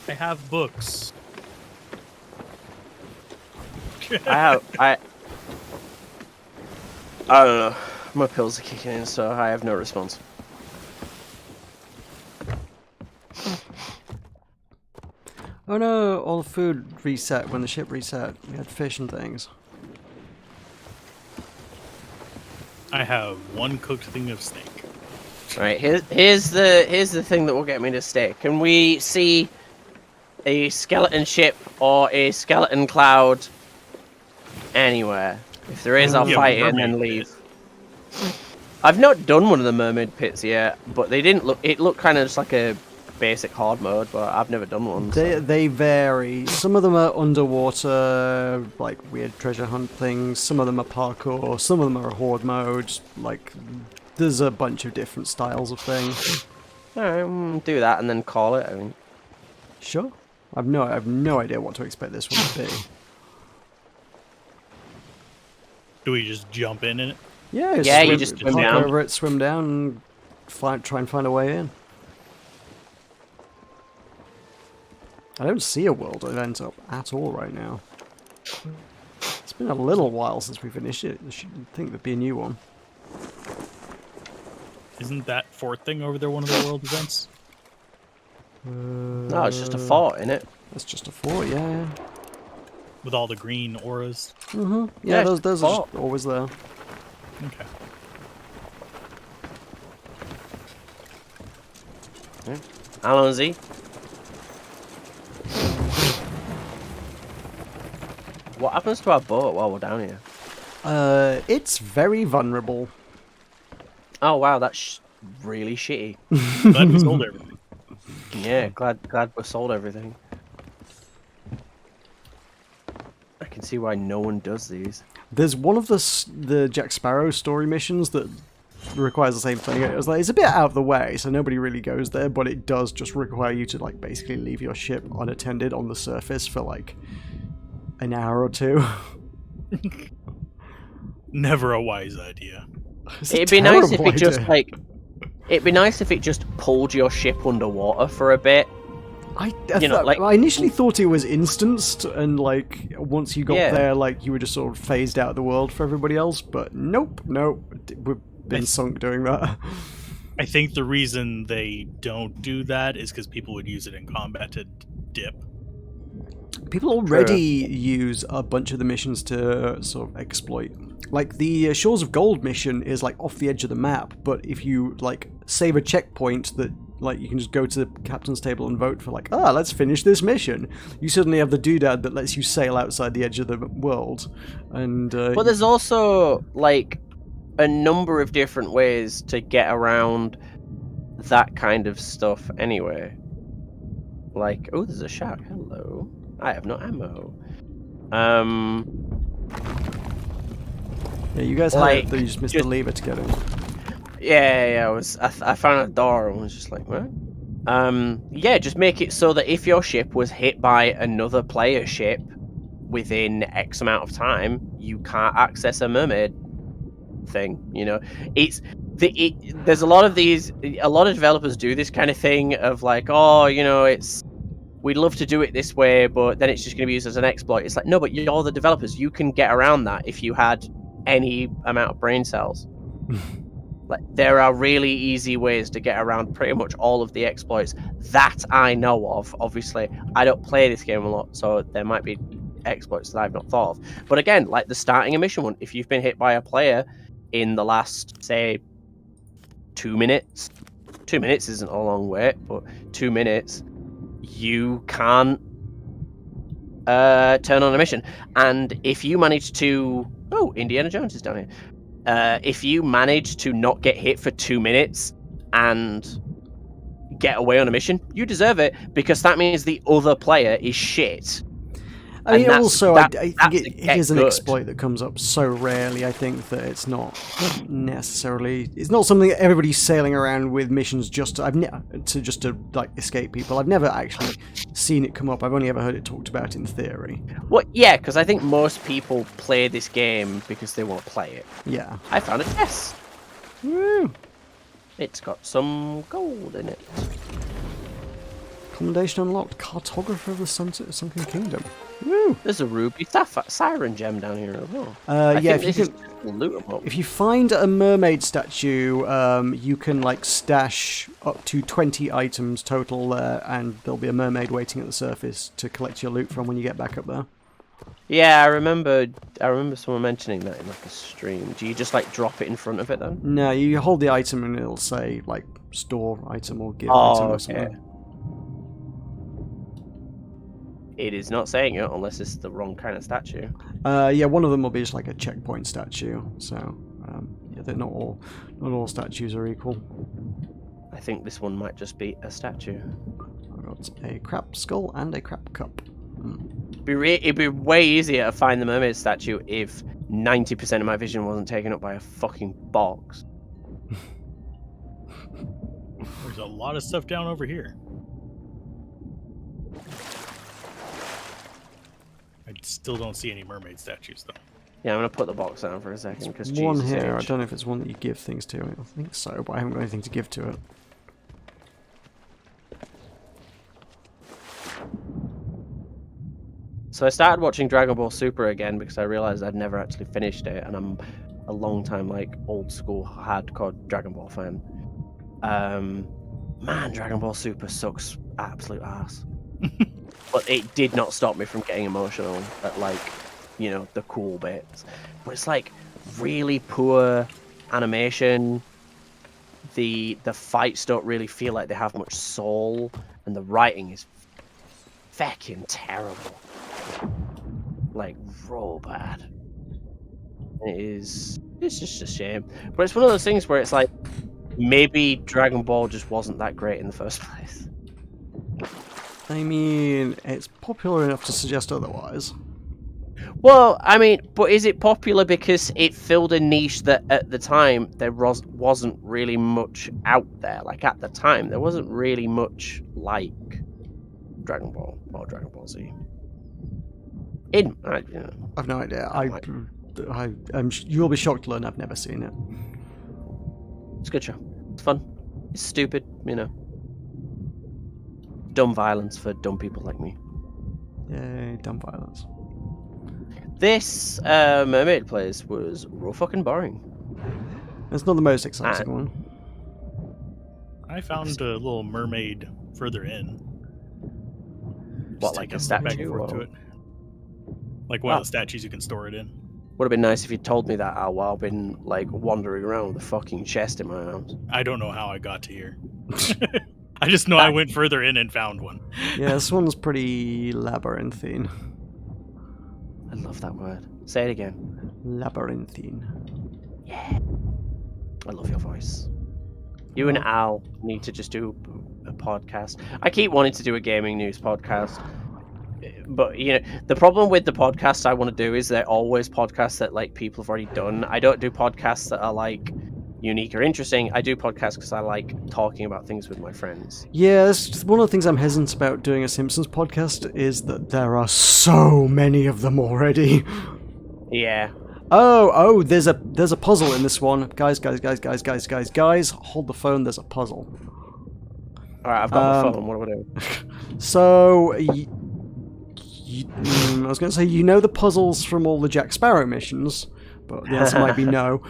I have books. I don't know. My pills are kicking in, so I have no response. Oh no, all the food reset when the ship reset. We had fish and things. I have one cooked thing of steak. Right, here's the thing that will get me to stay. Can we see a skeleton ship or a skeleton cloud anywhere? If there is, I'll Yeah, fight it and mermaid then pit. leave. I've not done one of the mermaid pits yet, but they didn't look. It looked kind of just like a basic horde mode, but I've never done one. So. They vary. Some of them are underwater, like weird treasure hunt things. Some of them are parkour. Some of them are horde mode. Like, there's a bunch of different styles of things. Alright, do that and then call it. I mean, Sure. I have no idea what to expect this one to be. Do we just jump in it? Yeah, you just swim park down. over it, swim down, and try and find a way in. I don't see a world event up at all right now. It's been a little while since we finished it. I should think there'd be a new one. Isn't that fort thing over there one of the world events? no, it's just a fort, innit? That's just a fort, yeah. With all the green auras? Yeah, Yeah, those it's are fort. just always there. Okay. Allons-y. What happens to our boat while we're down here? It's very vulnerable. Oh wow, that's really shitty. Glad we sold everything. Yeah, glad we sold everything. I can see why no one does these. There's one of the Jack Sparrow story missions that requires the same thing. It's a bit out of the way, so nobody really goes there, but it does just require you to like basically leave your ship unattended on the surface for like an hour or two. Never a wise idea. It'd be nice if it just like. It'd be nice if it just pulled your ship underwater for a bit. I I initially thought it was instanced, and like once you got there, like you were just sort of phased out of the world for everybody else. But nope, we've been sunk doing that. I think the reason they don't do that is because people would use it in combat to dip. People already use a bunch of the missions to sort of exploit. Like the Shores of Gold mission is like off the edge of the map, but if you like save a checkpoint that like you can just go to the captain's table and vote for like, let's finish this mission, you suddenly have the doodad that lets you sail outside the edge of the world. And but there's also like a number of different ways to get around that kind of stuff anyway. Like, oh, there's a shark. Hello. I have no ammo. Yeah, you guys had it, you just missed the lever to get in. Yeah. I found a door and was just like, what? Yeah, just make it so that if your ship was hit by another player's ship within X amount of time, you can't access a mermaid thing. You know, there's a lot of developers do this kind of thing of like, we'd love to do it this way, but then it's just going to be used as an exploit. It's like, no, but you're the developers. You can get around that if you had any amount of brain cells. Like, there are really easy ways to get around pretty much all of the exploits that I know of. Obviously, I don't play this game a lot, so there might be exploits that I've not thought of. But again, like the starting a mission one, if you've been hit by a player in the last, say, 2 minutes, 2 minutes isn't a long wait, but 2 minutes, you can't turn on a mission. And if you manage to... Oh, Indiana Jones is down here. If you manage to not get hit for 2 minutes and get away on a mission, you deserve it, because that means the other player is shit. I mean, also, I think it is an exploit that comes up so rarely, I think, that it's not necessarily... It's not something that everybody's sailing around with missions just to like, escape people. I've never actually seen it come up. I've only ever heard it talked about in theory. Well, yeah, because I think most people play this game because they want to play it. Yeah. I found a chest. Woo! It's got some gold in it. Commendation unlocked. Cartographer of the Sunken Kingdom. Woo! There's a ruby siren gem down here as well. Yeah, if you find a mermaid statue, you can like stash up to 20 items total there, and there'll be a mermaid waiting at the surface to collect your loot from when you get back up there. Yeah, I remember someone mentioning that in like a stream. Do you just like drop it in front of it then? No, you hold the item and it'll say like store item or give item or something. It is not saying it unless it's the wrong kind of statue. Yeah, one of them will be just like a checkpoint statue. So yeah, they're not all statues are equal. I think this one might just be a statue. I've got a crab skull and a crab cup. It'd be way easier to find the mermaid statue if 90% of my vision wasn't taken up by a fucking box. There's a lot of stuff down over here. I still don't see any mermaid statues, though. Yeah, I'm going to put the box down for a second. Because one here. I don't know if it's one that you give things to. I think so, but I haven't got anything to give to it. So I started watching Dragon Ball Super again because I realized I'd never actually finished it, and I'm a long time, like, old school hardcore Dragon Ball fan. Man, Dragon Ball Super sucks absolute ass. But it did not stop me from getting emotional at, like, you know, the cool bits. But it's like really poor animation. The fights don't really feel like they have much soul, and the writing is fucking terrible. like real bad. It's just a shame. But it's one of those things where it's like maybe Dragon Ball just wasn't that great in the first place. I mean, it's popular enough to suggest otherwise. Well, I mean, but is it popular because it filled a niche that at the time there wasn't really much out there? Like at the time, there wasn't really much like Dragon Ball or Dragon Ball Z. I've no idea. You'll be shocked to learn I've never seen it. It's a good show. It's fun. It's stupid, you know. Dumb violence for dumb people like me. Yay, dumb violence. This Mermaid Place was real fucking boring. It's not the most exciting one. I found a little mermaid further in. What, Just like take a us back and statue? forth to Or... it. Like one of the statues you can store it in. Would have been nice if you told me that while I've been like wandering around with a fucking chest in my arms. I don't know how I got to here. I just know I went further in and found one. Yeah, this one's pretty labyrinthine. I love that word. Say it again. Labyrinthine. Yeah. I love your voice. You and Al need to just do a podcast. I keep wanting to do a gaming news podcast. But, you know, the problem with the podcasts I want to do is they're always podcasts that, like, people have already done. I don't do podcasts that are, like, unique or interesting. I do podcasts because I like talking about things with my friends. Yeah, that's one of the things I'm hesitant about doing a Simpsons podcast is that there are so many of them already. Yeah. Oh, there's a puzzle in this one. Guys, hold the phone, there's a puzzle. Alright, I've got my phone, what do I do? So, I was going to say, you know the puzzles from all the Jack Sparrow missions, but the answer might be no.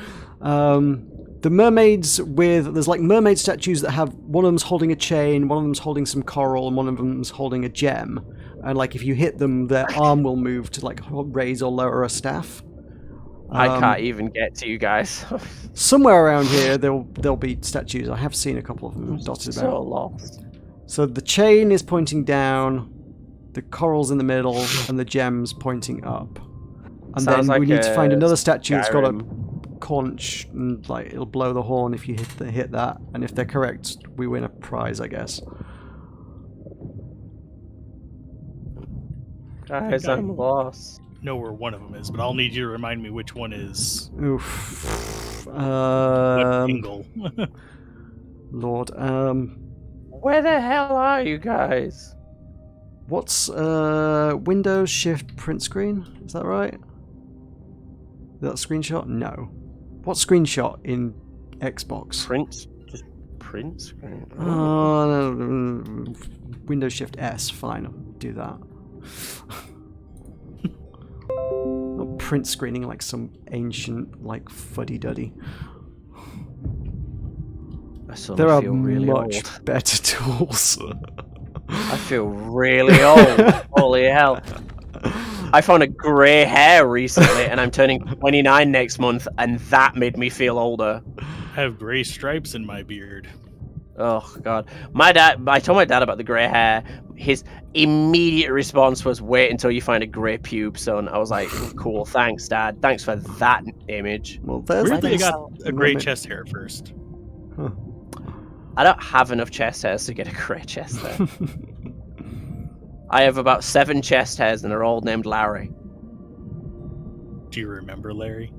The mermaids there's like mermaid statues that have, one of them's holding a chain, one of them's holding some coral, and one of them's holding a gem. And like if you hit them, their arm will move to like raise or lower a staff. I can't even get to you guys. Somewhere around here, there'll be statues. I have seen a couple of them dotted about. So lost. So the chain is pointing down, the coral's in the middle, and the gem's pointing up. And Sounds then like we need to find another statue that's got a Skyrim. conch, and like it'll blow the horn if you hit that. And if they're correct, we win a prize, I guess. Guys, I'm lost. Know where one of them is, but I'll need you to remind me which one is Oof. what angle. Lord. Where the hell are you guys? What's Windows Shift print screen? Is that right? Is that a screenshot? No. What screenshot in Xbox? Print? Just print screen? No. Windows Shift S. Fine, I'll do that. Not print screening like some ancient like fuddy-duddy. There are really much old. better tools. I feel really old. Holy hell. I found a grey hair recently and I'm turning 29 next month and that made me feel older. I have gray stripes in my beard. Oh god. I told my dad about the grey hair. His immediate response was, wait until you find a grey pube, son. I was like, cool, thanks dad. Thanks for that image. Well, there's Weirdly, you this got a gray moment. chest hair first. Huh. I don't have enough chest hairs to get a grey chest hair. I have about 7 chest hairs and they're all named Larry. Do you remember Larry?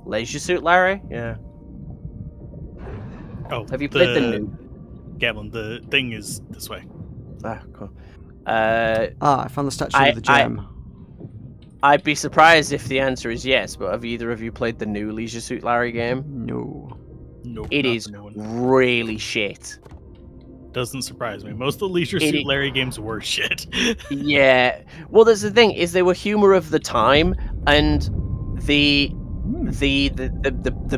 Leisure Suit Larry? Yeah. Oh, Have you played the new? Gavin, the thing is this way. Ah, cool. I found the statue of the gem. I'd be surprised if the answer is yes, but have either of you played the new Leisure Suit Larry game? No. Nope, It not is the new one. really shit. Doesn't surprise me. Most of the Leisure Suit Larry games were shit. Yeah. Well, that's the thing, is they were humor of the time, and the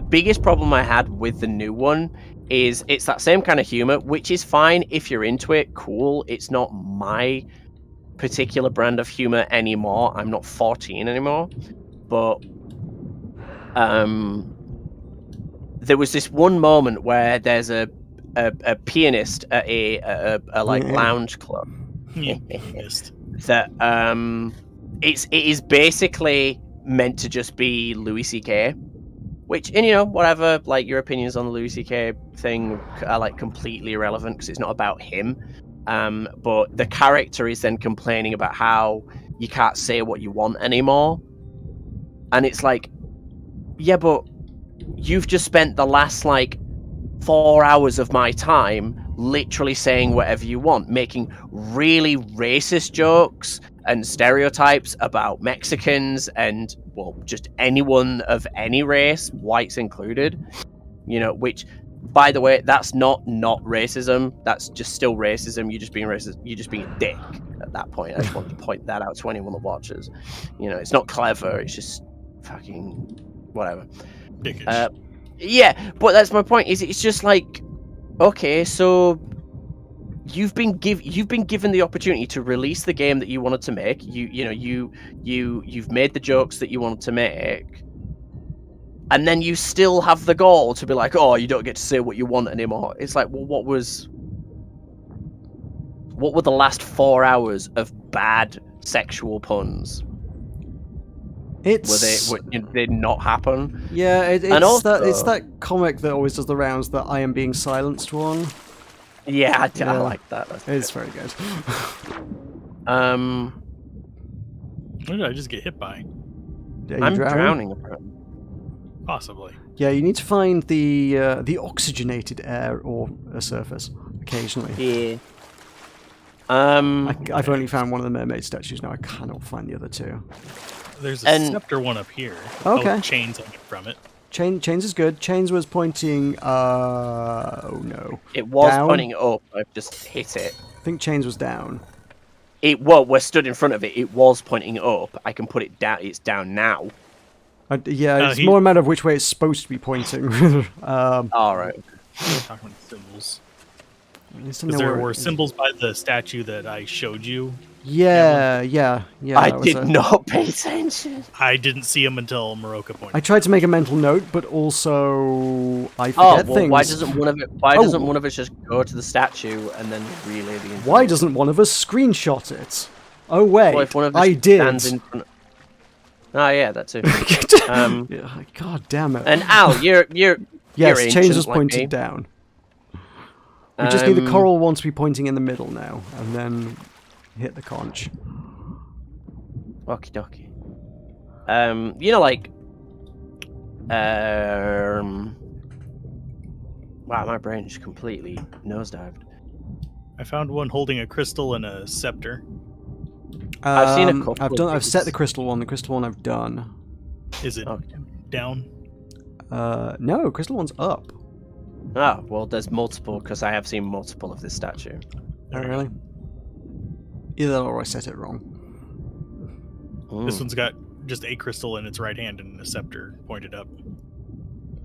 biggest problem I had with the new one is it's that same kind of humor, which is fine if you're into it, cool. It's not my particular brand of humor anymore. I'm not 14 anymore. But there was this one moment where there's a pianist at a like lounge club Yeah, missed. that it is basically meant to just be Louis C.K., which, and you know, whatever, like, your opinions on the Louis C.K. thing are like completely irrelevant because it's not about him. But the character is then complaining about how you can't say what you want anymore, and it's like, yeah, but you've just spent the last like 4 hours of my time literally saying whatever you want, making really racist jokes and stereotypes about Mexicans and, well, just anyone of any race, whites included, you know, which, by the way, that's not racism. That's just still racism. You're just being racist. You're just being a dick at that point. I just wanted to point that out to anyone that watches. You know, it's not clever. It's just fucking whatever. Dickish. Yeah, but that's my point. Is it's just like, okay, so you've been given the opportunity to release the game that you wanted to make. You've made the jokes that you wanted to make. And then you still have the gall to be like, oh, you don't get to say what you want anymore. It's like, well, what were the last 4 hours of bad sexual puns? Did they not happen? Yeah, it's also, it's that comic that always does the rounds, that I am being silenced one. Yeah, I like that. It's very good. What did I just get hit by? I'm drowning, apparently. Possibly. Yeah, you need to find the oxygenated air or a surface occasionally. Yeah. I've only found one of the mermaid statues now. I cannot find the other two. There's a scepter one up here. Okay. Oh, chains hanging from it. Chains is good. Chains was pointing. Oh no. It was down. pointing up. I've just hit it. I think Chains was down. We're stood in front of it. It was pointing up. I can put it down. It's down now. It's more a matter of which way it's supposed to be pointing. All right. We're talking about symbols. Because there were symbols by the statue that I showed you. Yeah. I did not pay attention. I didn't see them until Meroka pointed. I tried to make a mental note, but also I forget things. Why doesn't one of us just go to the statue and then relay the information? Why doesn't one of us screenshot it? Oh wait, well, if one of us I did. Stands in front... Oh yeah, that too. God damn it! And Al, you're yes, Chains was like pointed me. down. We just need the coral one to be pointing in the middle now, and then hit the conch. Okie dokie. You know, like, wow, my brain just completely nosedived. I found one holding a crystal and a scepter. I've seen a couple. I've set the crystal one. The crystal one I've done. Is it down? No, crystal one's up. Oh, well, there's multiple, because I have seen multiple of this statue. Oh, really? Either that or I set it wrong. This one's got just a crystal in its right hand and a scepter pointed up.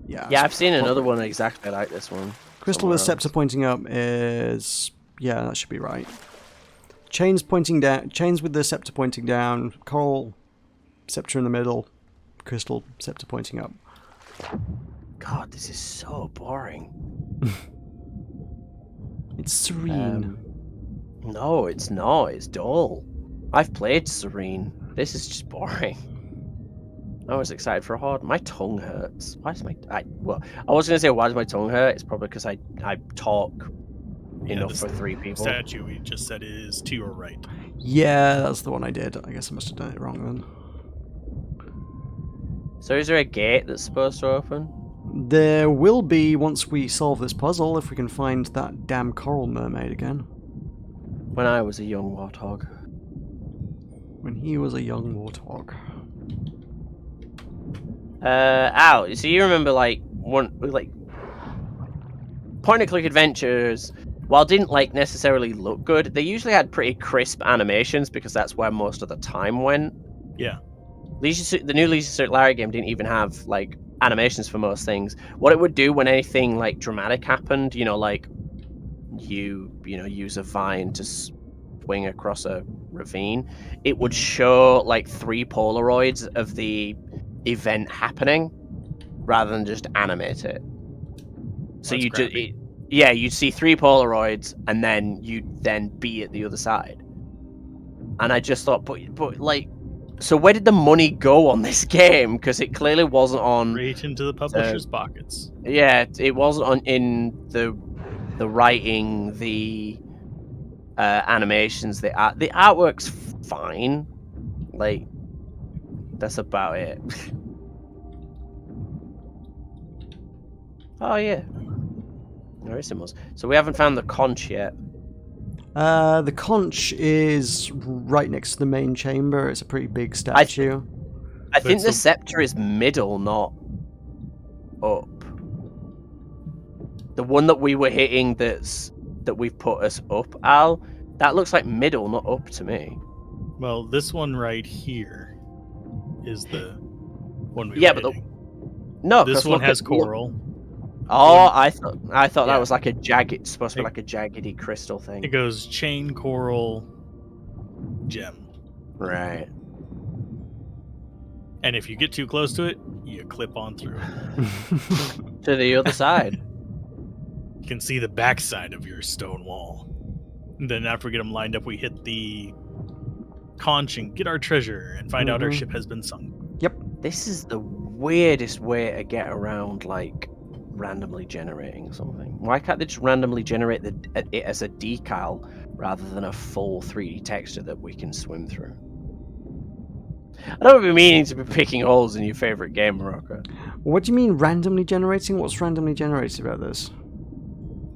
Yeah, I've seen another one exactly like this one. Crystal with a scepter pointing up is... Yeah, that should be right. Chains pointing down. Chains with the scepter pointing down. Coral, scepter in the middle. Crystal, scepter pointing up. God, this is so boring. It's serene. No, it's not. It's dull. I've played Serene. This is just boring. I was excited for a horde. My tongue hurts. Why does I was gonna say why does my tongue hurt? It's probably because I talk enough for 3 people. Statue we just said is to your right. Yeah, that's the one I did. I guess I must have done it wrong then. So is there a gate that's supposed to open? There will be once we solve this puzzle, if we can find that damn coral mermaid again. When I was a young warthog. When he was a young warthog. Al, so you remember point-and-click adventures, while didn't necessarily look good, they usually had pretty crisp animations because that's where most of the time went. Yeah. The new Leisure Suit Larry game didn't even have animations for most things. What it would do when anything dramatic happened, you use a vine to swing across a ravine, it would show 3 Polaroids of the event happening rather than just animate it. So you'd see 3 Polaroids and then you'd be at the other side. And I just thought, but So where did the money go on this game? Because it clearly wasn't on. Straight into the publisher's pockets. Yeah, it wasn't on in the writing, the animations, the art. The artwork's fine. Like, that's about it. Oh yeah, Verissimus. So we haven't found the conch yet. The conch is right next to the main chamber. It's a pretty big statue. I think the scepter is middle, not up. The one that we were hitting that we've put us up, Al, that looks like middle, not up to me. Well, this one right here is the one we Yeah, were but hitting. No, This one has coral. Oh, I thought Yeah. that was like a jagged, supposed to be like a jaggedy crystal thing. It goes chain, coral, gem. Right. And if you get too close to it, you clip on through it. To the other side. You can see the backside of your stone wall. And then after we get them lined up, we hit the conch and get our treasure and find out our ship has been sunk. Yep. This is the weirdest way to get around, like, randomly generating something. Why can't they just randomly generate it as a decal rather than a full 3D texture that we can swim through? I don't be meaning to be picking holes in your favorite game, Meroka. What do you mean randomly generating? What's randomly generated about this?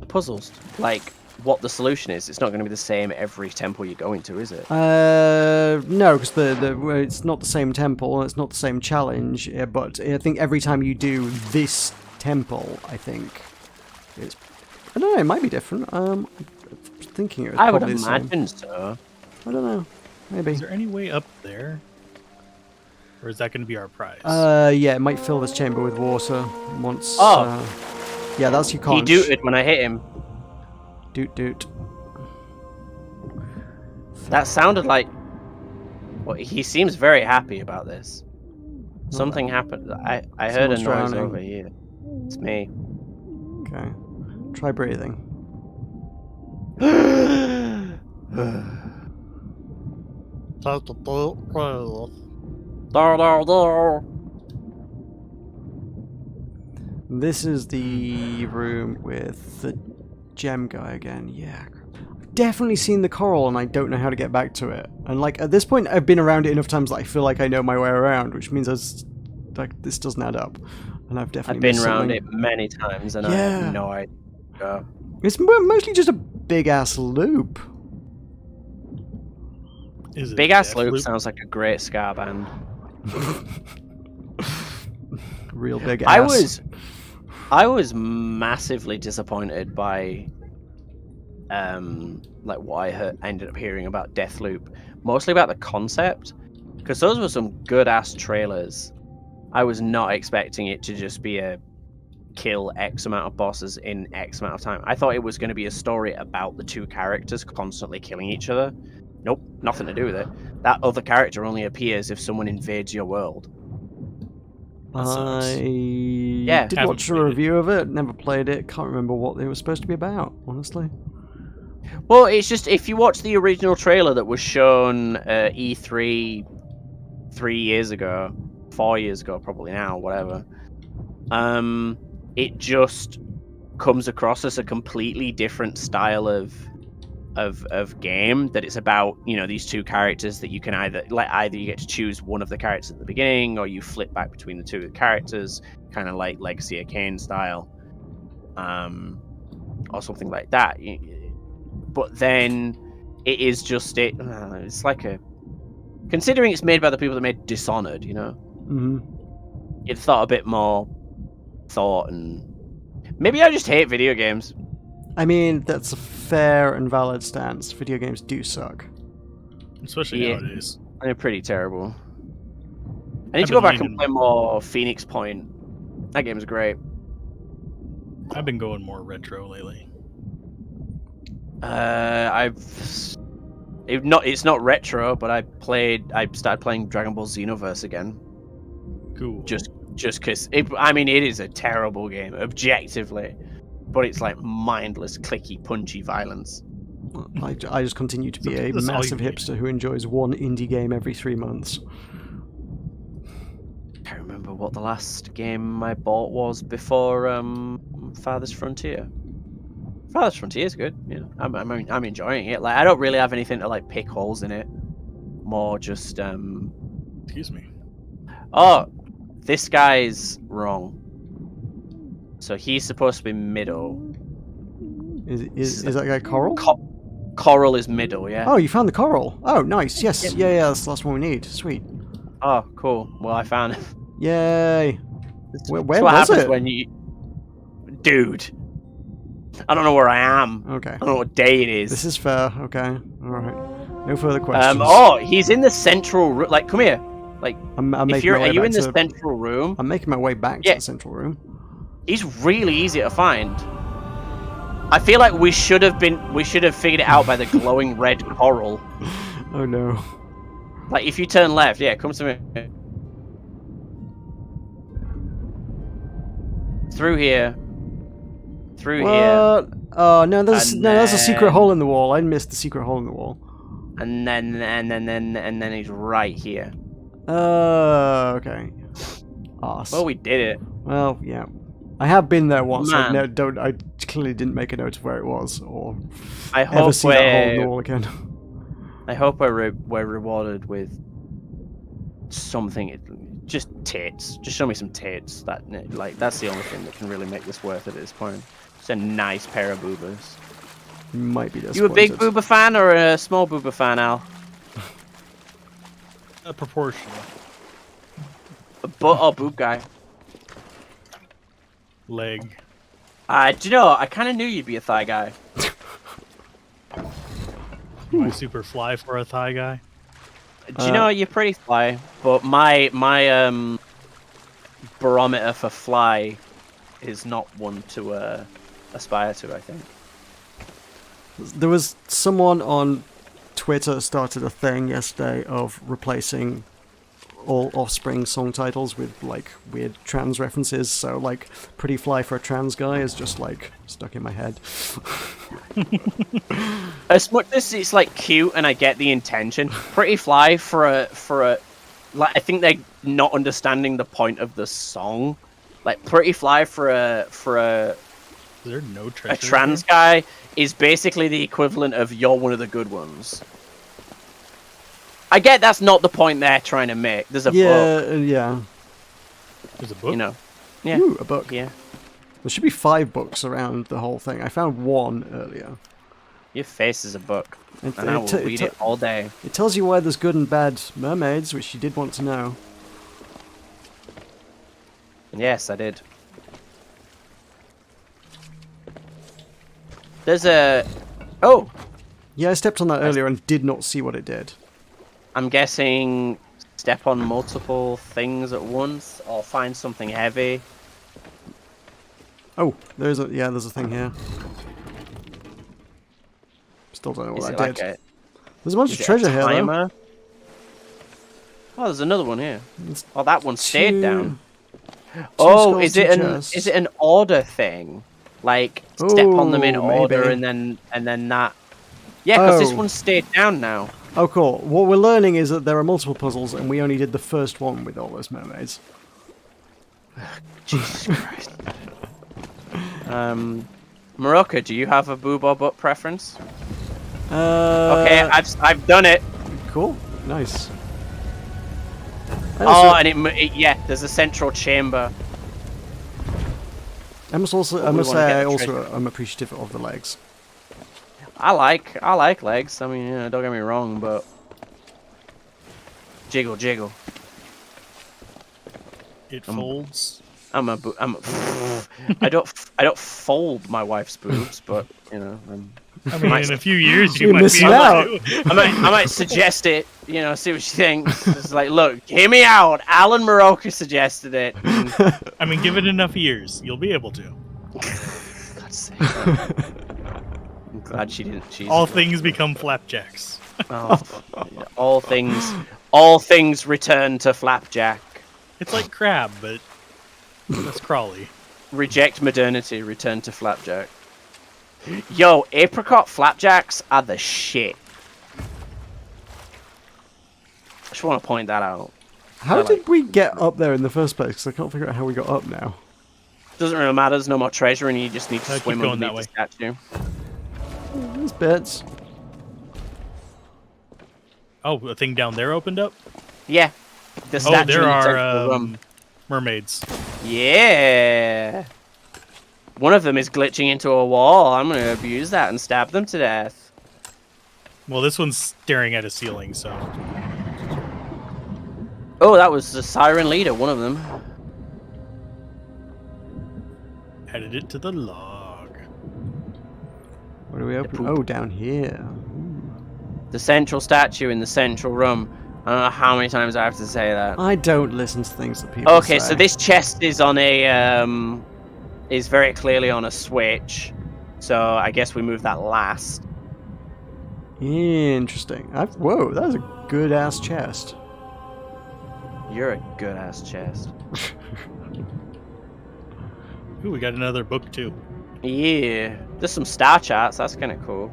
The puzzles. Like, what the solution is. It's not going to be the same every temple you go into, is it? No, because it's not the same temple, it's not the same challenge, but I think every time you do this temple, I think it's... I don't know, it might be different. I'm thinking it was I would probably the same. imagine so. I don't know. Maybe. Is there any way up there? Or is that going to be our prize? Yeah, it might fill this chamber with water once... Oh! Yeah, that's your conch. He dooted when I hit him. Doot. That sounded like... Well, he seems very happy about this. Something happened. I heard a Someone's noise drowning. over here. It's me. Okay. Try breathing. This is the room with the gem guy again. Yeah. I've definitely seen the coral and I don't know how to get back to it. And like at this point I've been around it enough times that I feel like I know my way around, which means like this doesn't add up. And I've definitely I've been missed around something. it many times and I Yeah. have no idea. It's mostly just a big ass loop. Is it Big Ass Death Loop sounds like a great ska band. Real big ass. I was massively disappointed by like what I ended up hearing about Deathloop, mostly about the concept, because those were some good ass trailers. I was not expecting it to just be a kill X amount of bosses in X amount of time. I thought it was going to be a story about the two characters constantly killing each other. Nope, nothing to do with it. That other character only appears if someone invades your world. I did Haven't watch a played it. review of it, never played it, can't remember what they were supposed to be about, honestly. Well, it's just, if you watch the original trailer that was shown at E3 3 years ago, 4 years ago, probably now, whatever, it just comes across as a completely different style of game, that it's about, you know, these two characters that you can either you get to choose one of the characters at the beginning, or you flip back between the two characters, kind of like Legacy of Kain style, or something like that. But then it is just it's like a, considering it's made by the people that made Dishonored, you know, Mm-hmm. you'd thought a bit more thought, and maybe I just hate video games. I mean, that's a fair and valid stance. Video games do suck. Especially Yeah. nowadays. They're pretty terrible. I need I've to go been back and leaning- play more Phoenix Point. That game's great. I've been going more retro lately. It's not retro, but I started playing Dragon Ball Xenoverse again. Cool. Just because it is a terrible game objectively, but it's like mindless, clicky, punchy violence. I just continue to be a That's all massive you need. hipster who enjoys one indie game every 3 months. remember what the last game I bought was before Farthest Frontier. Farthest Frontier is good. You know, I'm enjoying it. Like, I don't really have anything to like pick holes in it. More just Excuse me. Oh, this guy's wrong. So he's supposed to be middle. Is that guy Coral? Coral is middle, yeah. Oh, you found the coral. Oh, nice. Yes. Yeah. That's the last one we need. Sweet. Oh, cool. Well, I found it. Yay. Where That's what was happens it? when you, dude. I don't know where I am. Okay. I don't know what day it is. This is fair. Okay. All right. No further questions. Oh, he's in the central room. Like, come here. Like, I'm if making you're, my way are you back in the to- central room? I'm making my way back to Yeah. the central room. He's really easy to find. I feel like we should have figured it out by the glowing red coral. Oh no. Like, if you turn left, yeah, come to me. Through here. Through here. What? Oh no, there's And there's a secret then- hole in the wall. I missed the secret hole in the wall. And then he's right here. Okay. Arse. Well, we did it. Well, yeah. I have been there once. Man. I clearly didn't make a note of where it was, or I ever hope see that hole in the we're wall again. I hope we're rewarded with something. Just tits. Just show me some tits. That's the only thing that can really make this worth it at this point. Just a nice pair of boobas. You might be disappointed. You a big booba fan or a small booba fan, Al? Proportional. A butt or boob guy? Leg. Do you know? I kind of knew you'd be a thigh guy. Am I super fly for a thigh guy? Do you know you're pretty fly? But my barometer for fly is not one to aspire to. I think. There was someone on Twitter started a thing yesterday of replacing all Offspring song titles with like weird trans references. So like "Pretty Fly for a Trans Guy" is just like stuck in my head. As much as it's like cute and I get the intention, pretty fly for a like, I think they're not understanding the point of the song. Like, pretty fly for a Is there no treasure? a trans guy is basically the equivalent of "you're one of the good ones." I get that's not the point they're trying to make. There's a book, Yeah. There's a book. you know. Yeah. Ooh, a book. Yeah. There should be 5 books around the whole thing. I found one earlier. Your face is a book, It- and I will it- read it- it all day. It tells you why there's good and bad mermaids, which you did want to know. Yes, I did. There's a... Oh! Yeah, I stepped on that earlier and did not see what it did. I'm guessing step on multiple things at once, or find something heavy. Oh, there's a thing here. Still don't know Is what it I like did. a... There's a bunch Is of it a treasure here, though. timer? Oh, there's another one here. It's Oh, that one stayed two- down. two Oh, skulls, is two it chests. an order thing? Like step on them in Oh, order maybe. and then that. Yeah, because this Oh. one stayed down now. Oh, cool. What we're learning is that there are multiple puzzles, and we only did the first one with all those mermaids. Jesus Christ. Meroka, do you have a boob or butt preference? Okay, I've done it. Cool. Nice. Oh, and yeah, there's a central chamber. I must we say, wanna get I the also treasure. am appreciative of the legs. I like legs. I mean, don't get me wrong, but jiggle, jiggle. It folds. I don't fold my wife's boobs, but you know, I mean, in a few years you You're might be missing able out. to. I might suggest it. You know, see what she thinks. It's like, look, hear me out. Alan Meroka suggested it. And I mean, give it enough years, you'll be able to. God's sake. I'm glad she didn't. She's All things become flapjacks. Oh, yeah, all things return to flapjack. It's like crab, but less crawly. Reject modernity, return to flapjack. Yo, apricot flapjacks are the shit. I just want to point that out. How did we get up there in the first place? Because I can't figure out how we got up now. Doesn't really matter. There's no more treasure, and you just need to Keep swim going that underneath way. the statue. There's bits. Oh, the thing down there opened up? Yeah. The statue Oh, there in the are central room. mermaids. Yeah. One of them is glitching into a wall. I'm going to abuse that and stab them to death. Well, this one's staring at a ceiling, so... Oh, that was the Siren Leader, one of them. Added it to the log. Where do we open? Oh, down here. The central statue in the central room. I don't know how many times I have to say that. I don't listen to things that people Okay, say. so this chest is on a is very clearly on a switch. So I guess we move that last. Interesting. Whoa, that was a good ass chest. You're a good ass chest. Ooh, we got another book, too. Yeah. There's some star charts, that's kinda cool.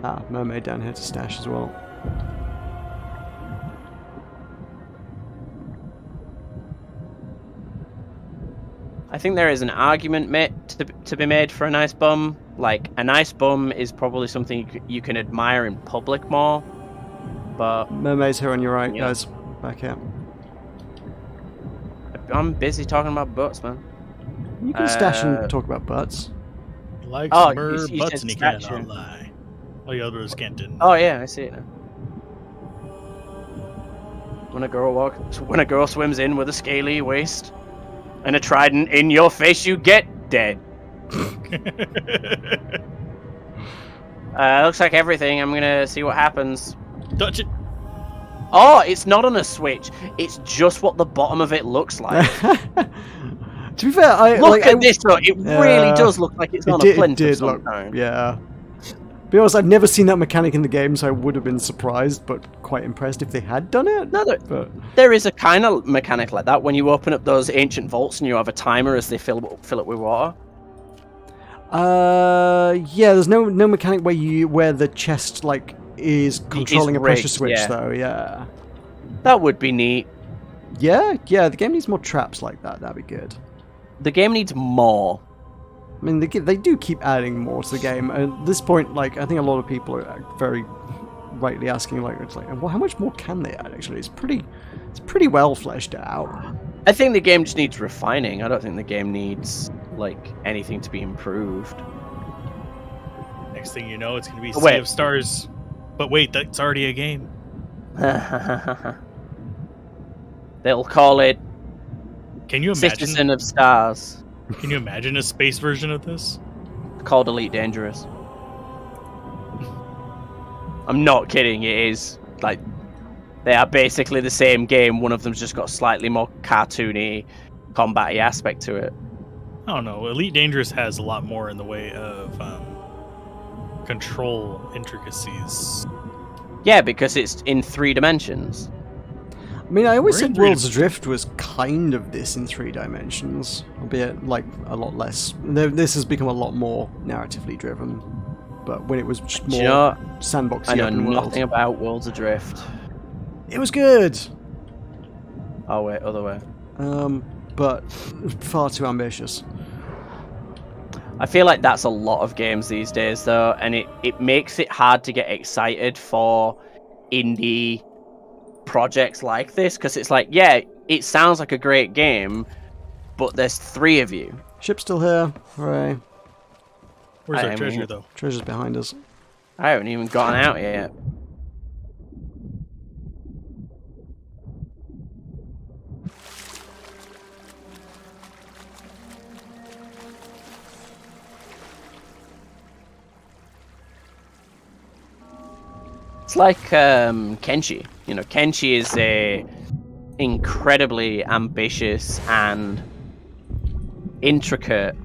Ah, mermaid down here to stash as well. I think there is an argument to be made for an ice bomb. Like, an ice bomb is probably something you can admire in public more, but... Mermaids here on your right, Yeah. guys. Back out. I'm busy talking about butts, man. You can stash and talk about butts. He likes Oh, mer you butts said and he statue. cannot lie. Oh, the others can't deny. Oh yeah, I see it now. When a girl swims in with a scaly waist and a trident in your face, you get dead. Looks like everything. I'm gonna see what happens. Touch it. Oh, it's not on a switch. It's just what the bottom of it looks like. To be fair, Look at this though. It really does look like it's on a plinth of some kind. Yeah. Be honest, I've never seen that mechanic in the game, so I would have been surprised, but quite impressed if they had done it. No, there is a kind of mechanic like that when you open up those ancient vaults and you have a timer as they fill it with water. Yeah. There's no mechanic where the chest like is controlling a pressure rigged, switch, yeah. though. Yeah. That would be neat. Yeah. The game needs more traps like that. That'd be good. The game needs more. I mean, they do keep adding more to the game. At this point, like, I think a lot of people are very rightly asking, like, it's like, well, how much more can they add? Actually, it's pretty well fleshed out. I think the game just needs refining. I don't think the game needs like anything to be improved. Next thing you know, it's going to be Wait. Sea of Stars. But wait, that's already a game. They'll call it Can you imagine? Citizen of Stars. Can you imagine a space version of this? Called Elite Dangerous. I'm not kidding, it is. Like, they are basically the same game. One of them's just got slightly more cartoony, combat-y aspect to it. I don't know. Elite Dangerous has a lot more in the way of control intricacies. Yeah, because it's in 3 dimensions. I mean, I always We're in said Worlds 3D. Adrift was kind of this in 3 dimensions, albeit like a lot less. This has become a lot more narratively driven, but when it was just Do more you know, sandboxy I know open world, nothing about Worlds Adrift. it was good. Oh wait, other way. But far too ambitious. I feel like that's a lot of games these days, though, and it makes it hard to get excited for indie projects like this, because it's like, yeah, it sounds like a great game, but there's 3 of you. Ship's still here. Hooray. Where's I our mean- treasure, though? Treasure's behind us. I haven't even gotten out yet. It's like Kenshi. You know, Kenshi is a incredibly ambitious and intricate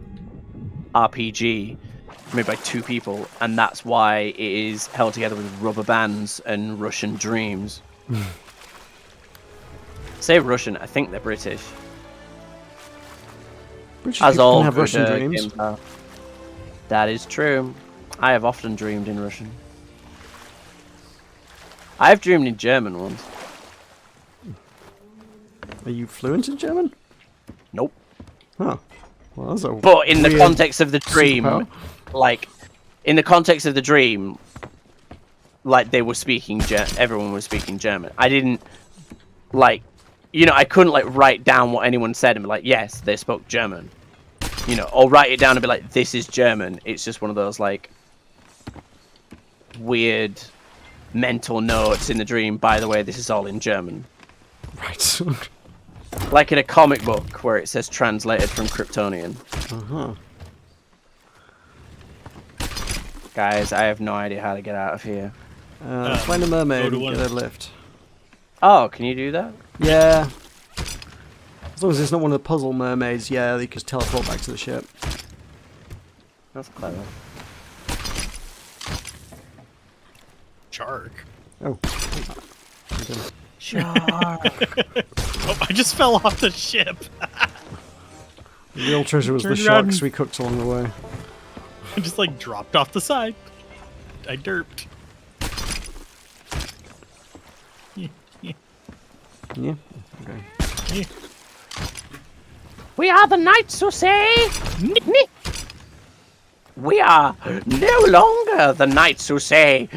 RPG made by 2 people, and that's why it is held together with rubber bands and Russian dreams. Say Russian, I think they're British. British As people all can have good, Russian dreams. games are. That is true. I have often dreamed in Russian. I've dreamed in German once. Are you fluent in German? Nope. Huh. Well, that's a But in the weird context of the dream, superpower. like, in the context of the dream, like, they were speaking, everyone was speaking German. I didn't, like, you know, I couldn't, like, write down what anyone said and be like, yes, they spoke German. You know, or write it down and be like, this is German. It's just one of those, like, weird mental notes in the dream. By the way, this is all in German. Right. Like in a comic book where it says translated from Kryptonian. Uh-huh. Guys, I have no idea how to get out of here. Find a mermaid go and to get a lift. Oh, can you do that? Yeah. As long as it's not one of the puzzle mermaids, yeah, they just teleport back to the ship. That's clever. Shark. Oh. Shark. Oh, I just fell off the ship. The real treasure was the Turned around. sharks we cooked along the way. I just like dropped off the side. I derped. Yeah? Okay. We are the knights who say... We are no longer the knights who say...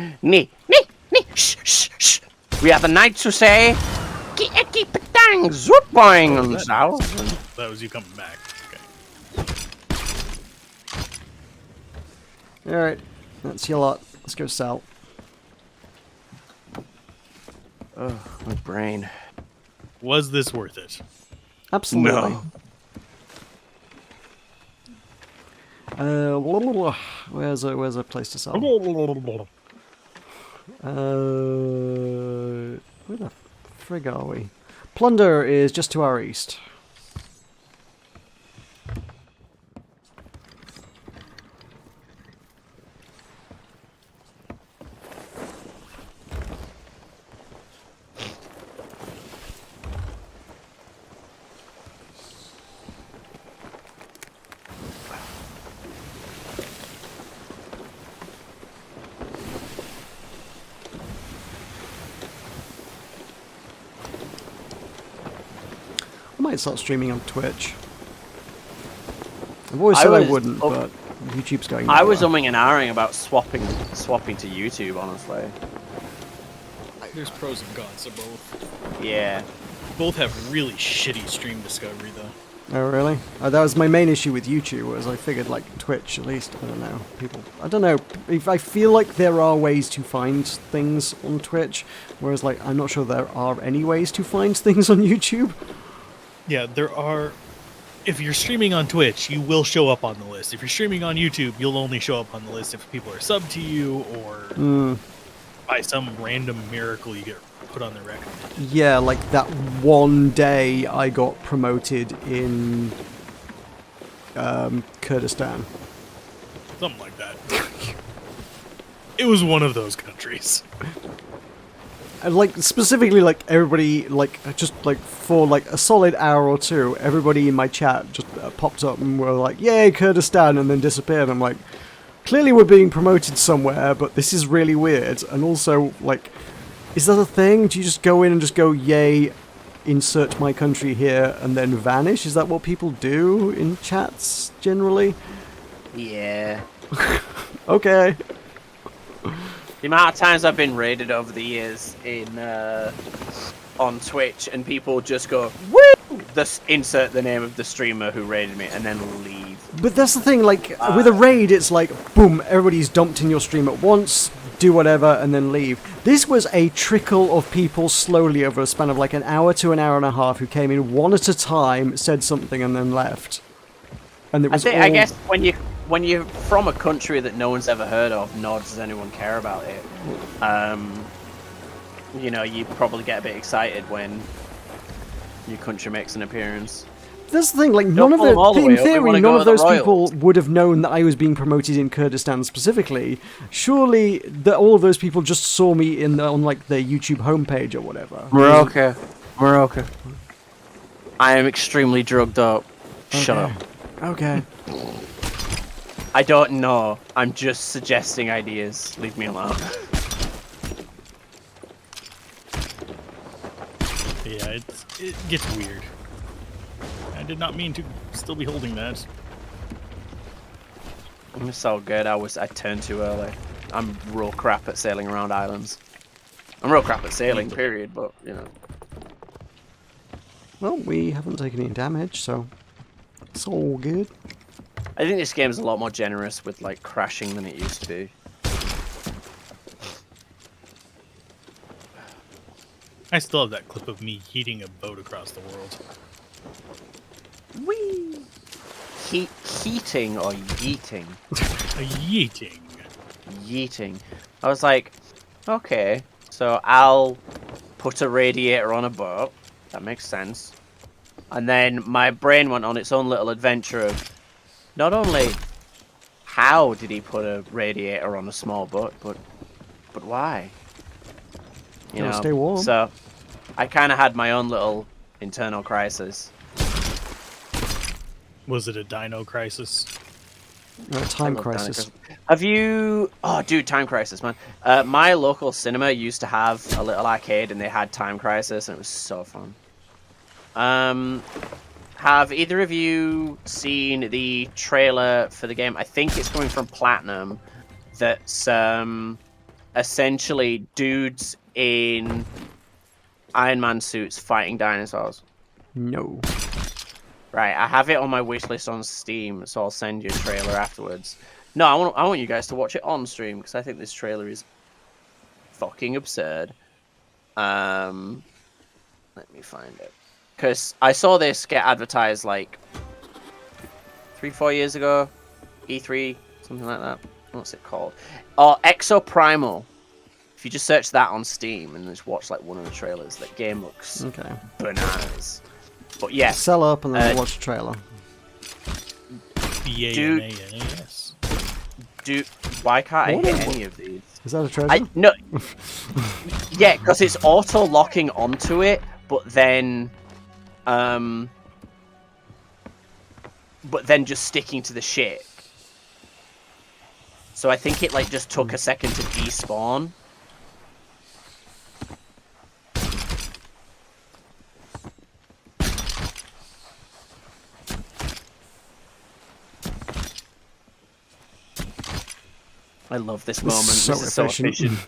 Shh, shh, shh. We are the knights who say... Ki-eki patang zoot boing and zow. That was you coming back. Okay. Alright. That's your lot. Let's go south. Oh, my brain. Was this worth it? Absolutely. Where's a place to sell? Where the frig are we? Plunder is just to our east. I might start streaming on Twitch. I've always said I wouldn't, but YouTube's going nowhere. I was umming and ahhing about swapping to YouTube, honestly. There's pros and cons to both. Yeah. Both have really shitty stream discovery, though. Oh, really? That was my main issue with YouTube, was I figured, like, Twitch, at least, I don't know, I don't know, if I feel like there are ways to find things on Twitch, whereas, like, I'm not sure there are any ways to find things on YouTube. Yeah, there are. If you're streaming on Twitch, you will show up on the list. If you're streaming on YouTube, you'll only show up on the list if people are subbed to you or by some random miracle you get put on the record. Yeah, like that one day I got promoted in Kurdistan. Something like that. It was one of those countries. And like specifically, like everybody, like just like for like a solid hour or two, everybody in my chat just popped up and were like, "Yay, Kurdistan!" and then disappeared. I'm like, clearly we're being promoted somewhere, but this is really weird. And also, like, is that a thing? Do you just go in and just go, "Yay, insert my country here," and then vanish? Is that what people do in chats generally? Yeah. Okay. The amount of times I've been raided over the years on Twitch, and people just go, "Woo!" Insert the name of the streamer who raided me, and then leave. But that's the thing, like, with a raid, it's like, boom, everybody's dumped in your stream at once, do whatever, and then leave. This was a trickle of people slowly over a span of like an hour to an hour and a half who came in one at a time, said something, and then left. And it was I guess when you're from a country that no one's ever heard of, nor does anyone care about it, you know, you probably get a bit excited when your country makes an appearance. That's the thing, like, none of those people Royals. would have known that I was being promoted in Kurdistan specifically. Surely, all of those people just saw me on, like, their YouTube homepage or whatever. Meroka. I am extremely drugged up. Okay. Shut up. Okay. I don't know. I'm just suggesting ideas. Leave me alone. Yeah, it gets weird. I did not mean to still be holding that. I'm so good. I turned too early. I'm real crap at sailing around islands. I'm real crap at sailing, period. But you know. Well, we haven't taken any damage, so it's all good. I think this game's a lot more generous with like crashing than it used to be. I still have that clip of me heating a boat across the world. Whee! Heating or yeeting? Yeeting. Yeeting. I was like, okay, so I'll put a radiator on a boat. That makes sense. And then my brain went on its own little adventure of not only how did he put a radiator on a small boat, but why? You know, stay warm. So I kind of had my own little internal crisis. Was it a dino crisis? Time crisis. Have you... Oh, dude, Time Crisis, man. My local cinema used to have a little arcade, and they had Time Crisis, and it was so fun. Have either of you seen the trailer for the game? I think it's coming from Platinum. That's essentially dudes in Iron Man suits fighting dinosaurs. No. Right, I have it on my wishlist on Steam, so I'll send you a trailer afterwards. No, I want you guys to watch it on stream, because I think this trailer is fucking absurd. Let me find it. Because I saw this get advertised like 3-4 years ago. E3, something like that. What's it called? Oh, Exoprimal. If you just search that on Steam and just watch like one of the trailers, that game looks bananas. But yeah, sell up and then watch the trailer. B-A-N-A-N-A-S. Why can't I hit any of these? Is that a treasure? No. Yeah, because it's auto locking onto it, but then just sticking to the ship. So I think it like just took a second to despawn. I love this moment. This is so efficient.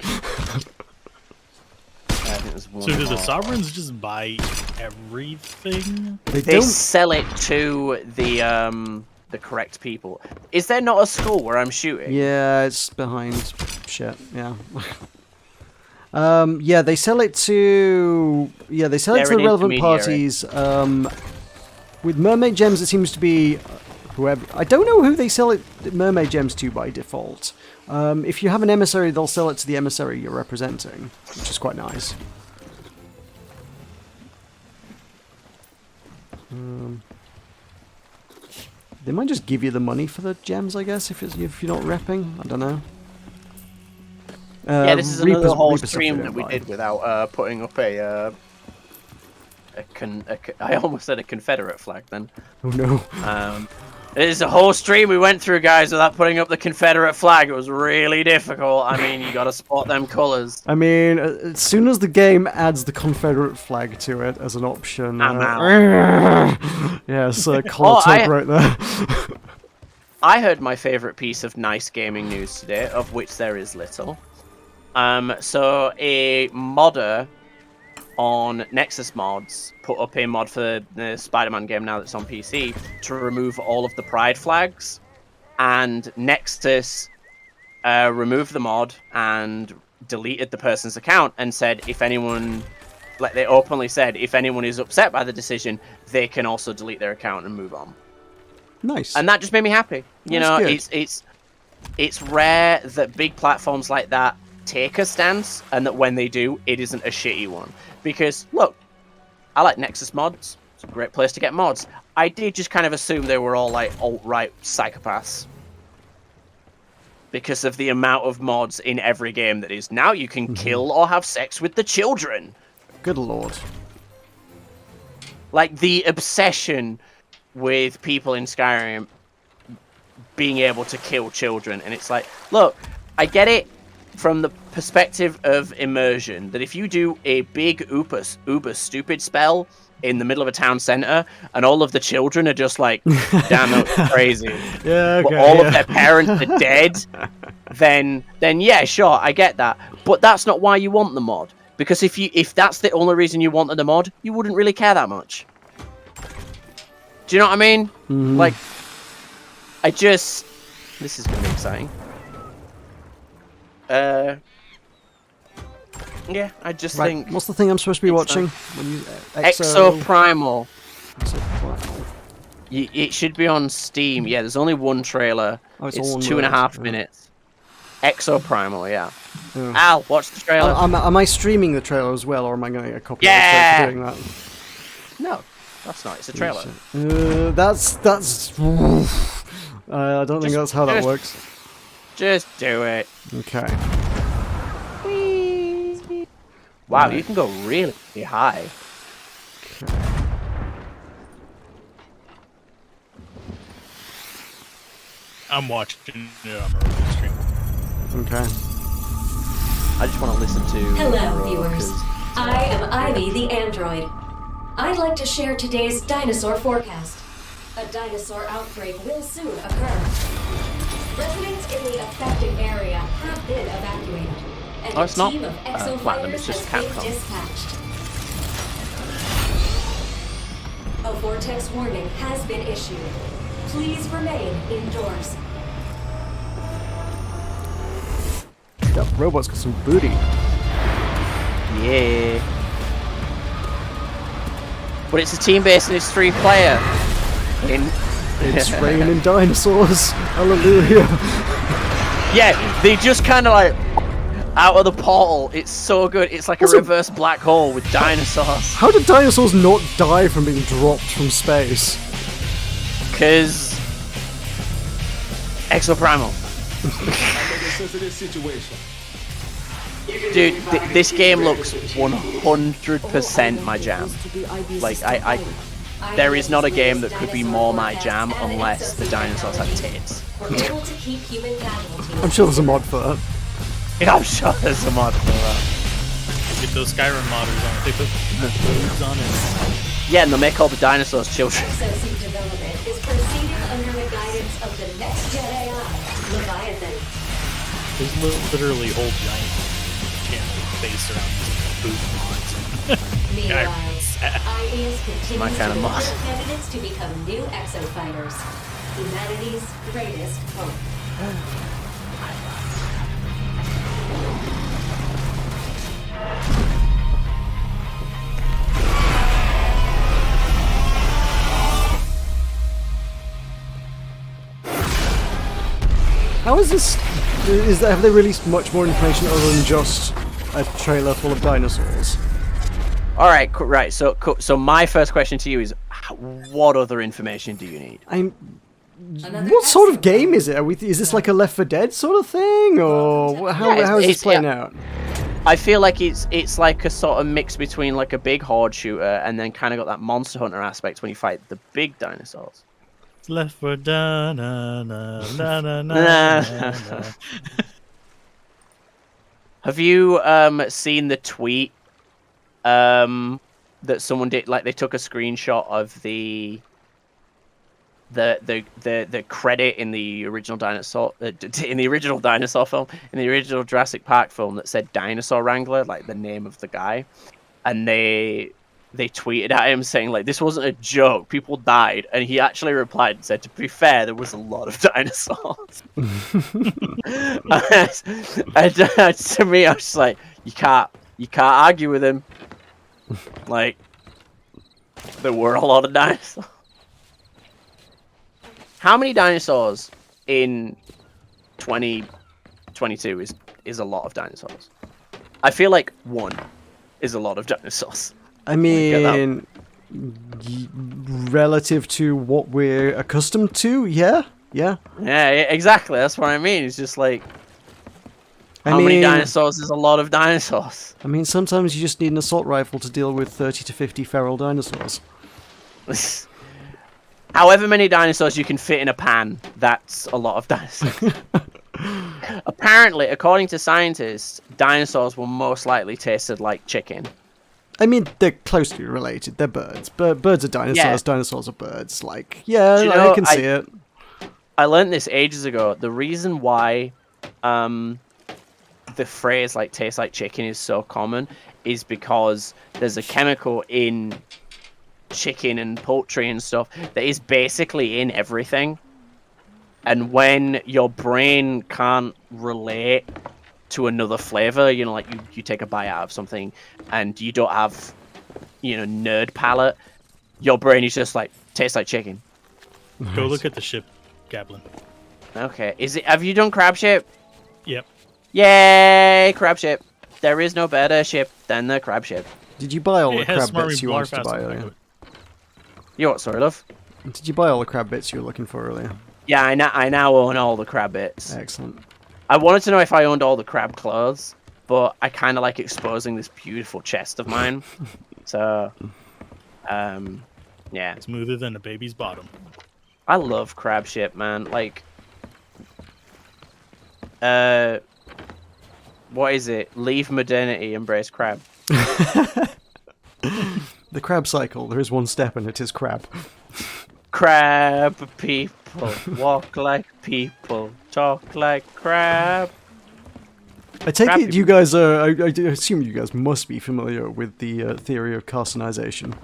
So do the sovereigns just buy everything? They sell it to the correct people. Is there not a school where I'm shooting? Yeah, it's behind shit. Yeah. Yeah, they sell it to the relevant parties. With mermaid gems, it seems to be whoever. I don't know who they sell it mermaid gems to by default. If you have an emissary, they'll sell it to the emissary you're representing, which is quite nice. They might just give you the money for the gems, I guess, if you're not repping. I don't know. Yeah, this is another whole stream that we did without putting up I almost said a Confederate flag then. Oh no. It is a whole stream we went through, guys, without putting up the Confederate flag. It was really difficult. I mean, you gotta spot them colours. I mean, as soon as the game adds the Confederate flag to it as an option... I'm out. Yes, Call Tug right there. I heard my favourite piece of nice gaming news today, of which there is little. So a modder on Nexus Mods put up a mod for the Spider-Man game now that's on PC to remove all of the Pride flags, and Nexus removed the mod and deleted the person's account and said if anyone, like they openly said, if anyone is upset by the decision, they can also delete their account and move on. Nice. And that just made me happy. You know, it's rare that big platforms like that take a stance, and that when they do, it isn't a shitty one. Because, look, I like Nexus mods. It's a great place to get mods. I did just kind of assume they were all, like, alt-right psychopaths. Because of the amount of mods in every game that is, now you can kill or have sex with the children. Good lord. Like, the obsession with people in Skyrim being able to kill children. And it's like, look, I get it. from the perspective of immersion, that if you do a big uber stupid spell in the middle of a town center, and all of the children are just like, damn, that was crazy. Yeah, okay, but all of their parents are dead, then yeah, sure, I get that. But that's not why you want the mod. Because if that's the only reason you wanted the mod, you wouldn't really care that much. Do you know what I mean? Mm-hmm. Like, this is gonna be exciting. Yeah, I just think. What's the thing I'm supposed to be watching? When you, Exoprimal. Exoprimal. It should be on Steam. Yeah, there's only one trailer. Oh, it's it's all 2.5 minutes. Exoprimal, yeah. Yeah. Al, watch the trailer. Am I streaming the trailer as well, or am I going to get a copy Yeah! for doing that? No, that's not. It's a trailer. That's. I don't think that's how that works. Just do it. Okay. Wow, you can go really high. Okay. I'm watching Meroka stream. Okay. I just want to listen to. Hello, Meroka, viewers. I am Ivy the android. I'd like to share today's dinosaur forecast. A dinosaur outbreak will soon occur. Residents in the affected area have been evacuated, and it's a not team of Platinum, exofighters it's just has been Capcom. dispatched. A vortex warning has been issued. Please remain indoors. That robot's got some booty. Yeah. But it's a team based and it's 3-player. It's raining dinosaurs. Hallelujah. Yeah, they just kind of like out of the portal. It's so good. It's like a reverse black hole with dinosaurs. How did dinosaurs not die from being dropped from space? Because Exoprimal. Dude, this game looks 100% my jam. Like, there is not a game that could be more my jam unless the dinosaurs have tits. I'm sure there's a mod for that. Yeah, I'm sure there's a mod for that. Get those Skyrim modders on it. They put boobs on it. Yeah, and they'll make all the dinosaurs children. Exosuit development is proceeding under the guidance of the next Jet AI, Leviathan. There's literally whole giant channels based around these boob mods. Meanwhile, ideas continue My kind of to mod. develop candidates to become new exofighters. Humanity's greatest hope. How is this? Have they released much more information other than just a trailer full of dinosaurs? All right, right. So my first question to you is, what other information do you need? What sort of game is it? Is this like a Left 4 Dead sort of thing, or how is this playing out? I feel like it's like a sort of mix between like a big horde shooter and then kind of got that Monster Hunter aspect when you fight the big dinosaurs. Left for da na na na na na. Have you seen the tweet that someone did? Like they took a screenshot of the credit in the original dinosaur film, in the original Jurassic Park film, that said Dinosaur Wrangler, like the name of the guy, and they tweeted at him saying like this wasn't a joke, people died, and he actually replied and said, to be fair, there was a lot of dinosaurs. and to me, I was just like, you can't argue with him. Like, there were a lot of dinosaurs. How many dinosaurs in 2022 is a lot of dinosaurs? I feel like 1 is a lot of dinosaurs. I mean, relative to what we're accustomed to, yeah. Yeah, exactly. That's what I mean. It's just like, how many dinosaurs is a lot of dinosaurs? I mean, sometimes you just need an assault rifle to deal with 30 to 50 feral dinosaurs. However many dinosaurs you can fit in a pan, that's a lot of dinosaurs. Apparently, according to scientists, dinosaurs will most likely tasted like chicken. I mean, they're closely related. They're birds. Birds are dinosaurs. Yeah. Dinosaurs are birds. Like, yeah, Do you know, I can see it. I learned this ages ago. The reason why the phrase like "tastes like chicken" is so common is because there's a chemical in chicken and poultry and stuff that is basically in everything. And when your brain can't relate to another flavor, you know, like you take a bite out of something and you don't have, you know, nerd palate, your brain is just like, tastes like chicken. Go look at the ship, Gablin. Okay. Have you done crab ship? Yep. Yay, crab ship. There is no better ship than the crab ship. Did you buy all the It has crab smarmy bits you wanted to Blarfast buy on the earlier? back of it. You what, sorry, love? Did you buy all the crab bits you were looking for earlier? Yeah, I now own all the crab bits. Excellent. I wanted to know if I owned all the crab clothes, but I kind of like exposing this beautiful chest of mine. So, yeah. Smoother than a baby's bottom. I love crab ship, man. Like, what is it? Leave modernity, embrace crab. The crab cycle. There is one step and it is crab. Crab people, walk like people, talk like crab. I take Crab it you guys are... I assume you guys must be familiar with the theory of carcinization.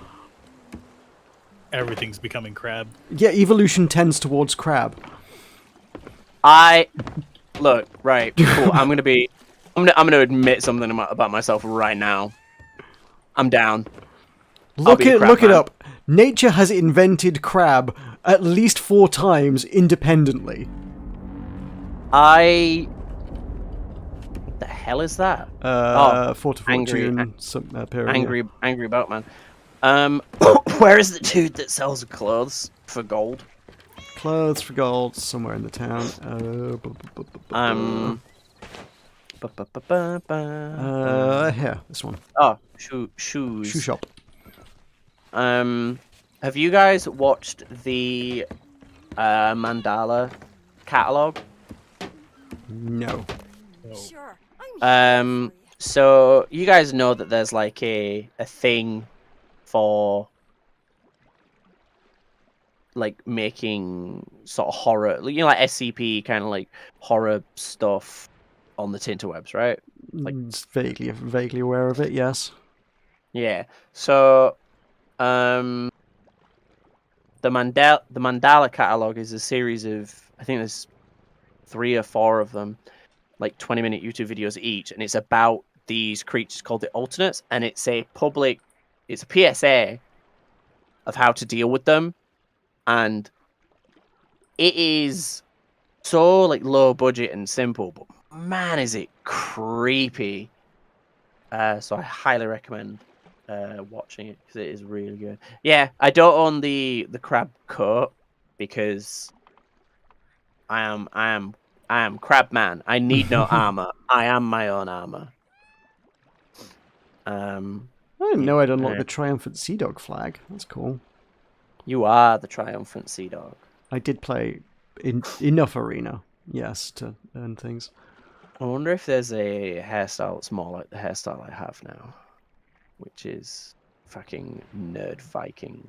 Everything's becoming crab. Yeah, evolution tends towards crab. Look, right, cool. I'm gonna admit something about myself right now. I'm down. Look it up. Nature has invented crab at least 4 times independently. What the hell is that? Fort of Fortune, Angry Boatman. Where is the dude that sells clothes for gold? Clothes for gold, somewhere in the town. Here, this one. Oh, shoes. Shoe shop. Have you guys watched the Mandala catalog? No. Sure. So you guys know that there's like a thing for like making sort of horror, you know, like SCP kind of like horror stuff on the interwebs, right? Like vaguely aware of it. Yes. Yeah. So, the Mandala catalog is a series of, I think there's 3 or 4 of them, like 20-minute YouTube videos each, and it's about these creatures called the Alternates, and it's a PSA of how to deal with them, and it is so like low budget and simple, but man, is it creepy. So I highly recommend watching it because it is really good. Yeah, I don't own the crab coat because I am crab man. I need no armor. I am my own armor. I didn't know I'd unlocked the triumphant sea dog flag. That's cool. You are the triumphant sea dog. I did play enough arena, yes, to earn things. I wonder if there's a hairstyle that's more like the hairstyle I have now, which is fucking nerd Viking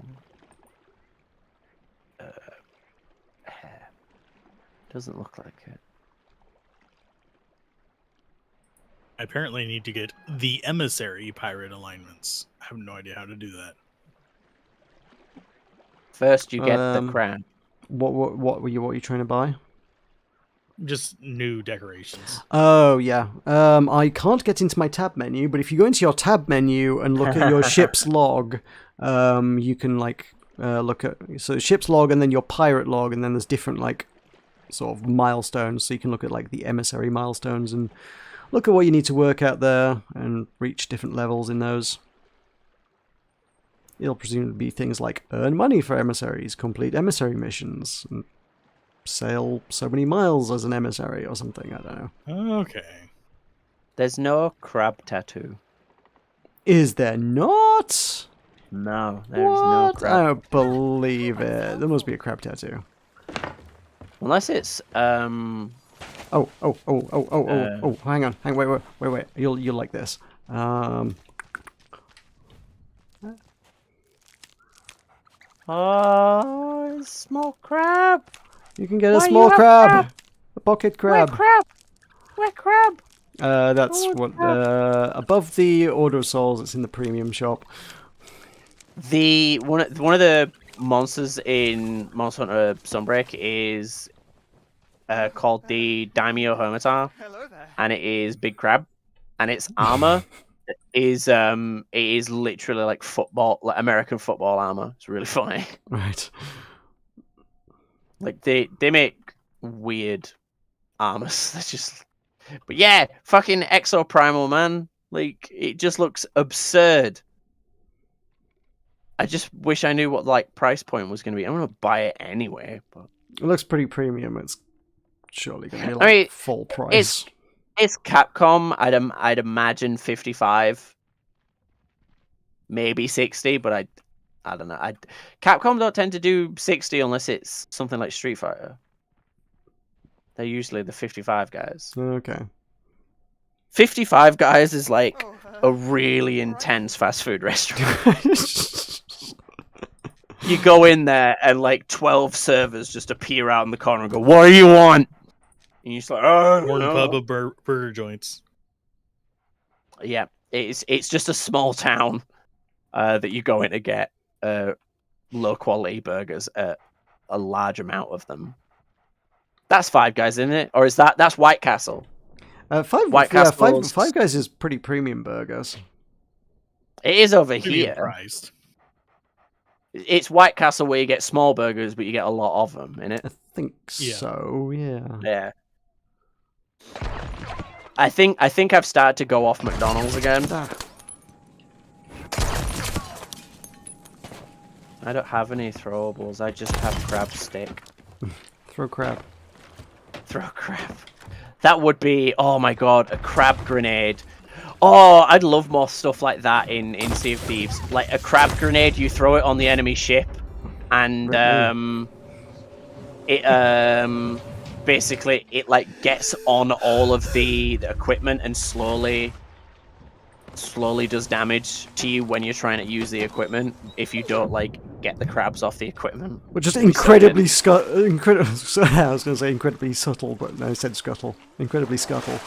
hair. Doesn't look like it. I apparently need to get the emissary pirate alignments. I have no idea how to do that. First, you get the crown. What were you trying to buy? Just new decorations. Oh yeah. I can't get into my tab menu, but if you go into your tab menu and look at your ship's log, you can like look at ship's log and then your pirate log, and then there's different like sort of milestones. So you can look at like the emissary milestones and look at what you need to work out there and reach different levels in those. It'll presumably be things like earn money for emissaries, complete emissary missions, and sail so many miles as an emissary or something. I don't know. Okay. There's no crab tattoo. Is there not? No, there's no crab. I don't believe it. There must be a crab tattoo. Unless it's Oh, hang on. Wait. You'll like this. Oh, small crab. You can get a small crab. A pocket crab. Where crab? That's what above the Order of Souls. It's in the premium shop. One of the monsters in Monster Hunter Sunbreak is called the Daimyo Hermitar, and it is big crab, and its armor is it is literally like football, like American football armor. It's really funny. Right. Like they make weird armors. That's just, but yeah, fucking Exo Primal, man. Like it just looks absurd. I just wish I knew what like price point was going to be. I'm going to buy it anyway. But it looks pretty premium. It's surely going to be like full price. It's Capcom. I'd imagine 55, maybe 60, but I don't know. Capcom don't tend to do 60 unless it's something like Street Fighter. They're usually the 55 guys. Okay. 55 guys is like a really intense fast food restaurant. You go in there and like 12 servers just appear out in the corner and go, "What do you want?" And you're just like, "Oh, One no." pub of burger joints. Yeah, it's just a small town that you go in to get low quality burgers, a large amount of them. That's Five Guys, isn't it? Or is that's White Castle? Five Guys is pretty premium burgers. It is over Premium here. priced. It's White Castle where you get small burgers, but you get a lot of them in it. I think so. Yeah. Yeah. I think I've started to go off McDonald's again. I don't have any throwables. I just have crab stick. Throw crab. Throw crab. That would be, oh my god, a crab grenade. Oh, I'd love more stuff like that in Sea of Thieves. Like a crab grenade, you throw it on the enemy ship, and basically it like gets on all of the equipment and slowly does damage to you when you're trying to use the equipment if you don't like get the crabs off the equipment. Which is incredibly I was going to say incredibly subtle, but no, I said scuttle. Incredibly scuttle.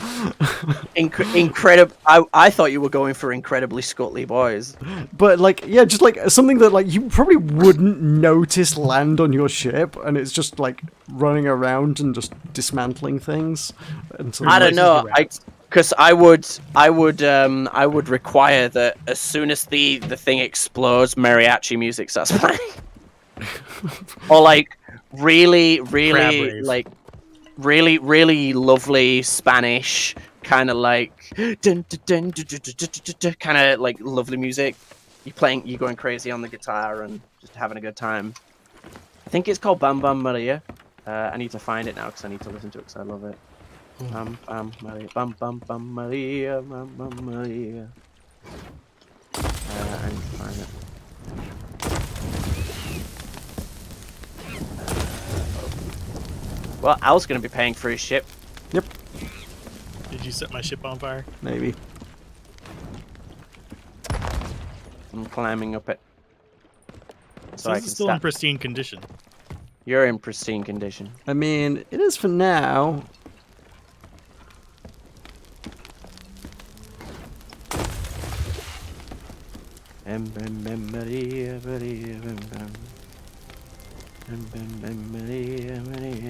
Incredible. I thought you were going for incredibly scuttly boys. But like, yeah, just like something that like you probably wouldn't notice land on your ship, and it's just like running around and just dismantling things. I don't know. Because I would require that as soon as the thing explodes, mariachi music starts playing, or like really lovely Spanish kind of like kind of like lovely music. You're going crazy on the guitar and just having a good time. I think it's called Bam Bam Maria. I need to find it now because I need to listen to it because I love it. Bam bam Maria, bam bam bam Maria, bam bam Maria. I need to find it. Well, Al's gonna be paying for his ship. Yep. Did you set my ship on fire? Maybe. I'm climbing up it. So it's still in pristine condition. You're in pristine condition. I mean, it is for now.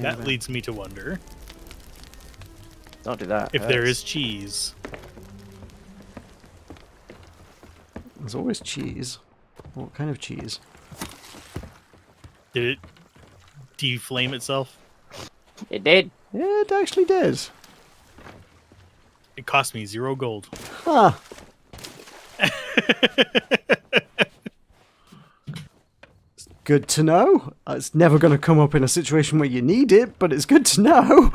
That leads me to wonder. Don't do that. If there is cheese. There's always cheese. What kind of cheese? Did it deflame itself? It did. Yeah, it actually did. It cost me 0 gold. Huh. Good to know. It's never going to come up in a situation where you need it, but it's good to know.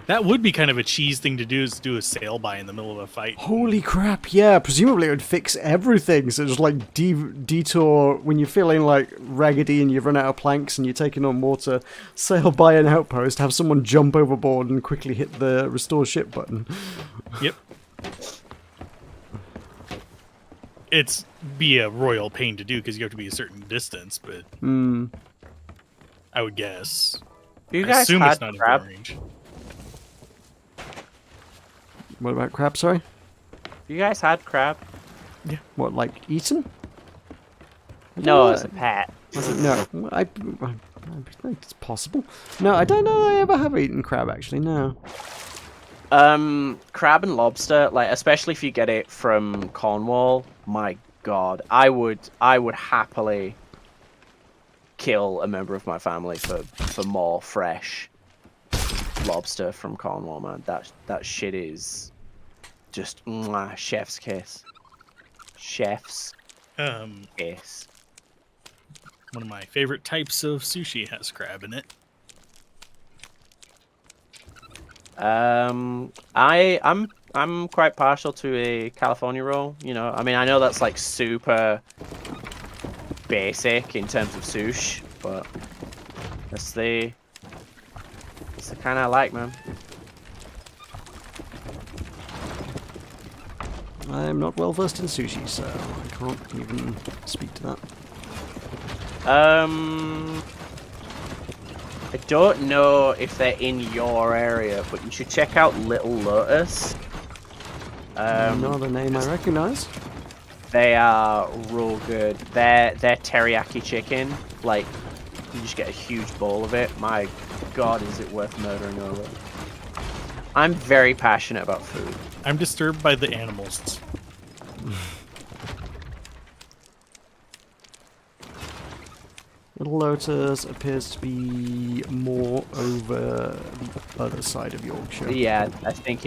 That would be kind of a cheese thing to do, is do a sail by in the middle of a fight. Holy crap, yeah, presumably it would fix everything. So just like detour when you're feeling like raggedy and you've run out of planks and you're taking on water, sail by an outpost, have someone jump overboard and quickly hit the restore ship button. Yep. It's be a royal pain to do because you have to be a certain distance, but I would guess. You I guys assume had it's not crab? in range. What about crab, sorry? You guys had crab? Yeah. What, like eaten? No, as a pet. No, I think it's possible. No, I don't know that I ever have eaten crab, actually, no. Crab and lobster, like especially if you get it from Cornwall, my god, I would happily kill a member of my family for more fresh lobster from Cornwall, man. That shit is just chef's kiss. Chef's kiss. One of my favorite types of sushi has crab in it. I'm quite partial to a California roll, you know. I mean, I know that's like super basic in terms of sushi, but it's the kind I like, man. I'm not well versed in sushi, so I can't even speak to that. I don't know if they're in your area, but you should check out Little Lotus. Not a name I recognise. They are real good. They're teriyaki chicken. Like, you just get a huge bowl of it. My god, is it worth murdering over. I'm very passionate about food. I'm disturbed by the animals. Little Lotus appears to be more over the other side of Yorkshire. Yeah, I think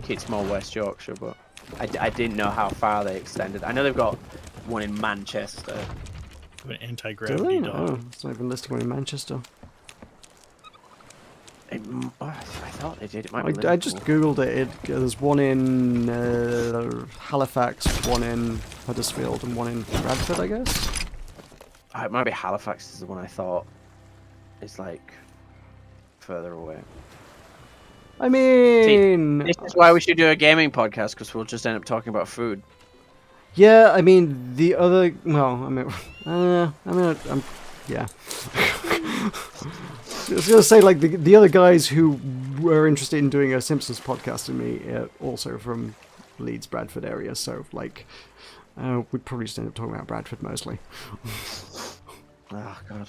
it's more West Yorkshire, but I didn't know how far they extended. I know they've got one in Manchester. An Do anti-gravity they? dog. Oh, it's not even listing one in Manchester. I thought they did. It might be I just googled it. There's one in Halifax, one in Huddersfield, and one in Bradford, I guess. It might be Halifax is the one I thought is like further away. I mean, this is why we should do a gaming podcast, because we'll just end up talking about food. yeah. I mean, the other. Well, yeah. I was gonna say, like, the other guys who were interested in doing a Simpsons podcast with me are also from Leeds, Bradford area, so like we'd probably just end up talking about Bradford mostly. Oh god.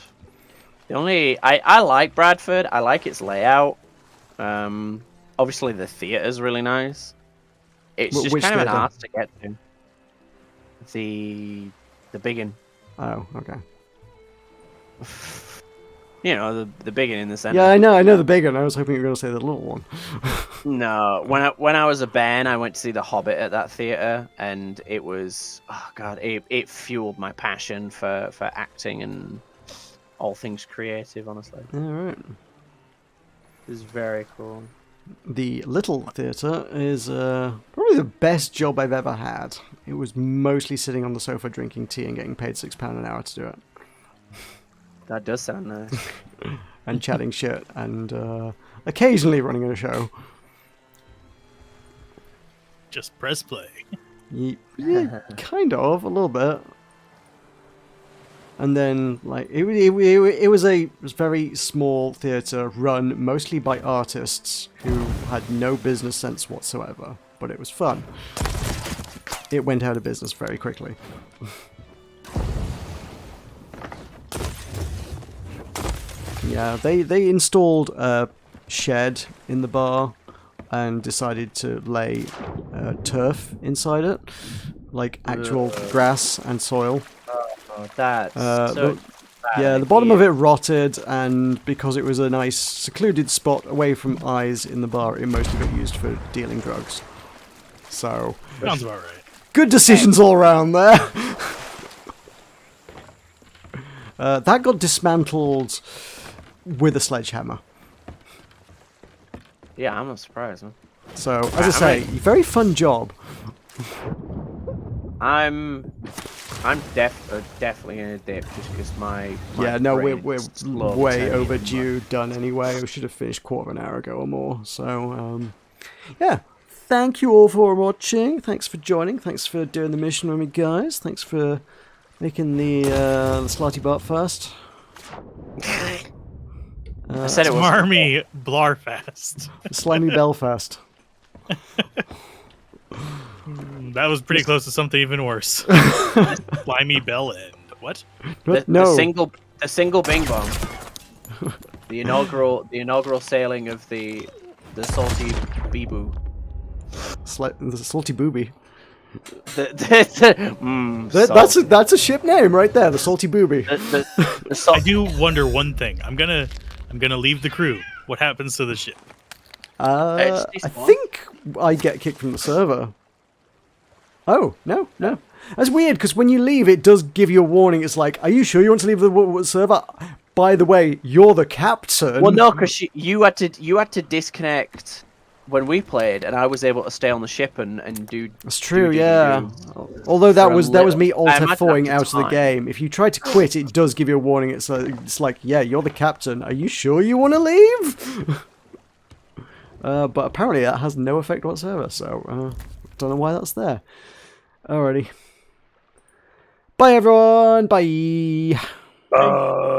The only I like Bradford. I like its layout. Obviously the theatre's really nice. It's just which kind of an theatre? arse to get to. The big one. Oh, okay. You know, the big one in the center. Yeah, I know the big one. I was hoping you were going to say the little one. No, when I was a bairn, I went to see The Hobbit at that theater, and it was, oh god, it fueled my passion for acting and all things creative. Honestly, All right. it was very cool. The Little Theatre is probably the best job I've ever had. It was mostly sitting on the sofa drinking tea and getting paid £6 an hour to do it. That does sound nice. And chatting shit and occasionally running a show. Just press play. Yeah, kind of, a little bit. And then, like, it was a very small theatre run mostly by artists who had no business sense whatsoever, but it was fun. It went out of business very quickly. Yeah, they installed a shed in the bar and decided to lay turf inside it, like actual grass and soil. Oh, that's so yeah, the bottom of it rotted, and because it was a nice secluded spot away from eyes in the bar, it mostly got used for dealing drugs. So Sounds about right. good decisions all around there. That got dismantled with a sledgehammer. Yeah, I'm not surprised, man. So, as I say, very fun job. I'm definitely gonna dip just because my yeah, no, we're brain's slow way turning overdue. Done anyway. We should have finished quarter of an hour ago or more. So, yeah. Thank you all for watching. Thanks for joining. Thanks for doing the mission with me, guys. Thanks for making the Slotty Bot fast. I said it was Smarmy Blarfast. Slimy Belfast. That was pretty close to something even worse. Slimy Bell End. What? No. The single Bing Bong. the inaugural sailing of the salty Beeboo. The salty booby. That's a ship name right there. The salty booby. I do wonder one thing. I'm gonna leave the crew. What happens to the ship? I think I get kicked from the server. Oh, no. That's weird, because when you leave, it does give you a warning. It's like, are you sure you want to leave the server? By the way, you're the captain. Well, no, because you had to disconnect when we played, and I was able to stay on the ship and do. That's true, yeah. Although that was me alt F4ing out of the game. If you try to quit, it does give you a warning. It's like, yeah, you're the captain. Are you sure you want to leave? But apparently that has no effect whatsoever. So don't know why that's there. Alrighty. Bye everyone. Bye. Bye.